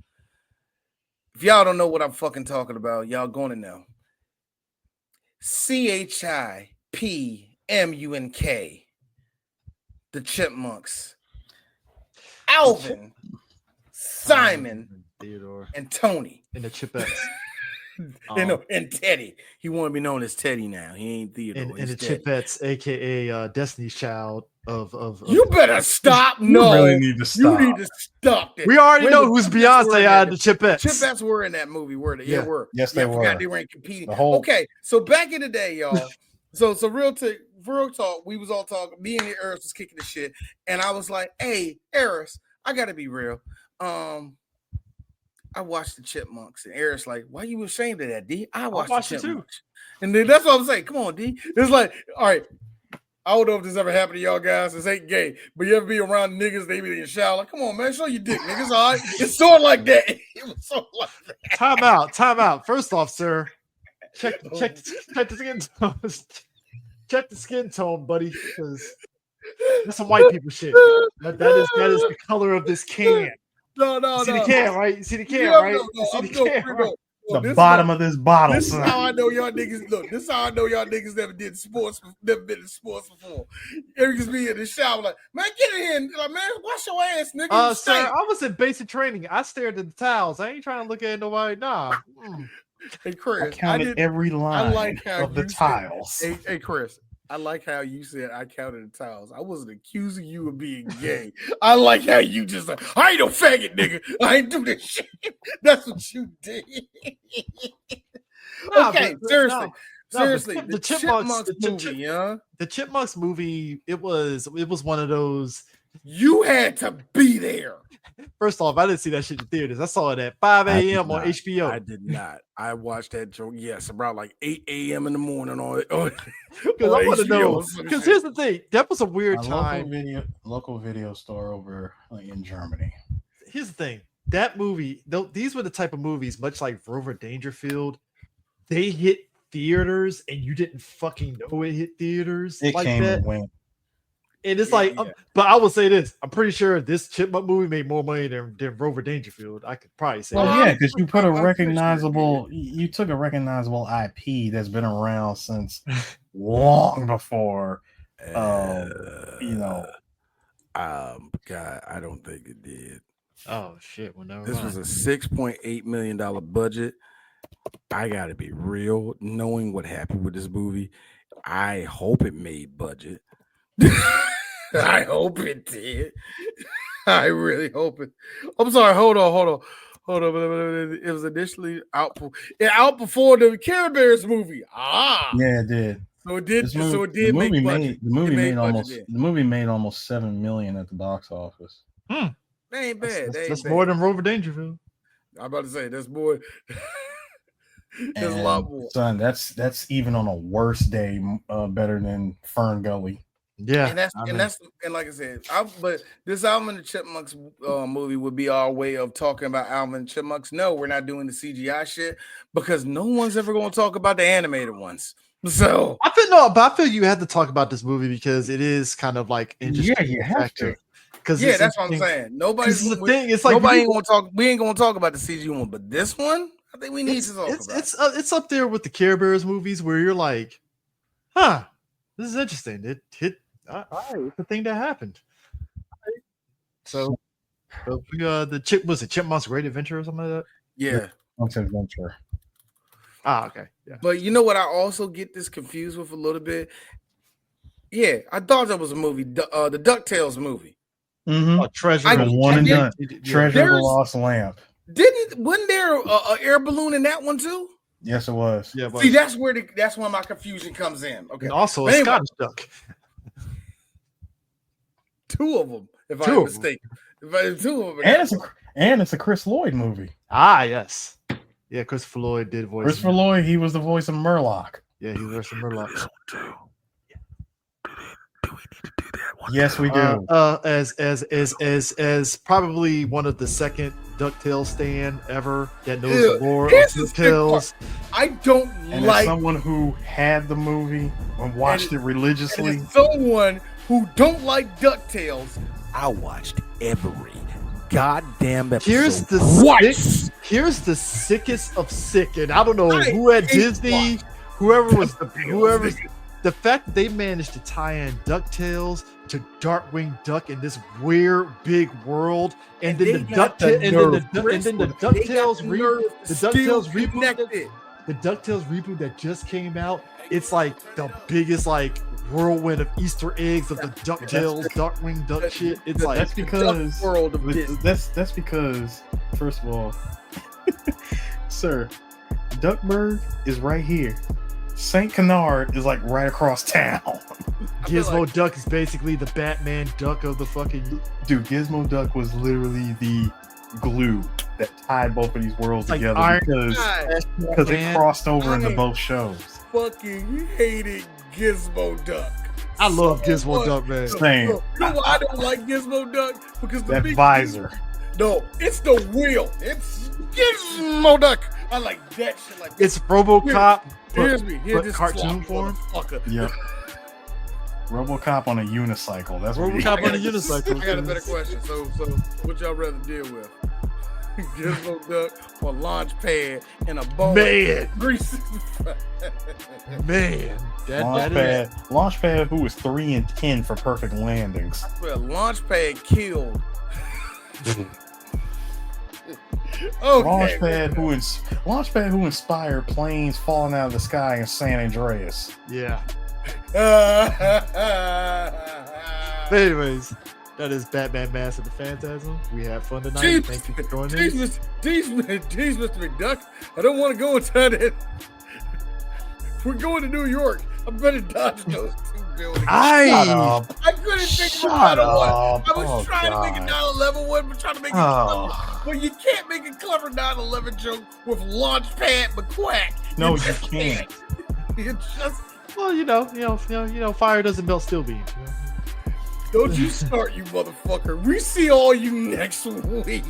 If y'all don't know what I'm fucking talking about, y'all gonna know. CHIPMUNK, the Chipmunks. Alvin, Simon, Theodore, and Tony, and the Chipettes. And Teddy. He want to be known as Teddy now. He ain't Theodore. And the Chipettes, aka Destiny's Child of You better stop. No, you really need to stop. You need to stop it. We already know who's Beyonce out of the Chipettes. Chipettes were in that movie, were they? Yeah, were. Yes, they were. They weren't competing. Okay, so back in the day, y'all. so real talk, we was all talking. Me and Eris was kicking the shit, and I was like, "Hey, Eris, I gotta be real. I watched the Chipmunks," and Eric's like, "Why you ashamed of that, D? I watched the Chipmunks too." And then that's what I'm saying. Come on, D. It's like, all right. I don't know if this ever happened to y'all guys. This ain't gay, but you ever be around niggas? They be in the shower. Like, come on, man, show your dick, niggas. All right, it's sort of like that. It was sort of like that. Time out. First off, sir, check the skin tone. Check the skin tone, buddy, because that's some white people shit. That is the color of this can. No. You see the can, right? You see the can, right? The bottom of this bottle. This is how I know y'all niggas. Look, this is how I know y'all niggas never been in sports before. Niggas be in the shower like, man, get in here. And, like, man, wash your ass, nigga. Sir, I was in basic training. I stared at the towels. I ain't trying to look at nobody. Nah. Hey, Chris, I counted every line of the tiles. Hey, Chris, I like how you said I counted the tiles. I wasn't accusing you of being gay. I like how you just like, I ain't no faggot, nigga. I ain't do this shit. That's what you did. Okay, seriously. The Chipmunks movie, huh? The Chipmunks movie, it was one of those. You had to be there. First off, I didn't see that shit in theaters. I saw it at 5 a.m. on HBO. I did not. I watched that joke, yes, about like 8 a.m. in the morning on because I want to know. Because here's the thing, that was a weird time. Local video store over in Germany. Here's the thing, that movie, these were the type of movies, much like Rover Dangerfield, they hit theaters and you didn't fucking know it hit theaters It like came that. and went. And it's like, but I will say this: I'm pretty sure this Chipmunk movie made more money than Rover Dangerfield. I could probably say. Well, that. yeah, because you put a recognizable, you took a recognizable IP that's been around since long before, God, I don't think it did. Oh shit! Well, never This mind. was a $6.8 million budget. I gotta be real. Knowing what happened with this movie, I hope it made budget. I hope it did. I really hope it. I'm sorry. Hold on. It was initially outperformed the Care Bears movie. Yeah, it did. So it did. The movie made almost $7 million at the box office. That ain't bad. That's more than Rover Dangerfield. I'm about to say that's more. There's a lot more. Son, that's even on a worse day better than Fern Gully. Yeah, and like I said, but this Alvin and the Chipmunks movie would be our way of talking about Alvin and Chipmunks. No, we're not doing the CGI shit because no one's ever going to talk about the animated ones. So I feel you had to talk about this movie because it is kind of like interesting. Yeah, you have to. Yeah, that's what I'm saying. Nobody's the thing. It's like nobody ain't gonna talk. We ain't gonna talk about the CG one, but this one, I think we need to talk about. It's up there with the Care Bears movies where you're like, huh, this is interesting. It hit. All right, it's the thing that happened. So Chipmunk's Great Adventure or something like that? Yeah, Chipmunk's Adventure. Okay. Yeah. But you know what? I also get this confused with a little bit. Yeah, I thought that was a movie, the DuckTales movie. Mm-hmm. Treasure of the Lost Lamp. Wasn't there a air balloon in that one too? Yes, it was. Yeah, see, that's where my confusion comes in. Okay, and also a Scottish duck. Two of them, if I'm mistaken. Two of them, and it's a Chris Lloyd movie. Ah, yes, yeah. Christopher Lloyd did voice. Christopher Lloyd, he was the voice of Murloc. Yeah, he was the voice of Murloc. Yes, we do. As probably one of the second DuckTales stan ever that knows the lore of DuckTales. I don't and like as someone who had the movie and watched it religiously. And as someone who don't like DuckTales, I watched every goddamn episode. Here's the sickest of sick, and I don't know who at Disney, whoever's the fact that they managed to tie in DuckTales to Darkwing Duck in this weird big world, and then the DuckTales reboot that just came out, it's like the biggest like whirlwind of Easter eggs of the DuckTales, Darkwing Duck shit. It's like that's because that's because first of all, sir, Duckburg is right here. St. Canard is like right across town. Gizmo Duck is basically the Batman Duck of the fucking dude. Gizmo Duck was literally the glue that tied both of these worlds together because it crossed over into both shows. Fucking hated Gizmo Duck. I love Gizmo Duck, man. Same. You know why I don't like Gizmo Duck? Because the that visor. No, it's the wheel. It's Gizmo Duck. I like that shit. Like it's RoboCop. Here's this cartoon form. Yep. RoboCop on a unicycle. That's what RoboCop on a unicycle. I got a better question. So what y'all rather deal with? Gizmo Duck or Launchpad and a bone? Man, grease. Man, Launchpad, who was 3 and 10 for perfect landings. Well, Launchpad killed. Okay. Launchpad who inspired planes falling out of the sky in San Andreas. Yeah. But anyways, that is Batman Mask of the Phantasm. We had fun tonight. Thank you for joining us. Jeez, Mr. McDuck. I don't want to go inside it. We're going to New York. I better dodge those two buildings. I couldn't think of another one. I was trying to make a 9/11 one, but trying to make it clever. But you can't make a clever 9/11 joke with Launchpad McQuack. No, you can't. It's just well, you know, fire doesn't melt steel beams. You know? Don't you start, you motherfucker. We see all you next week.